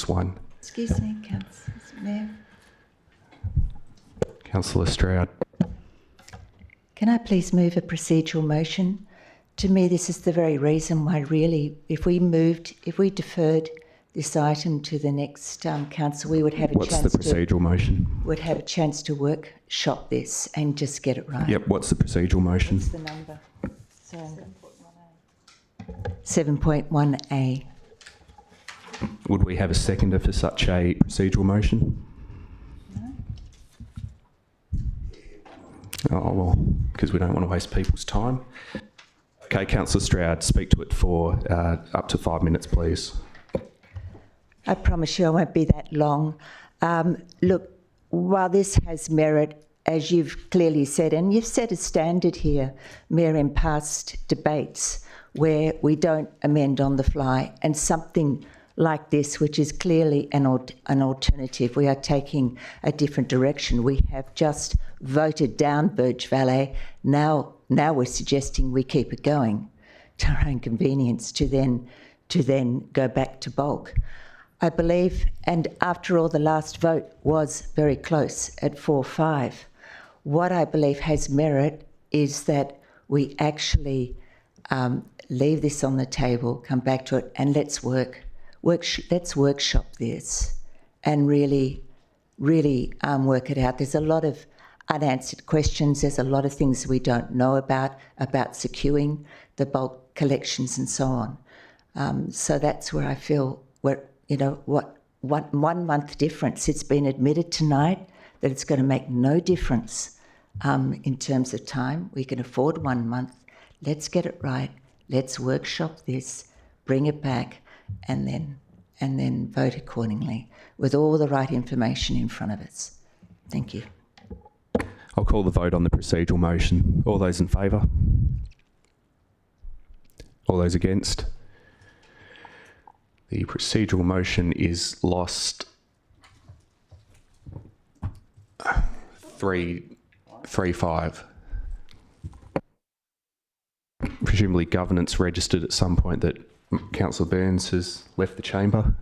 Speaker 1: one.
Speaker 2: Excuse me, Mayor.
Speaker 1: Councillor Stroud.
Speaker 2: Can I please move a procedural motion? To me, this is the very reason why, really, if we deferred this item to the next council, we would have a
Speaker 1: What's
Speaker 2: chance
Speaker 1: the procedural motion?
Speaker 2: Would have a chance to workshop this and just get it right.
Speaker 1: Yep, what's the procedural motion?
Speaker 2: What's the number? 7.1A.
Speaker 1: Would we have a seconder for such a procedural motion? No. Oh, well, because we don't want to waste people's time. Okay, Councillor Stroud, speak to it for up to 5 minutes, please.
Speaker 2: I promise you I won't be that long. Look, while this has merit, as you've clearly said, and you've set a standard here, Mayor, in past debates where we don't amend on the fly, and something like this, which is clearly an alternative, we are taking a different direction. We have just voted down Burge Valley. Now we're suggesting we keep it going to our own convenience to then go back to bulk. I believe, and after all, the last vote was very close at 4-5. What I believe has merit is that we actually leave this on the table, come back to it, and let's workshop this and really work it out. There's a lot of unanswered questions. There's a lot of things we don't know about securing the bulk collections and so on. So that's where I feel what 1 month difference. It's been admitted tonight that it's going to make no difference in terms of time. We can afford 1 month. Let's get it right. Let's workshop this, bring it back, and then vote accordingly with all the right information in front of us. Thank you.
Speaker 1: I'll call the vote on the procedural motion. All those in favour? All those against? The procedural motion is lost 3-5. Presumably governance registered at some point that Councillor Burns has left the chamber.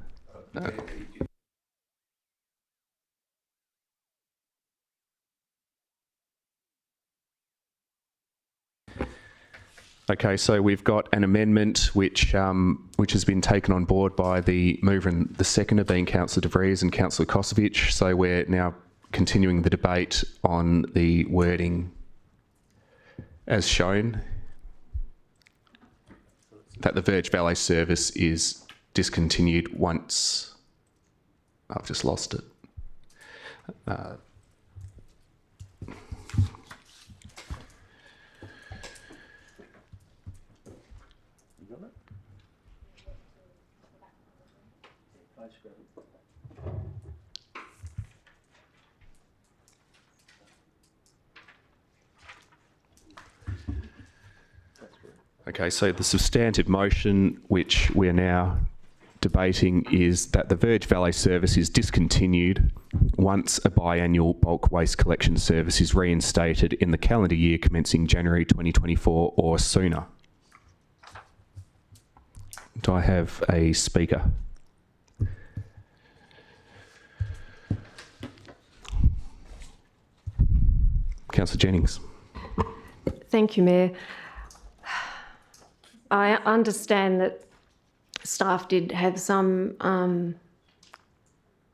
Speaker 1: No. Okay, so we've got an amendment which has been taken on board by the mover and the seconder, being Councillor De Vries and Councillor Kosovich. So we're now continuing the debate on the wording as shown, that the Verge Valley service is discontinued once. I've just lost it. Okay, so the substantive motion which we're now debating is that the Verge Valley service is discontinued once a biannual bulk waste collection service is reinstated in the calendar year commencing January 2024 or sooner. Do I have a speaker? Councillor Jennings.
Speaker 13: Thank you, Mayor. I understand that staff did have some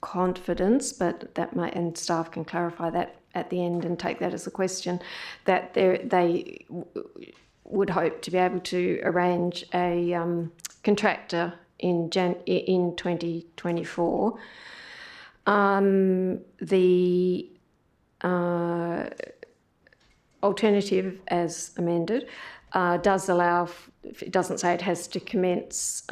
Speaker 13: confidence, but and staff can clarify that at the end and take that as a question, that they would hope to be able to arrange a contractor in 2024. The alternative, as amended, does allow, it doesn't say it has to commence,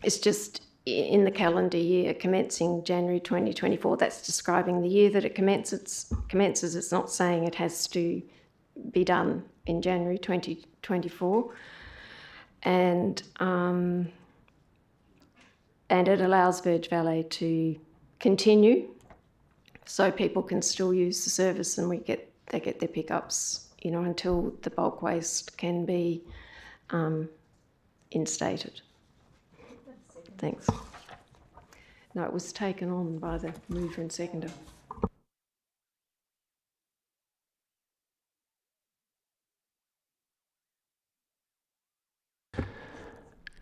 Speaker 13: it's just in the calendar year commencing January 2024. That's describing the year that it commences. It's not saying it has to be done in January 2024. And it allows Verge Valley to continue, so people can still use the service, and they get their pickups, until the bulk waste can be instated. Thanks. No, it was taken on by the mover and seconder.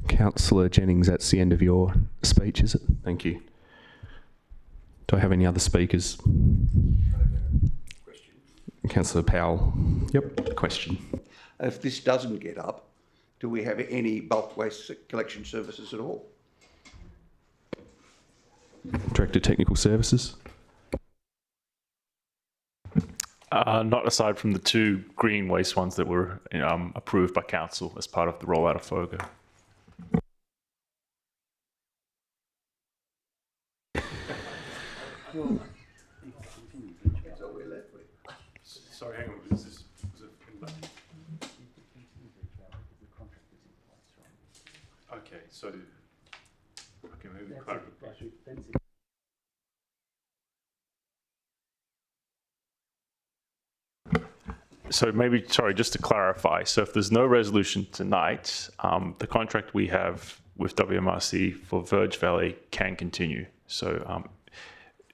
Speaker 1: Councillor Jennings, that's the end of your speech, is it? Thank you. Do I have any other speakers? Councillor Powell. Yep, question.
Speaker 12: If this doesn't get up, do we have any bulk waste collection services at all?
Speaker 1: Director Technical Services.
Speaker 5: Not aside from the 2 green waste ones that were approved by council as part of the rollout of FOGO. Sorry, hang on. Okay, so maybe So maybe, sorry, just to clarify, so if there's no resolution tonight, the contract we have with WMRC for Verge Valley can continue. So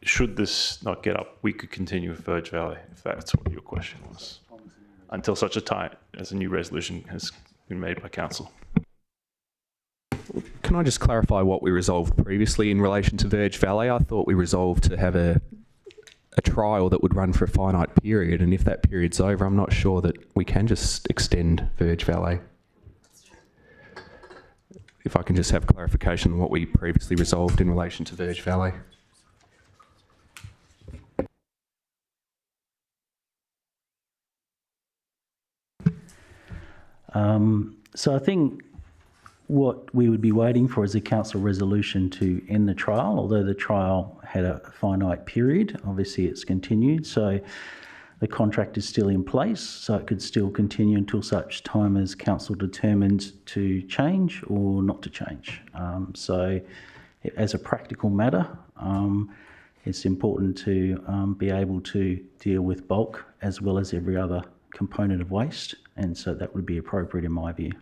Speaker 5: should this not get up, we could continue with Verge Valley, if that's what your question was, until such a time as a new resolution has been made by council.
Speaker 1: Can I just clarify what we resolved previously in relation to Verge Valley? I thought we resolved to have a trial that would run for a finite period, and if that period's over, I'm not sure that we can just extend Verge Valley. If I can just have clarification on what we previously resolved in relation to Verge Valley.
Speaker 4: So I think what we would be waiting for is a council resolution to end the trial, although the trial had a finite period. Obviously it's continued, so the contract is still in place, so it could still continue until such time as council determines to change or not to change. So as a practical matter, it's important to be able to deal with bulk as well as every other component of waste, and so that would be appropriate in my view.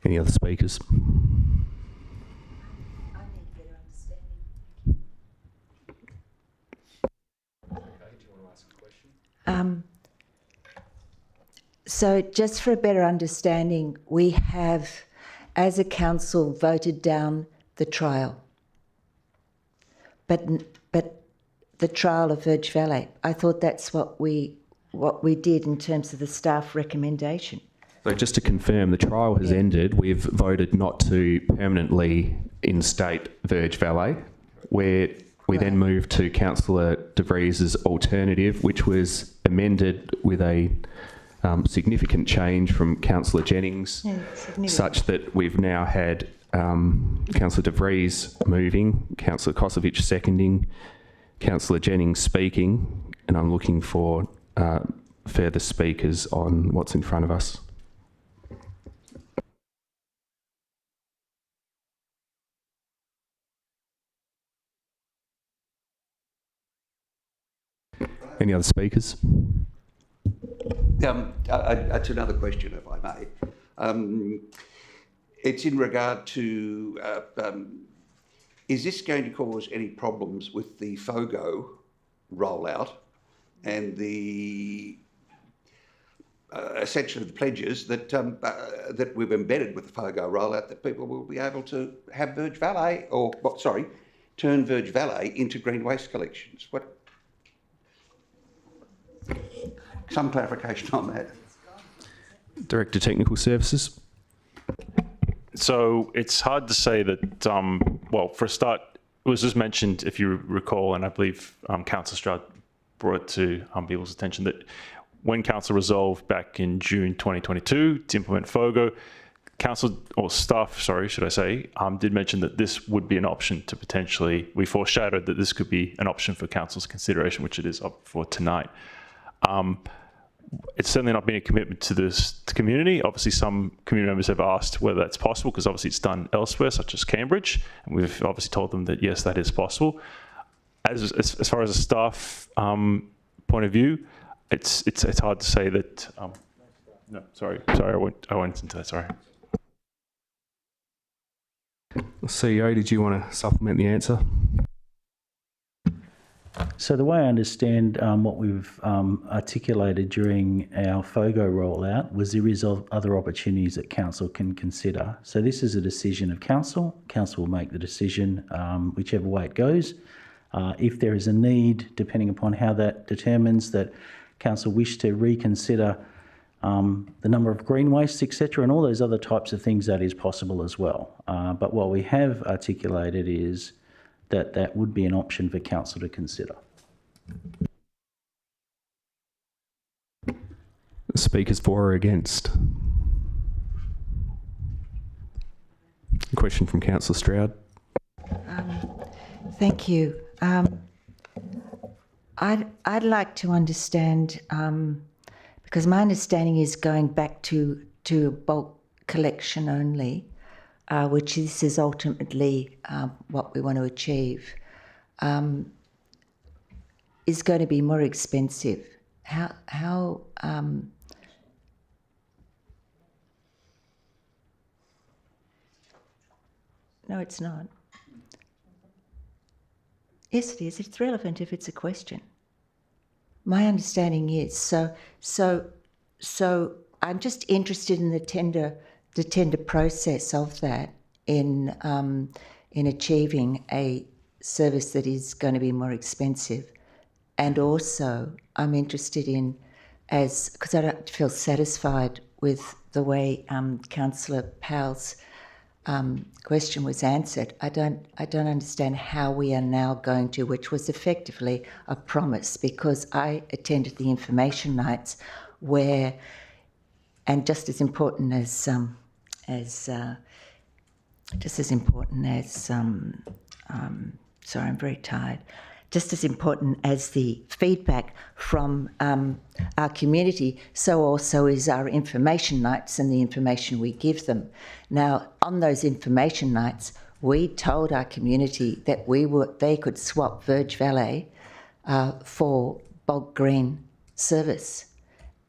Speaker 1: Any other speakers?
Speaker 2: So just for a better understanding, we have, as a council, voted down the trial. But the trial of Verge Valley, I thought that's what we did in terms of the staff recommendation.
Speaker 1: So just to confirm, the trial has ended. We've voted not to permanently instate Verge Valley, where we then moved to Councillor De Vries's alternative, which was amended with a significant change from Councillor Jennings, such that we've now had Councillor De Vries moving, Councillor Kosovic seconding, Councillor Jennings speaking, and I'm looking for further speakers on what's in front of us. Any other speakers?
Speaker 12: That's another question, if I may. It's in regard to, is this going to cause any problems with the FOGO rollout and the essentially the pledges that that we've embedded with the FOGO rollout, that people will be able to have Verge Valet, or turn Verge Valet into green waste collections. Some clarification on that.
Speaker 1: Director Technical Services.
Speaker 5: So it's hard to say that, well, for a start, it was just mentioned, if you recall, and I believe Councillor Stroud brought it to people's attention, that when Council resolved back in June 2022 to implement FOGO, Council, or staff, sorry, should I say, did mention that this would be an option to potentially, we foreshadowed that this could be an option for Council's consideration, which it is up for tonight. It's certainly not been a commitment to this community. Obviously, some community members have asked whether that's possible, because obviously it's done elsewhere, such as Cambridge, and we've obviously told them that yes, that is possible. As far as a staff point of view, it's hard to say that. No, sorry, I went into that. Sorry.
Speaker 1: CEO, did you want to supplement the answer?
Speaker 4: So the way I understand what we've articulated during our FOGO rollout was there is other opportunities that Council can consider. So this is a decision of Council. Council will make the decision whichever way it goes. If there is a need, depending upon how that determines that Council wish to reconsider the number of green wastes, etc., and all those other types of things, that is possible as well. But what we have articulated is that would be an option for Council to consider.
Speaker 1: Speakers for or against? A question from Councillor Stroud.
Speaker 2: Thank you. I'd like to understand, because my understanding is going back to bulk collection only, which this is ultimately what we want to achieve, is going to be more expensive. How no, it's not. Yes, it is. It's relevant if it's a question. My understanding is so I'm just interested in the tender process of that in achieving a service that is going to be more expensive, and also I'm interested in, because I don't feel satisfied with the way Councillor Powell's question was answered. I don't understand how we are now going to, which was effectively a promise, because I attended the information nights where, and just as important as sorry, I'm very tired. Just as important as the feedback from our community, so also is our information nights and the information we give them. Now, on those information nights, we told our community that they could swap Verge Valet for bulk green service,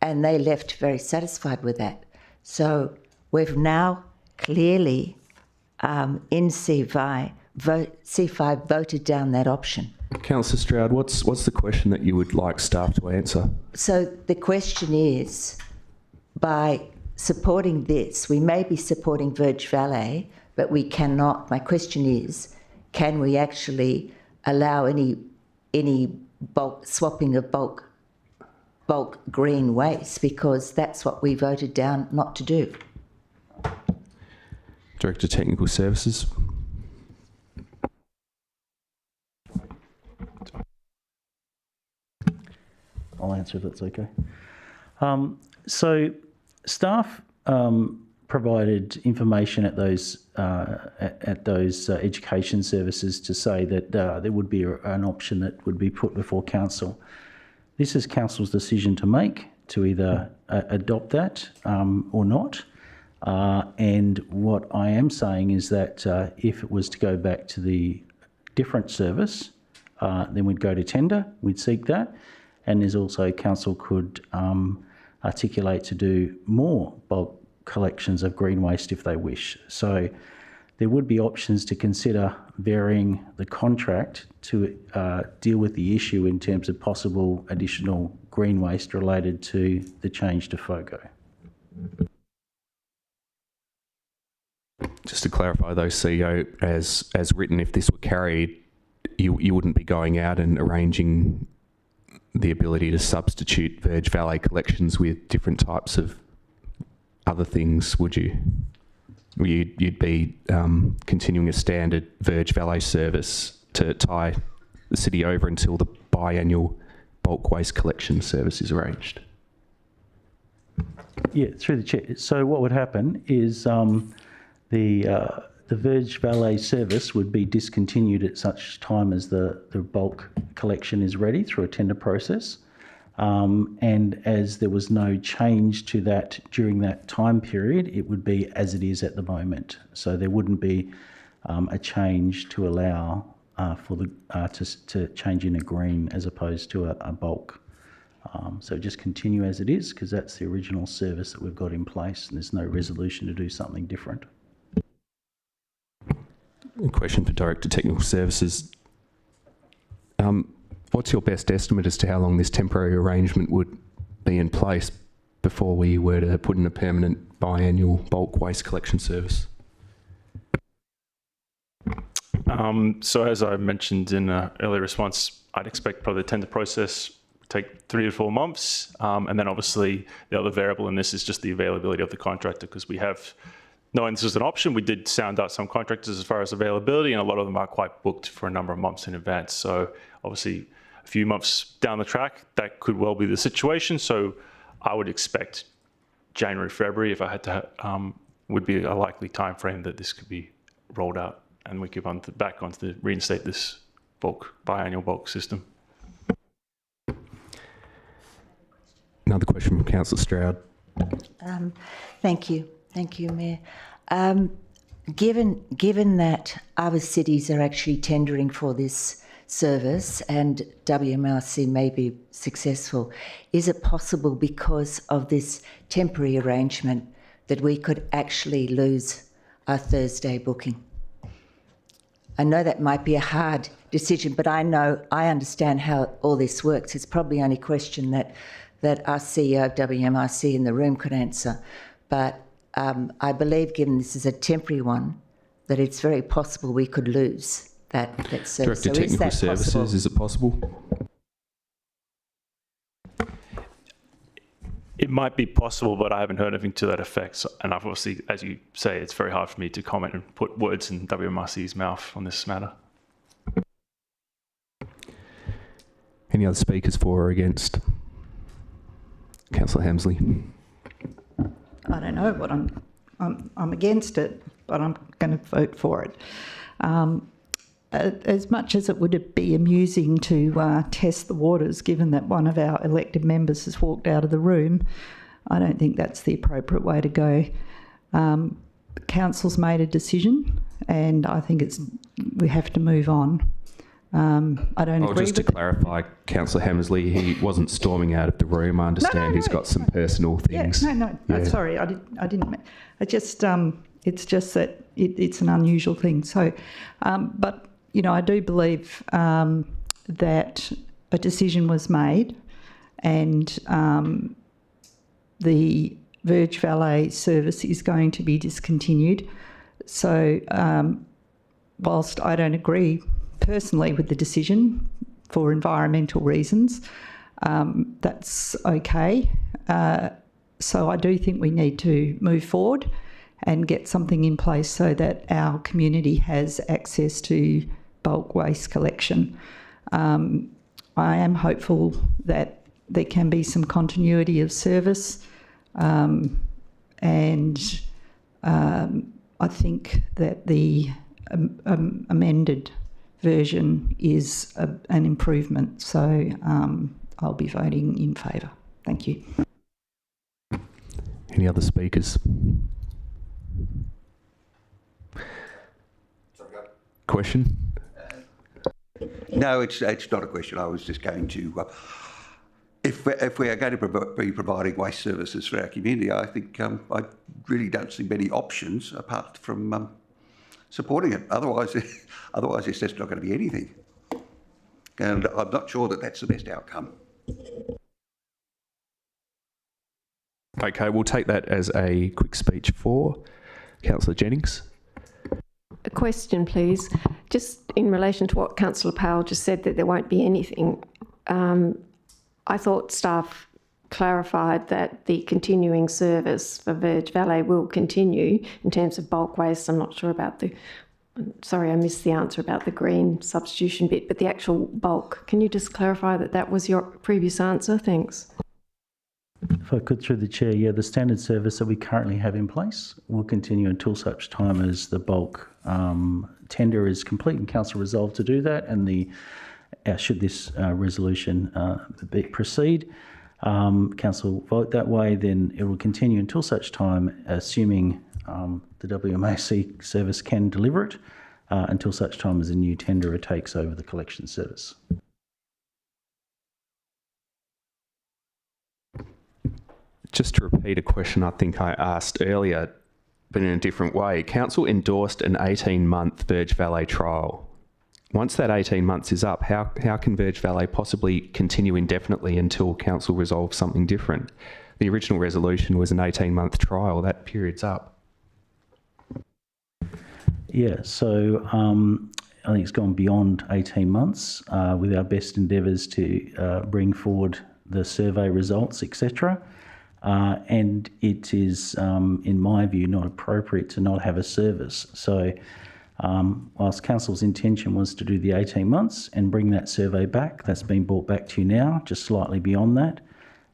Speaker 2: and they left very satisfied with that. So we've now clearly in C5 voted down that option.
Speaker 1: Councillor Stroud, what's the question that you would like staff to answer?
Speaker 2: So the question is, by supporting this, we may be supporting Verge Valet, but we cannot. My question is, can we actually allow any bulk swapping of bulk green waste, because that's what we voted down not to do.
Speaker 1: Director Technical Services.
Speaker 4: I'll answer if that's okay. So staff provided information at those education services to say that there would be an option that would be put before Council. This is Council's decision to make, to either adopt that or not. And what I am saying is that if it was to go back to the different service, then we'd go to tender, we'd seek that. And there's also, Council could articulate to do more bulk collections of green waste if they wish. So there would be options to consider varying the contract to deal with the issue in terms of possible additional green waste related to the change to FOGO.
Speaker 1: Just to clarify though, CEO, as written, if this were carried, you wouldn't be going out and arranging the ability to substitute Verge Valet collections with different types of other things, would you? You'd be continuing a standard Verge Valet service to tie the city over until the biannual bulk waste collection service is arranged.
Speaker 4: Yeah, through the chair. So what would happen is the Verge Valet service would be discontinued at such time as the bulk collection is ready through a tender process. And as there was no change to that during that time period, it would be as it is at the moment. So there wouldn't be a change to allow for the to change in a green as opposed to a bulk. So just continue as it is, because that's the original service that we've got in place, and there's no resolution to do something different.
Speaker 1: A question for Director Technical Services. What's your best estimate as to how long this temporary arrangement would be in place before we were to put in a permanent biannual bulk waste collection service?
Speaker 5: So as I mentioned in an earlier response, I'd expect probably the tender process would take 3 to 4 months. And then obviously the other variable in this is just the availability of the contractor, because we have, knowing this is an option, we did sound out some contractors as far as availability, and a lot of them are quite booked for a number of months in advance. So obviously a few months down the track, that could well be the situation. So I would expect January, February, if I had to, would be a likely time frame that this could be rolled out, and we could back onto the reinstate this biannual bulk system.
Speaker 1: Another question from Councillor Stroud.
Speaker 2: Thank you, Mayor. Given that other cities are actually tendering for this service and WMRC may be successful, is it possible, because of this temporary arrangement, that we could actually lose our Thursday booking? I know that might be a hard decision, but I understand how all this works. It's probably only a question that our CEO of WMRC in the room could answer. But I believe, given this is a temporary one, that it's very possible we could lose that service.
Speaker 1: Director Technical Services, is it possible?
Speaker 5: It might be possible, but I haven't heard anything to that effect. So, and obviously, as you say, it's very hard for me to comment and put words in WMRC's mouth on this matter.
Speaker 1: Any other speakers for or against? Councillor Hamsley.
Speaker 14: I don't know, but I'm against it, but I'm going to vote for it. As much as it would be amusing to test the waters, given that one of our elected members has walked out of the room, I don't think that's the appropriate way to go. Council's made a decision, and I think we have to move on. I don't agree
Speaker 1: just to clarify, Councillor Hamsley, he wasn't storming out of the room. I understand he's got some personal things.
Speaker 14: Yeah, sorry, I didn't. It's just that it's an unusual thing. So, but I do believe that a decision was made, and the Verge Valet service is going to be discontinued. So, whilst I don't agree personally with the decision for environmental reasons, that's okay. So I do think we need to move forward and get something in place so that our community has access to bulk waste collection. I am hopeful that there can be some continuity of service, and I think that the amended version is an improvement. So I'll be voting in favour. Thank you.
Speaker 1: Any other speakers? Question?
Speaker 12: No, it's not a question. I was just going to, if we are going to be providing waste services for our community, I think I really don't see many options apart from supporting it. Otherwise it's just not going to be anything. And I'm not sure that that's the best outcome.
Speaker 1: Okay, we'll take that as a quick speech for Councillor Jennings.
Speaker 13: A question, please. Just in relation to what Councillor Powell just said, that there won't be anything. I thought staff clarified that the continuing service for Verge Valley will continue in terms of bulk waste. I'm not sure about sorry, I missed the answer about the green substitution bit, but the actual bulk. Can you just clarify that that was your previous answer? Thanks.
Speaker 4: If I could, through the chair, yeah, the standard service that we currently have in place will continue until such time as the bulk tender is complete and council resolve to do that, and should this resolution proceed, council vote that way, then it will continue until such time, assuming the WMAC service can deliver it, until such time as a new tenderer takes over the collection service.
Speaker 1: Just to repeat a question I think I asked earlier, but in a different way, council endorsed an 18-month Verge Valley trial. Once that 18 months is up, how can Verge Valley possibly continue indefinitely until council resolves something different? The original resolution was an 18-month trial. That period's up.
Speaker 4: Yeah, so I think it's gone beyond 18 months with our best endeavours to bring forward the survey results, etc. And it is, in my view, not appropriate to not have a service. So whilst council's intention was to do the 18 months and bring that survey back, that's been brought back to you now, just slightly beyond that.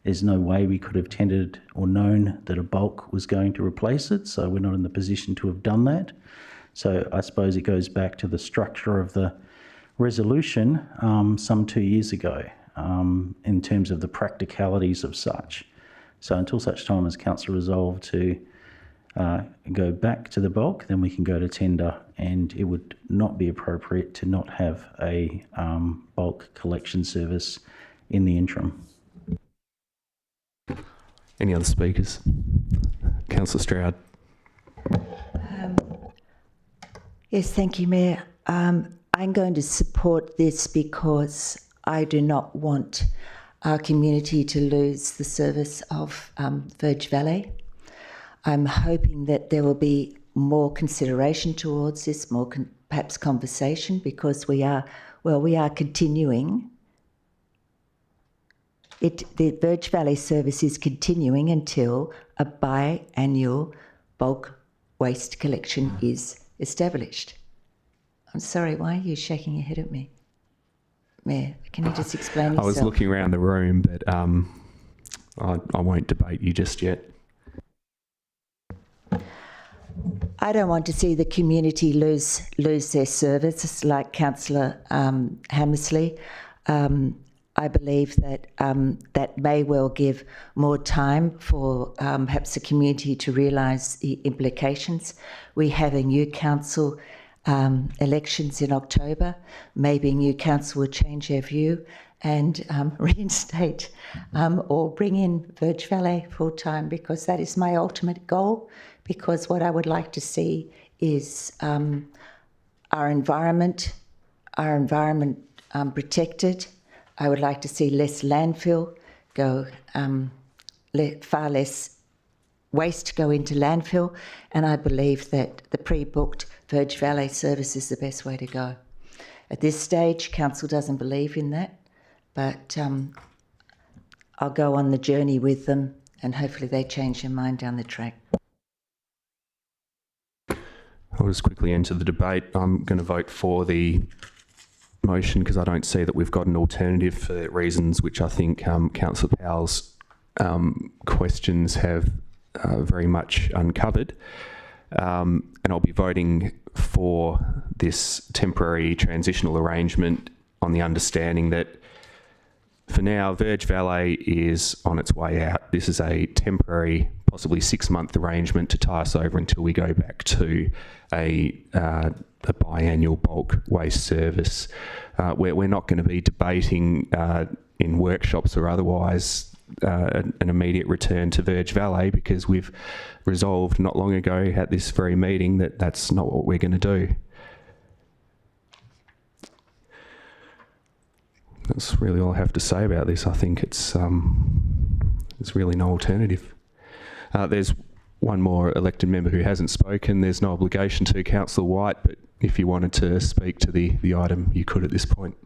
Speaker 4: There's no way we could have tendered or known that a bulk was going to replace it, so we're not in the position to have done that. So I suppose it goes back to the structure of the resolution some 2 years ago in terms of the practicalities of such. So until such time as council resolved to go back to the bulk, then we can go to tender, and it would not be appropriate to not have a bulk collection service in the interim.
Speaker 1: Any other speakers? Councillor Stroud.
Speaker 2: Yes, thank you, Mayor. I'm going to support this because I do not want our community to lose the service of Verge Valley. I'm hoping that there will be more consideration towards this, more perhaps conversation, because we are continuing. The Verge Valley service is continuing until a biannual bulk waste collection is established. I'm sorry, why are you shaking your head at me? Mayor, can you just explain yourself?
Speaker 1: I was looking around the room, but I won't debate you just yet.
Speaker 2: I don't want to see the community lose their service, like Councillor Hammersley. I believe that that may well give more time for perhaps the community to realise the implications. We have a new council elections in October. Maybe a new council will change their view and reinstate or bring in Verge Valley full time, because that is my ultimate goal. Because what I would like to see is our environment protected. I would like to see less landfill go, far less waste go into landfill, and I believe that the pre-booked Verge Valley service is the best way to go. At this stage, council doesn't believe in that, but I'll go on the journey with them, and hopefully they change their mind down the track.
Speaker 1: I'll just quickly enter the debate. I'm going to vote for the motion because I don't see that we've got an alternative for reasons which I think Councillor Powell's questions have very much uncovered. And I'll be voting for this temporary transitional arrangement on the understanding that for now, Verge Valley is on its way out. This is a temporary, possibly 6-month arrangement to tie us over until we go back to a biannual bulk waste service. We're not going to be debating in workshops or otherwise an immediate return to Verge Valley, because we've resolved not long ago at this very meeting that that's not what we're going to do. That's really all I have to say about this. I think it's there's really no alternative. There's one more elected member who hasn't spoken. There's no obligation to, Councillor White, but if you wanted to speak to the item, you could at this point.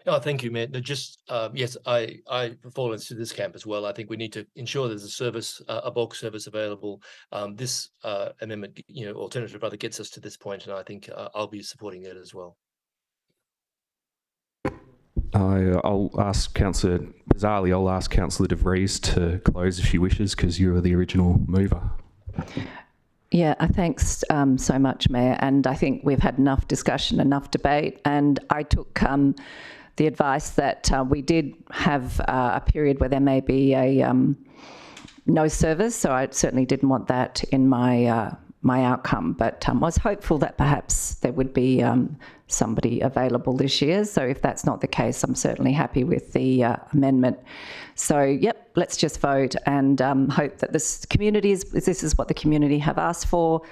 Speaker 16: Oh, thank you, Mayor. No, just yes, I fall into this camp as well. I think we need to ensure there's a service, a bulk service available. This amendment, alternative rather, gets us to this point, and I think I'll be supporting it as well.
Speaker 1: I'll ask Councillor Bizarrely, I'll ask Councillor De Vries to close if she wishes, because you were the original mover.
Speaker 17: Yeah, thanks so much, Mayor. And I think we've had enough discussion, enough debate, and I took the advice that we did have a period where there may be a no service, so I certainly didn't want that in my outcome, but was hopeful that perhaps there would be somebody available this year. So if that's not the case, I'm certainly happy with the amendment. So, yep, let's just vote and hope that this is what the community have asked for.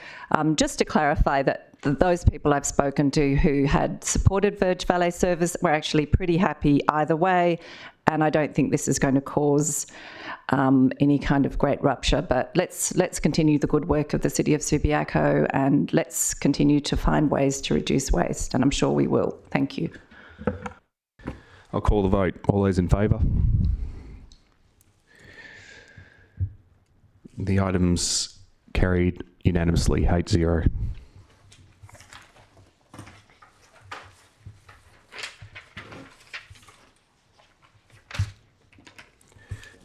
Speaker 17: Just to clarify that those people I've spoken to who had supported Verge Valley service were actually pretty happy either way, and I don't think this is going to cause any kind of great rupture, but let's continue the good work of the City of Subiaco, and let's continue to find ways to reduce waste, and I'm sure we will. Thank you.
Speaker 1: I'll call the vote. All those in favour? The item's carried unanimously, 8-0.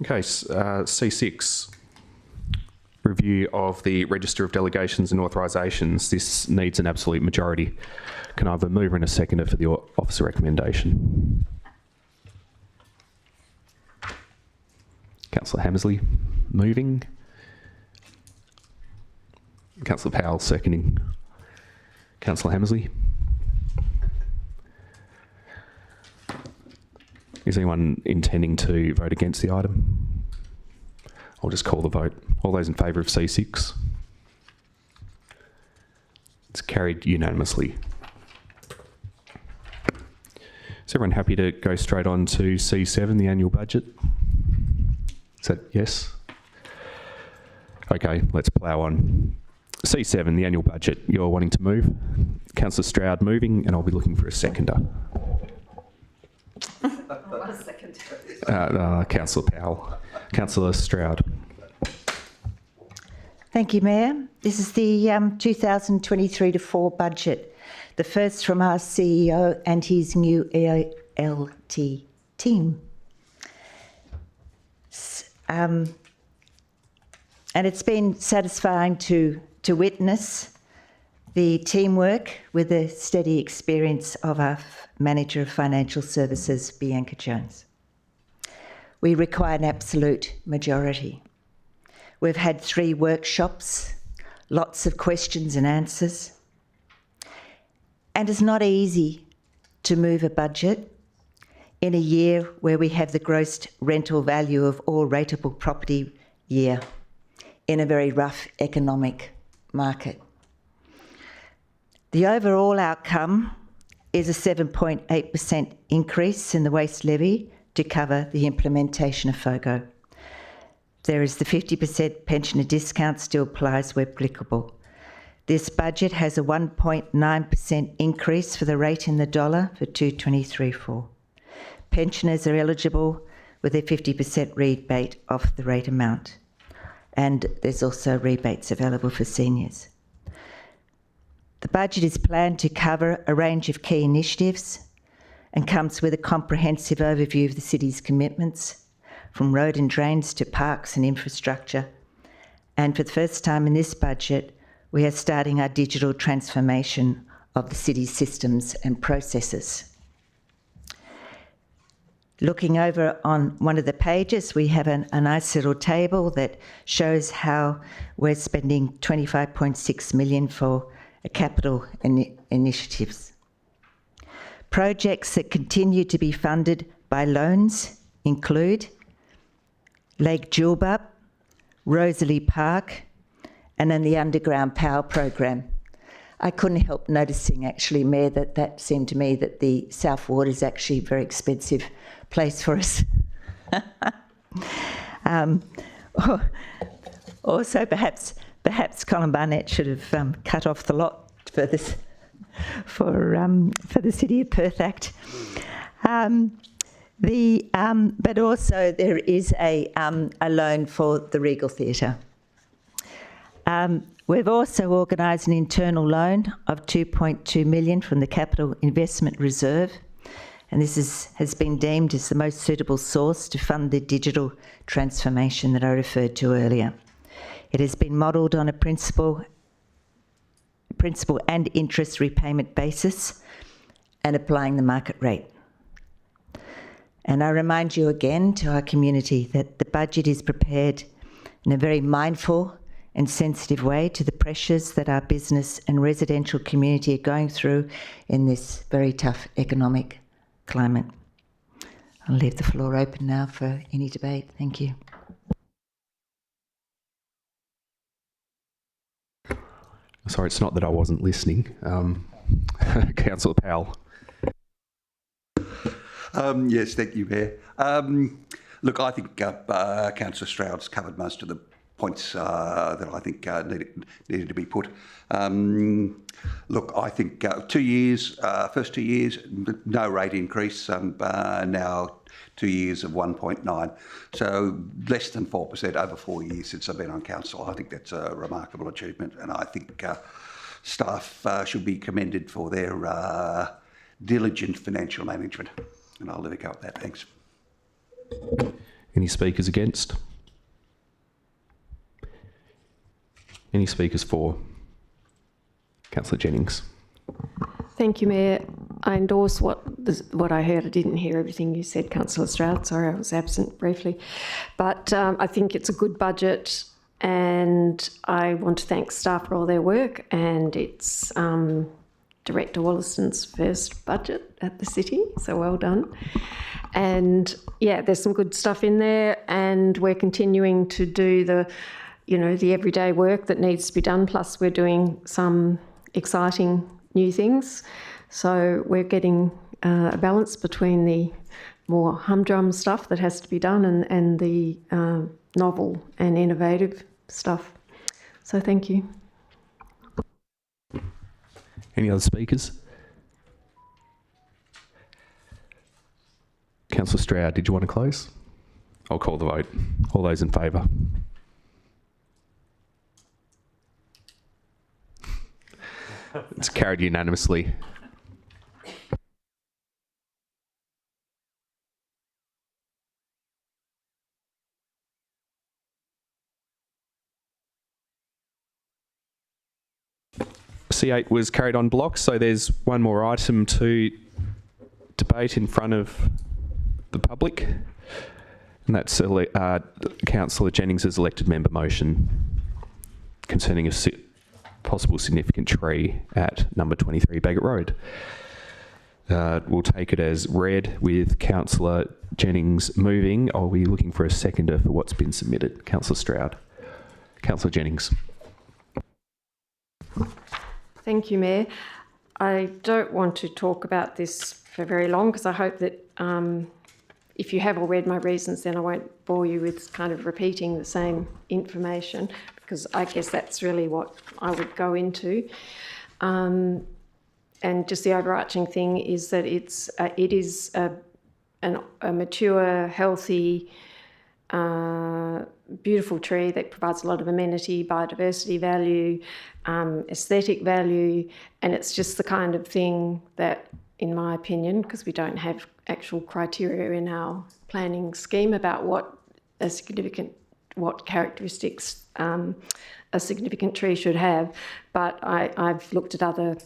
Speaker 1: Okay, C6, review of the Register of Delegations and Authorisations. This needs an absolute majority. Can I have a mover and a seconder for the officer recommendation? Councillor Hammersley, moving. Councillor Powell, seconding. Councillor Hammersley. Is anyone intending to vote against the item? I'll just call the vote. All those in favour of C6? It's carried unanimously. Is everyone happy to go straight on to C7, the annual budget? Is that yes? Okay, let's plough on. C7, the annual budget. You're wanting to move? Councillor Stroud moving, and I'll be looking for a seconder. Councillor Powell. Councillor Stroud.
Speaker 2: Thank you, Mayor. This is the 2023-4 budget, the first from our CEO and his new ELT team. And it's been satisfying to witness the teamwork with the steady experience of our Manager of Financial Services, Bianca Jones. We require an absolute majority. We've had 3 workshops, lots of questions and answers. And it's not easy to move a budget in a year where we have the gross rental value of all rateable property year in a very rough economic market. The overall outcome is a 7.8% increase in the waste levy to cover the implementation of FOGO. There is the 50% pensioner discount still applies where applicable. This budget has a 1.9% increase for the rate in the dollar for 2023-4. Pensioners are eligible with a 50% rebate off the rate amount. And there's also rebates available for seniors. The budget is planned to cover a range of key initiatives and comes with a comprehensive overview of the city's commitments, from road and drains to parks and infrastructure. And for the first time in this budget, we are starting our digital transformation of the city's systems and processes. Looking over on one of the pages, we have a nice little table that shows how we're spending $25.6 million for capital initiatives. Projects that continue to be funded by loans, include Lake Julbab, Rosalie Park, and then the underground power program. I couldn't help noticing, actually, Mayor, that seemed to me that the South Ward is actually a very expensive place for us. Also, perhaps Colin Barnett should have cut off the lot for this for the City of Perth Act. But also there is a loan for the Regal Theatre. We've also organised an internal loan of $2.2 million from the Capital Investment Reserve, and this has been deemed as the most suitable source to fund the digital transformation that I referred to earlier. It has been modelled on a principal and interest repayment basis and applying the market rate. And I remind you again to our community that the budget is prepared in a very mindful and sensitive way to the pressures that our business and residential community are going through in this very tough economic climate. I'll leave the floor open now for any debate. Thank you.
Speaker 1: Sorry, it's not that I wasn't listening. Councillor Powell.
Speaker 12: Yes, thank you, Mayor. Look, I think Councillor Stroud's covered most of the points that I think needed to be put. Look, I think 2 years, first 2 years, no rate increase, now 2 years of 1.9. So less than 4% over 4 years since I've been on council. I think that's a remarkable achievement, and I think staff should be commended for their diligent financial management. And I'll let it go at that. Thanks.
Speaker 1: Any speakers against? Any speakers for? Councillor Jennings.
Speaker 13: Thank you, Mayor. I endorse what I heard. I didn't hear everything you said, Councillor Stroud. Sorry, I was absent briefly. But I think it's a good budget, and I want to thank staff for all their work. And it's Director Wollaston's first budget at the city, so well done. And yeah, there's some good stuff in there, and we're continuing to do the everyday work that needs to be done. Plus, we're doing some exciting new things. So we're getting a balance between the more humdrum stuff that has to be done and the novel and innovative stuff. So thank you.
Speaker 1: Any other speakers? Councillor Stroud, did you want to close? I'll call the vote. All those in favour? It's carried unanimously. C8 was carried on block, so there's one more item to debate in front of the public, and that's Councillor Jennings' elected member motion concerning a possible significant tree at number 23 Bagot Road. We'll take it as read with Councillor Jennings moving. I'll be looking for a seconder for what's been submitted. Councillor Stroud. Councillor Jennings.
Speaker 13: Thank you, Mayor. I don't want to talk about this for very long because I hope that if you have all read my reasons, then I won't bore you with kind of repeating the same information, because I guess that's really what I would go into. And just the overarching thing is that it is a mature, healthy, beautiful tree that provides a lot of amenity, biodiversity value, aesthetic value, and it's just the kind of thing that, in my opinion, because we don't have actual criteria in our planning scheme about what characteristics a significant tree should have, but I've looked at other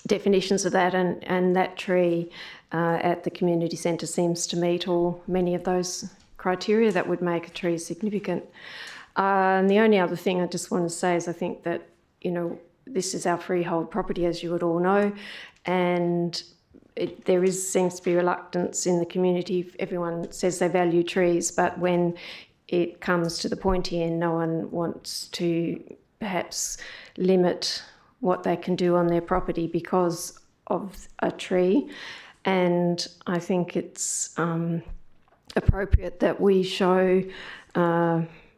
Speaker 13: definitions of that, and that tree at the community centre seems to meet many of those criteria that would make a tree significant. And the only other thing I just want to say is I think that, this is our freehold property, as you would all know, and there seems to be reluctance in the community. Everyone says they value trees, but when it comes to the pointy end, no one wants to perhaps limit what they can do on their property because of a tree. And I think it's appropriate that we show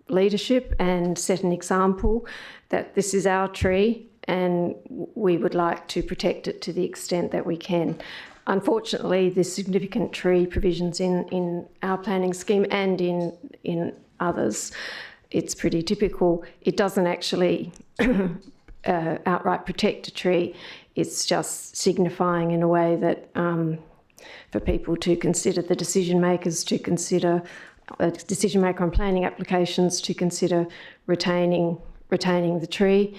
Speaker 13: leadership and set an example that this is our tree and we would like to protect it to the extent that we can. Unfortunately, there's significant tree provisions in our planning scheme and in others. It's pretty typical. It doesn't actually outright protect a tree. It's just signifying in a way that for people to consider, the decision makers to consider, a decision maker on planning applications to consider retaining the tree.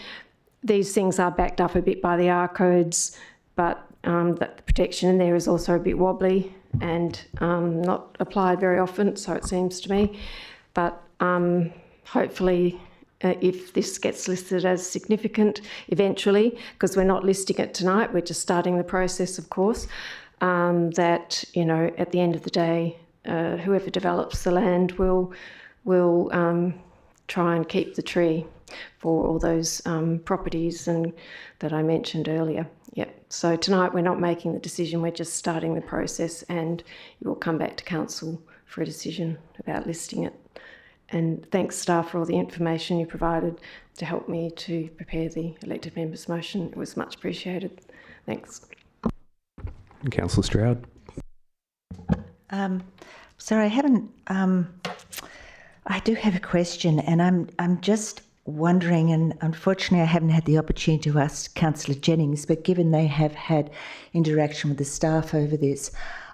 Speaker 13: These things are backed up a bit by the R codes, but that the protection in there is also a bit wobbly and not applied very often, so it seems to me. But hopefully, if this gets listed as significant eventually, because we're not listing it tonight, we're just starting the process, of course, that, you know, at the end of the day, whoever develops the land will try and keep the tree for all those properties and that I mentioned earlier. Yep. So tonight we're not making the decision, we're just starting the process, and it will come back to council for a decision about listing it. And thanks, staff, for all the information you provided to help me to prepare the elected members' motion. It was much appreciated. Thanks.
Speaker 1: Councillor Stroud.
Speaker 2: Sorry, I haven't. I do have a question, and I'm just wondering, and unfortunately I haven't had the opportunity to ask Councillor Jennings, but given they have had interaction with the staff over this,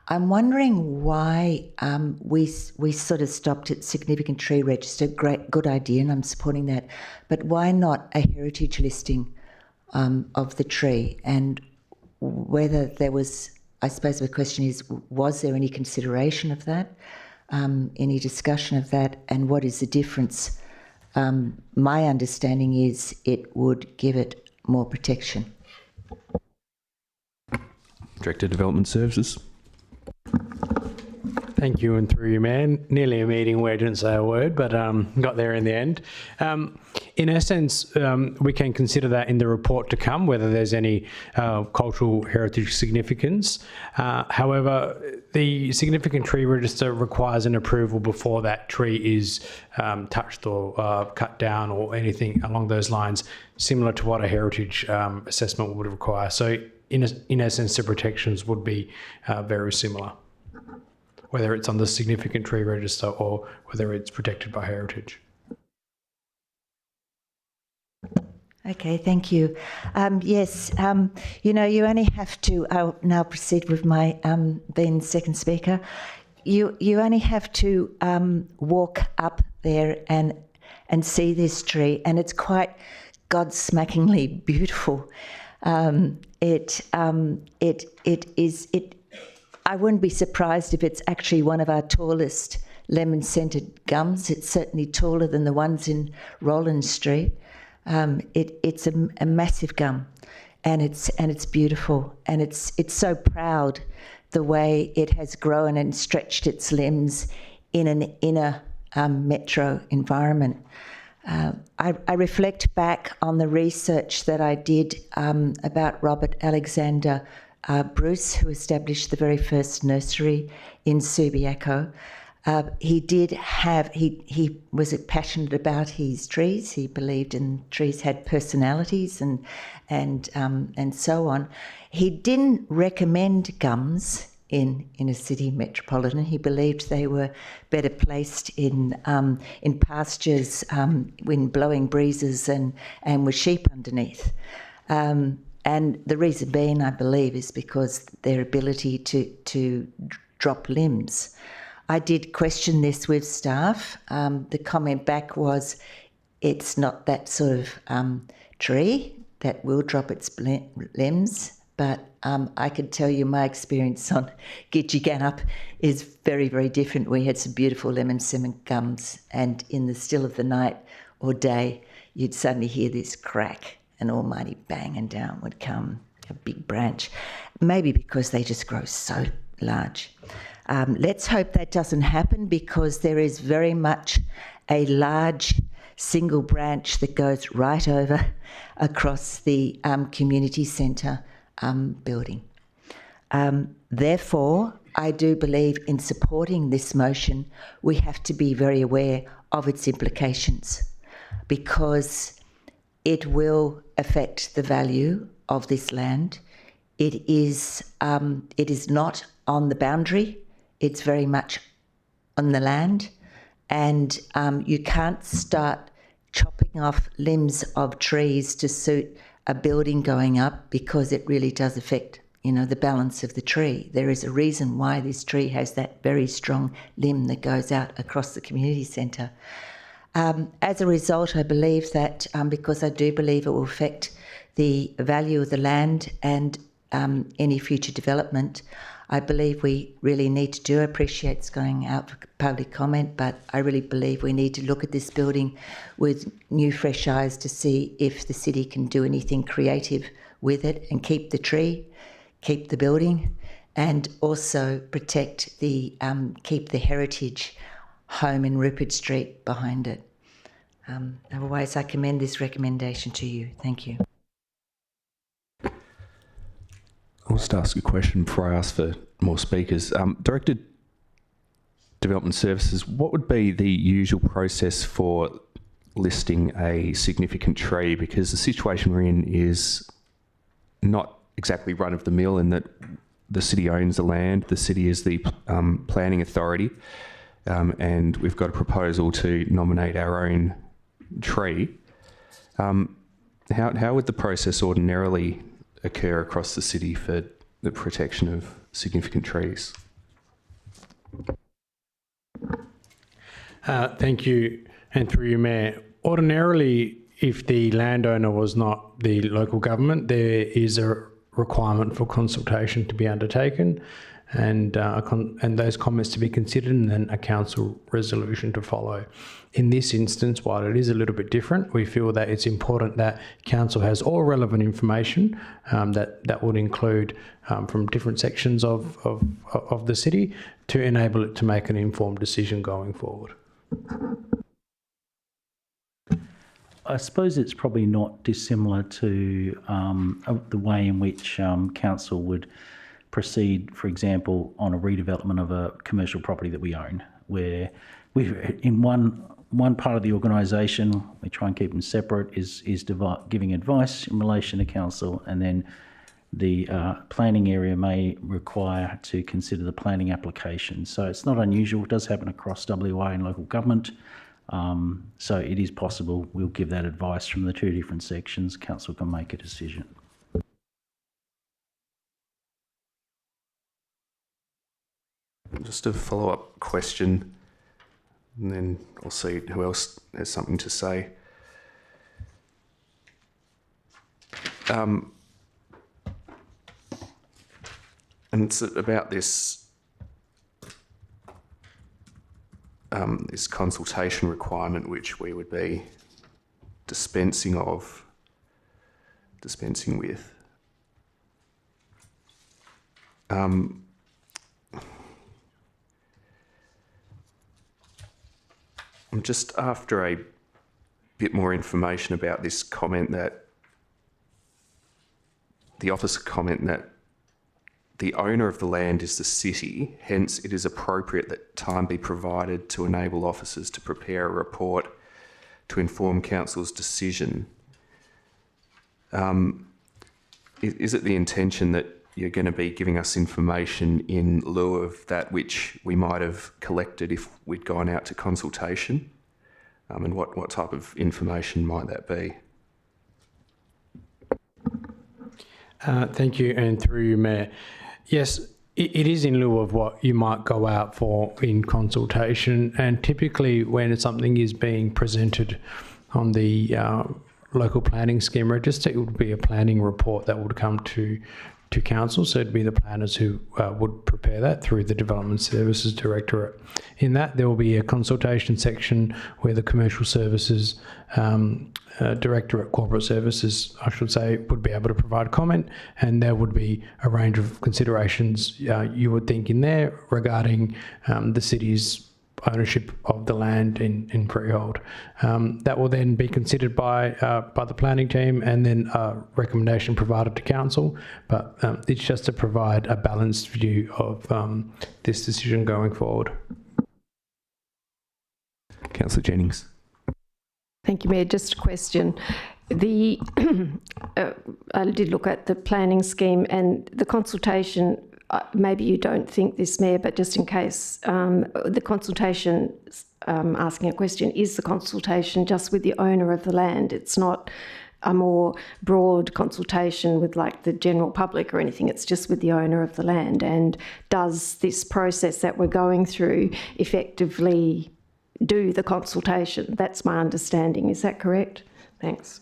Speaker 2: I'm wondering why we sort of stopped at significant tree register. Good idea, and I'm supporting that. But why not a heritage listing of the tree? And whether there was, I suppose the question is, was there any consideration of that? Any discussion of that? And what is the difference? My understanding is it would give it more protection.
Speaker 1: Director of Development Services.
Speaker 18: Thank you, and through you, man. Nearly a meeting where I didn't say a word, but got there in the end. In essence, we can consider that in the report to come, whether there's any cultural heritage significance. However, the significant tree register requires an approval before that tree is touched or cut down or anything along those lines, similar to what a heritage assessment would require. So in essence, the protections would be very similar, whether it's on the significant tree register or whether it's protected by heritage.
Speaker 2: Okay, thank you. Yes, you know, you only have to, I'll now proceed with my being second speaker. You only have to walk up there and see this tree, and it's quite God-smackingly beautiful. I wouldn't be surprised if it's actually one of our tallest lemon-scented gums. It's certainly taller than the ones in Roland Street. It's a massive gum, and it's beautiful, and it's so proud the way it has grown and stretched its limbs in an inner metro environment. I reflect back on the research that I did about Robert Alexander Bruce, who established the very first nursery in Subiaco. He was passionate about his trees. He believed in trees had personalities and so on. He didn't recommend gums in a city metropolitan. He believed they were better placed in pastures, when blowing breezes and with sheep underneath. And the reason being, I believe, is because their ability to drop limbs. I did question this with staff. The comment back was, it's not that sort of tree that will drop its limbs, but I could tell you my experience on Gidgegannup is very, very different. We had some beautiful lemon gums, and in the still of the night or day, you'd suddenly hear this crack, an almighty bang, and down would come a big branch, maybe because they just grow so large. Let's hope that doesn't happen, because there is very much a large single branch that goes right over across the community centre building. Therefore, I do believe in supporting this motion, we have to be very aware of its implications, because it will affect the value of this land. It is not on the boundary, it's very much on the land, and you can't start chopping off limbs of trees to suit a building going up, because it really does affect, the balance of the tree. There is a reason why this tree has that very strong limb that goes out across the community centre. As a result, I believe that, because I do believe it will affect the value of the land and any future development, I believe we really need to do. I appreciate it's going out for public comment, but I really believe we need to look at this building with new fresh eyes to see if the city can do anything creative with it and keep the tree, keep the building, and also protect keep the heritage home in Rupert Street behind it. Otherwise, I commend this recommendation to you. Thank you.
Speaker 1: I'll just ask a question before I ask for more speakers. Director Development Services, what would be the usual process for listing a significant tree? Because the situation we're in is not exactly run-of-the-mill in that the city owns the land, the city is the planning authority, and we've got a proposal to nominate our own tree. How would the process ordinarily occur across the city for the protection of significant trees?
Speaker 18: Thank you, and through you, Mayor. Ordinarily, if the landowner was not the local government, there is a requirement for consultation to be undertaken, and those comments to be considered, and then a council resolution to follow. In this instance, while it is a little bit different, we feel that it's important that council has all relevant information that would include from different sections of the city to enable it to make an informed decision going forward.
Speaker 4: I suppose it's probably not dissimilar to the way in which council would proceed, for example, on a redevelopment of a commercial property that we own, where we, in one part of the organisation, we try and keep them separate, is giving advice in relation to council, and then the planning area may require to consider the planning application. So it's not unusual. It does happen across WA and local government. So it is possible. We'll give that advice from the two different sections. Council can make a decision.
Speaker 1: Just a follow-up question, and then I'll see who else has something to say. And it's about this this consultation requirement, which we would be dispensing with. I'm just after a bit more information about this comment, that the officer comment that the owner of the land is the city, hence it is appropriate that time be provided to enable officers to prepare a report to inform council's decision. Is it the intention that you're going to be giving us information in lieu of that which we might have collected if we'd gone out to consultation? And what type of information might that be?
Speaker 18: Thank you, and through you, Mayor. Yes, it is in lieu of what you might go out for in consultation, and typically when something is being presented on the local planning scheme register, it would be a planning report that would come to to council. So it'd be the planners who would prepare that through the Development Services Directorate. In that, there will be a consultation section where the Commercial Services Directorate, Corporate Services, I should say, would be able to provide comment, and there would be a range of considerations you would think in there regarding the city's ownership of the land in freehold. That will then be considered by the planning team, and then a recommendation provided to council. But it's just to provide a balanced view of this decision going forward.
Speaker 1: Councillor Jennings.
Speaker 13: Thank you, Mayor. Just a question. I did look at the planning scheme and the consultation. Maybe you don't think this, Mayor, but just in case, the consultation, asking a question, is the consultation just with the owner of the land? It's not a more broad consultation with like the general public or anything. It's just with the owner of the land. And does this process that we're going through effectively do the consultation? That's my understanding. Is that correct? Thanks.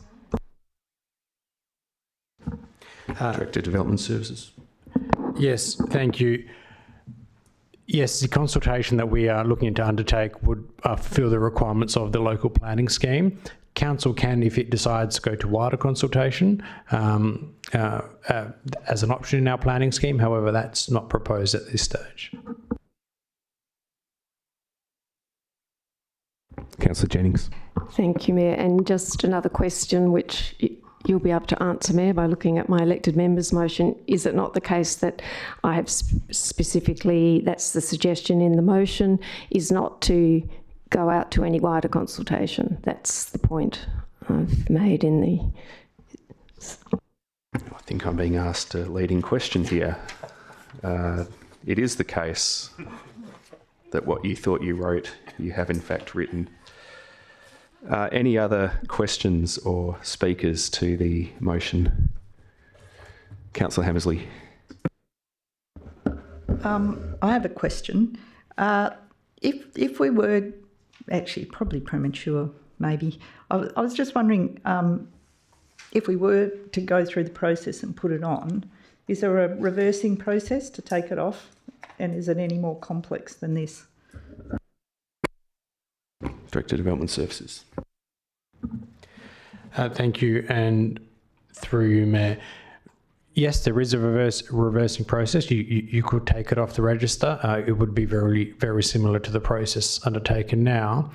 Speaker 1: Director, Development Services.
Speaker 18: Yes, thank you. Yes, the consultation that we are looking to undertake would fulfil the requirements of the local planning scheme. Council can, if it decides, go to wider consultation as an option in our planning scheme. However, that's not proposed at this stage.
Speaker 1: Councillor Jennings.
Speaker 13: Thank you, Mayor. And just another question, which you'll be able to answer, Mayor, by looking at my elected members' motion. Is it not the case that I have specifically, that's the suggestion in the motion, is not to go out to any wider consultation? That's the point I've made in the...
Speaker 1: I think I'm being asked a leading question here. It is the case that what you thought you wrote, you have in fact written. Any other questions or speakers to the motion? Councillor Hammersley.
Speaker 14: I have a question. If we were, actually probably premature maybe, I was just wondering if we were to go through the process and put it on, is there a reversing process to take it off, and is it any more complex than this?
Speaker 1: Director of Development Services.
Speaker 18: Thank you, and through you, Mayor. Yes, there is a reversing process. You could take it off the register. It would be very similar to the process undertaken now.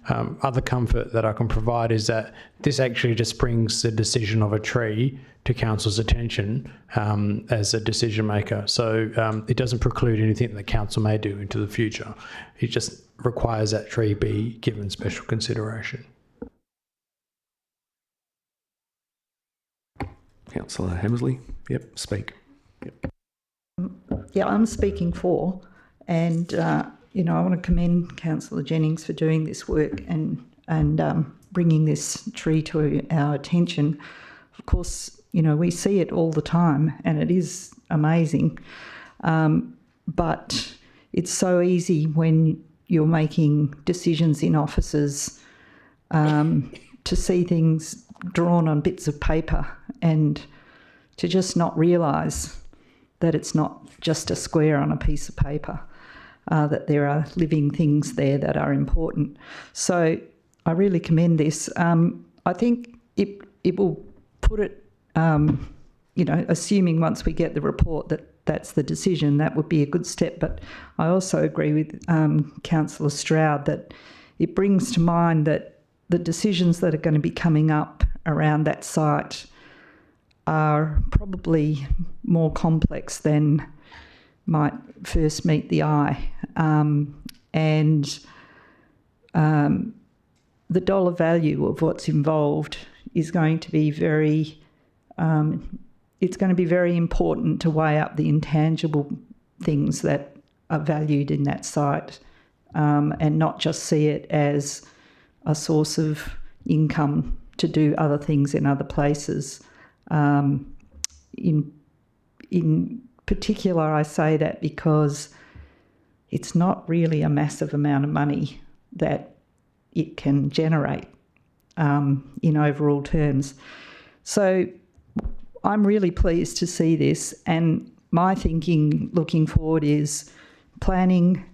Speaker 18: Other comfort that I can provide is that this actually just brings the decision of a tree to council's attention as a decision maker. So it doesn't preclude anything that council may do into the future. It just requires that tree be given special consideration.
Speaker 1: Councillor Hammersley. Yep, speak. Yep.
Speaker 14: Yeah, I'm speaking for, and you know, I want to commend Councillor Jennings for doing this work and bringing this tree to our attention. Of course, you know, we see it all the time, and it is amazing. But it's so easy when you're making decisions in offices to see things drawn on bits of paper and to just not realise that it's not just a square on a piece of paper, that there are living things there that are important. So I really commend this. I think it will put it, you know, assuming once we get the report that that's the decision, that would be a good step. But I also agree with Councillor Stroud that it brings to mind that the decisions that are going to be coming up around that site are probably more complex than might first meet the eye. And the dollar value of what's involved is going to be very, it's going to be very important to weigh up the intangible things that are valued in that site, and not just see it as a source of income to do other things in other places. In particular, I say that because it's not really a massive amount of money that it can generate in overall terms. So I'm really pleased to see this, and my thinking looking forward is planning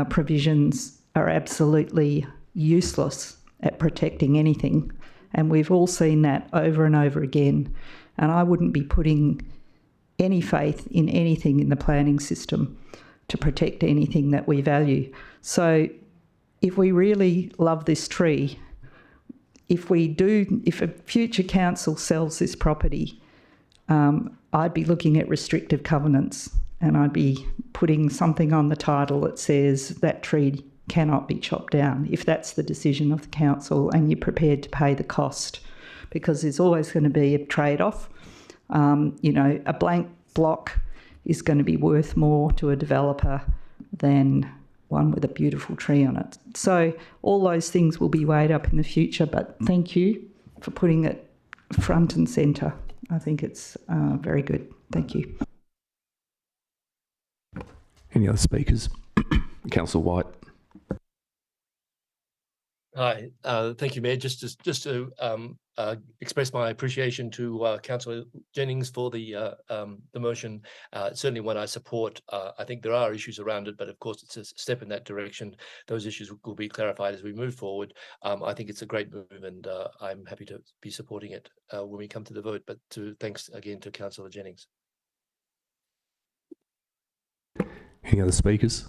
Speaker 14: provisions are absolutely useless at protecting anything, and we've all seen that over and over again, and I wouldn't be putting any faith in anything in the planning system to protect anything that we value. So if we really love this tree, if a future council sells this property, I'd be looking at restrictive covenants, and I'd be putting something on the title that says that tree cannot be chopped down, if that's the decision of the council and you're prepared to pay the cost, because there's always going to be a trade-off. You know, a blank block is going to be worth more to a developer than one with a beautiful tree on it. So all those things will be weighed up in the future, but thank you for putting it front and centre. I think it's very good. Thank you.
Speaker 1: Any other speakers? Councillor White.
Speaker 16: Hi, thank you, Mayor. Just to express my appreciation to Councillor Jennings for the motion. Certainly one I support. I think there are issues around it, but of course it's a step in that direction. Those issues will be clarified as we move forward. I think it's a great move, and I'm happy to be supporting it when we come to the vote. But thanks again to Councillor Jennings.
Speaker 1: Any other speakers?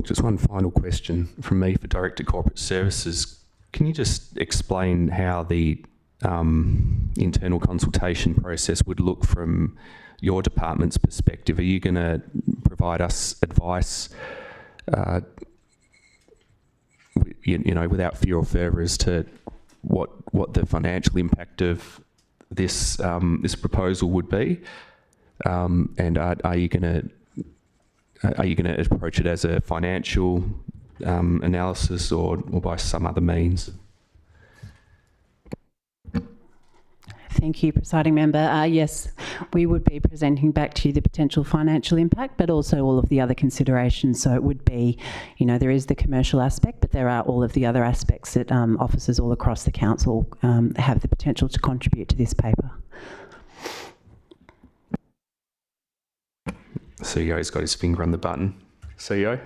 Speaker 1: Just one final question from me for Director Corporate Services. Can you just explain how the internal consultation process would look from your department's perspective? Are you going to provide us advice, you know, without fear or favour as to what the financial impact of this this proposal would be? And are you going to approach it as a financial analysis or by some other means?
Speaker 19: Thank you, Presiding Member. Yes, we would be presenting back to you the potential financial impact, but also all of the other considerations. So it would be, you know, there is the commercial aspect, but there are all of the other aspects that officers all across the council have the potential to contribute to this paper.
Speaker 1: CEO's got his finger on the button. CEO?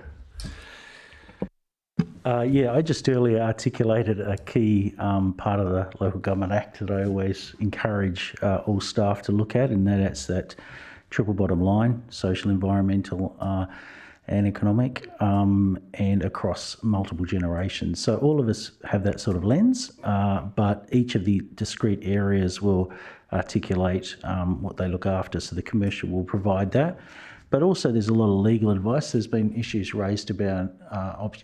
Speaker 4: Yeah, I just earlier articulated a key part of the Local Government Act that I always encourage all staff to look at, and that's that triple bottom line, social, environmental and economic, and across multiple generations. So all of us have that sort of lens, but each of the discrete areas will articulate what they look after, so the commercial will provide that. But also there's a lot of legal advice. There's been issues raised about,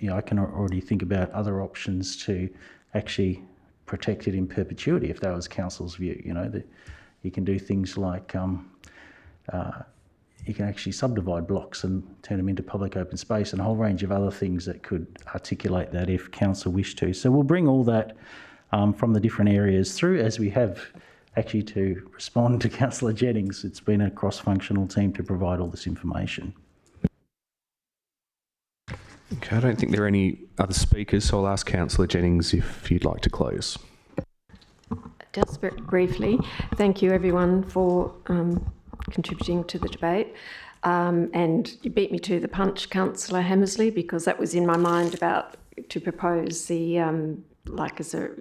Speaker 4: you know, I can already think about other options to actually protect it in perpetuity, if that was council's view. You know, you can do things like you can actually subdivide blocks and turn them into public open space, and a whole range of other things that could articulate that if council wished to. So we'll bring all that from the different areas through, as we have actually to respond to Councillor Jennings. It's been a cross-functional team to provide all this information.
Speaker 1: Okay, I don't think there are any other speakers, so I'll ask Councillor Jennings if you'd like to close.
Speaker 13: Just very briefly, thank you everyone for contributing to the debate. And you beat me to the punch, Councillor Hammersley, because that was in my mind about to propose the like as a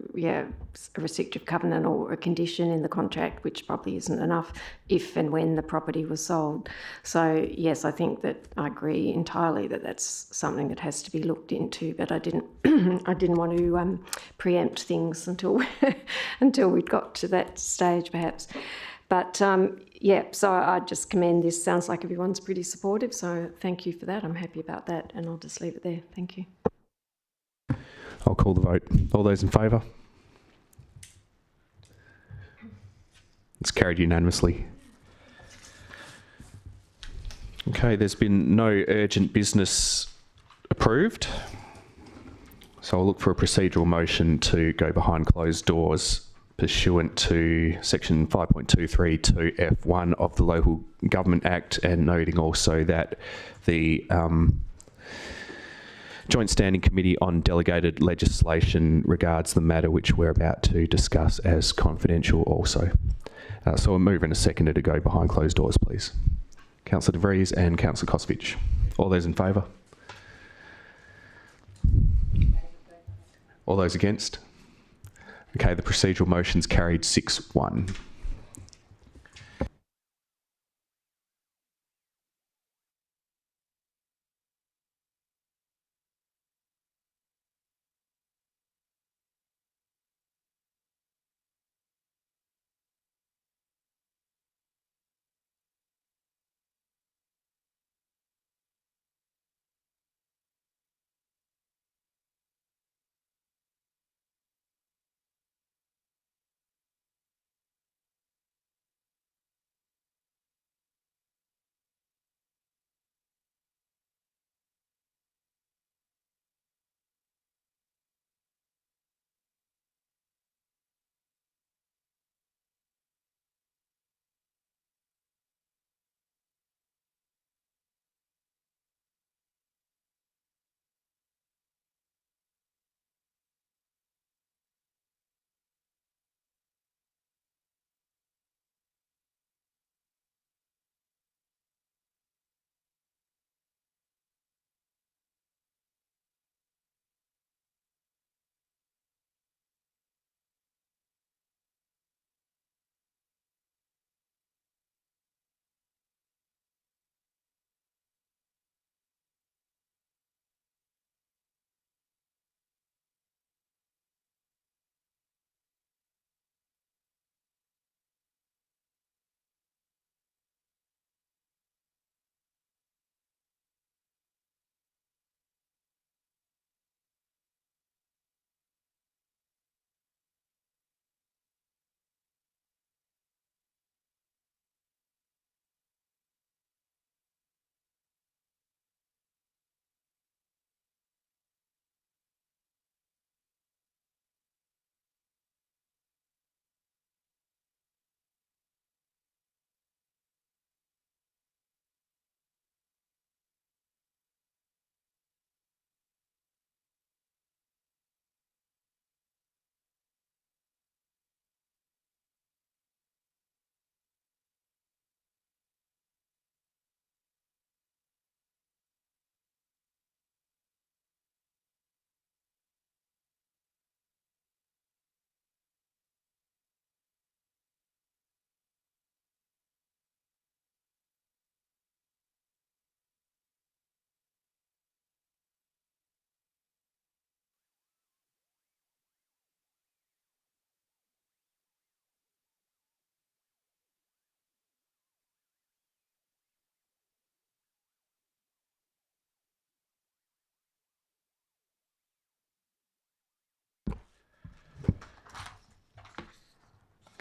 Speaker 13: restrictive covenant or a condition in the contract, which probably isn't enough if and when the property was sold. So yes, I think that I agree entirely that that's something that has to be looked into, but I didn't want to preempt things until until we'd got to that stage perhaps. But yeah, so I just commend this. Sounds like everyone's pretty supportive, so thank you for that. I'm happy about that, and I'll just leave it there. Thank you.
Speaker 1: I'll call the vote. All those in favour? It's carried unanimously. Okay, there's been no urgent business approved, so I'll look for a procedural motion to go behind closed doors pursuant to section 5.232F1 of the Local Government Act, and noting also that the Joint Standing Committee on Delegated Legislation regards the matter which we're about to discuss as confidential also. So a mover and a seconder to go behind closed doors, please. Councillor De Vries and Councillor Kosovich. All those in favour? All those against? Okay, the procedural motion's carried 6-1.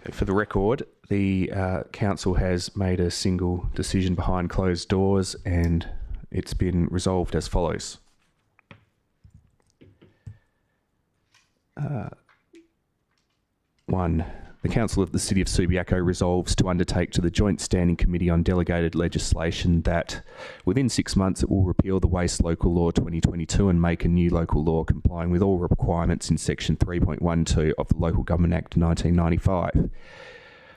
Speaker 1: Okay, for the record, the council has made a single decision behind closed doors and it's been resolved as follows. One, the Council of the City of Subiaco resolves to undertake to the Joint Standing Committee on Delegated Legislation that within 6 months it will repeal the Waste Local Law 2022 and make a new local law complying with all requirements in Section 3.12 of the Local Government Act 1995.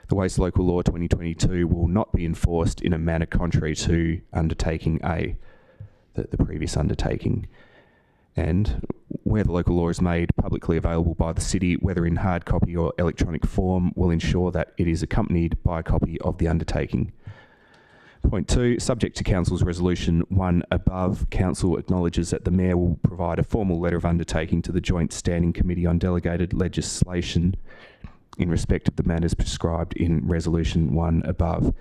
Speaker 1: The Waste Local Law 2022 will not be enforced in a manner contrary to undertaking A, the previous undertaking. And where the local law is made publicly available by the city, whether in hard copy or electronic form, will ensure that it is accompanied by a copy of the undertaking. Point 2, subject to Council's Resolution 1 above, Council acknowledges that the Mayor will provide a formal letter of undertaking to the Joint Standing Committee on Delegated Legislation in respect of the matters prescribed in Resolution 1 above.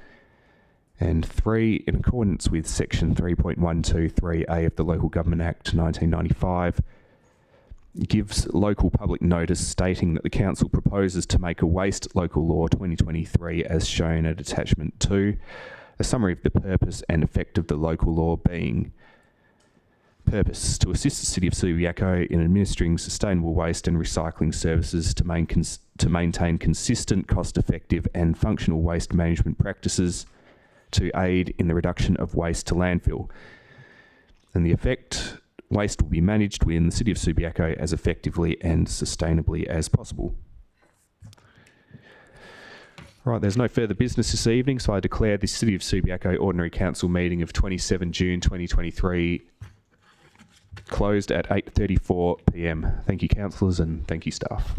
Speaker 1: And 3, in accordance with Section 3.123A of the Local Government Act 1995, gives local public notice stating that the Council proposes to make a Waste Local Law 2023 as shown at Attachment 2, a summary of the purpose and effect of the local law being: purpose, to assist the City of Subiaco in administering sustainable waste and recycling services to maintain consistent, cost-effective and functional waste management practices to aid in the reduction of waste to landfill. And the effect, waste will be managed within the City of Subiaco as effectively and sustainably as possible. Right, there's no further business this evening, so I declare the City of Subiaco Ordinary Council meeting of 27 June 2023 closed at 8:34 p.m. Thank you, councillors, and thank you, staff.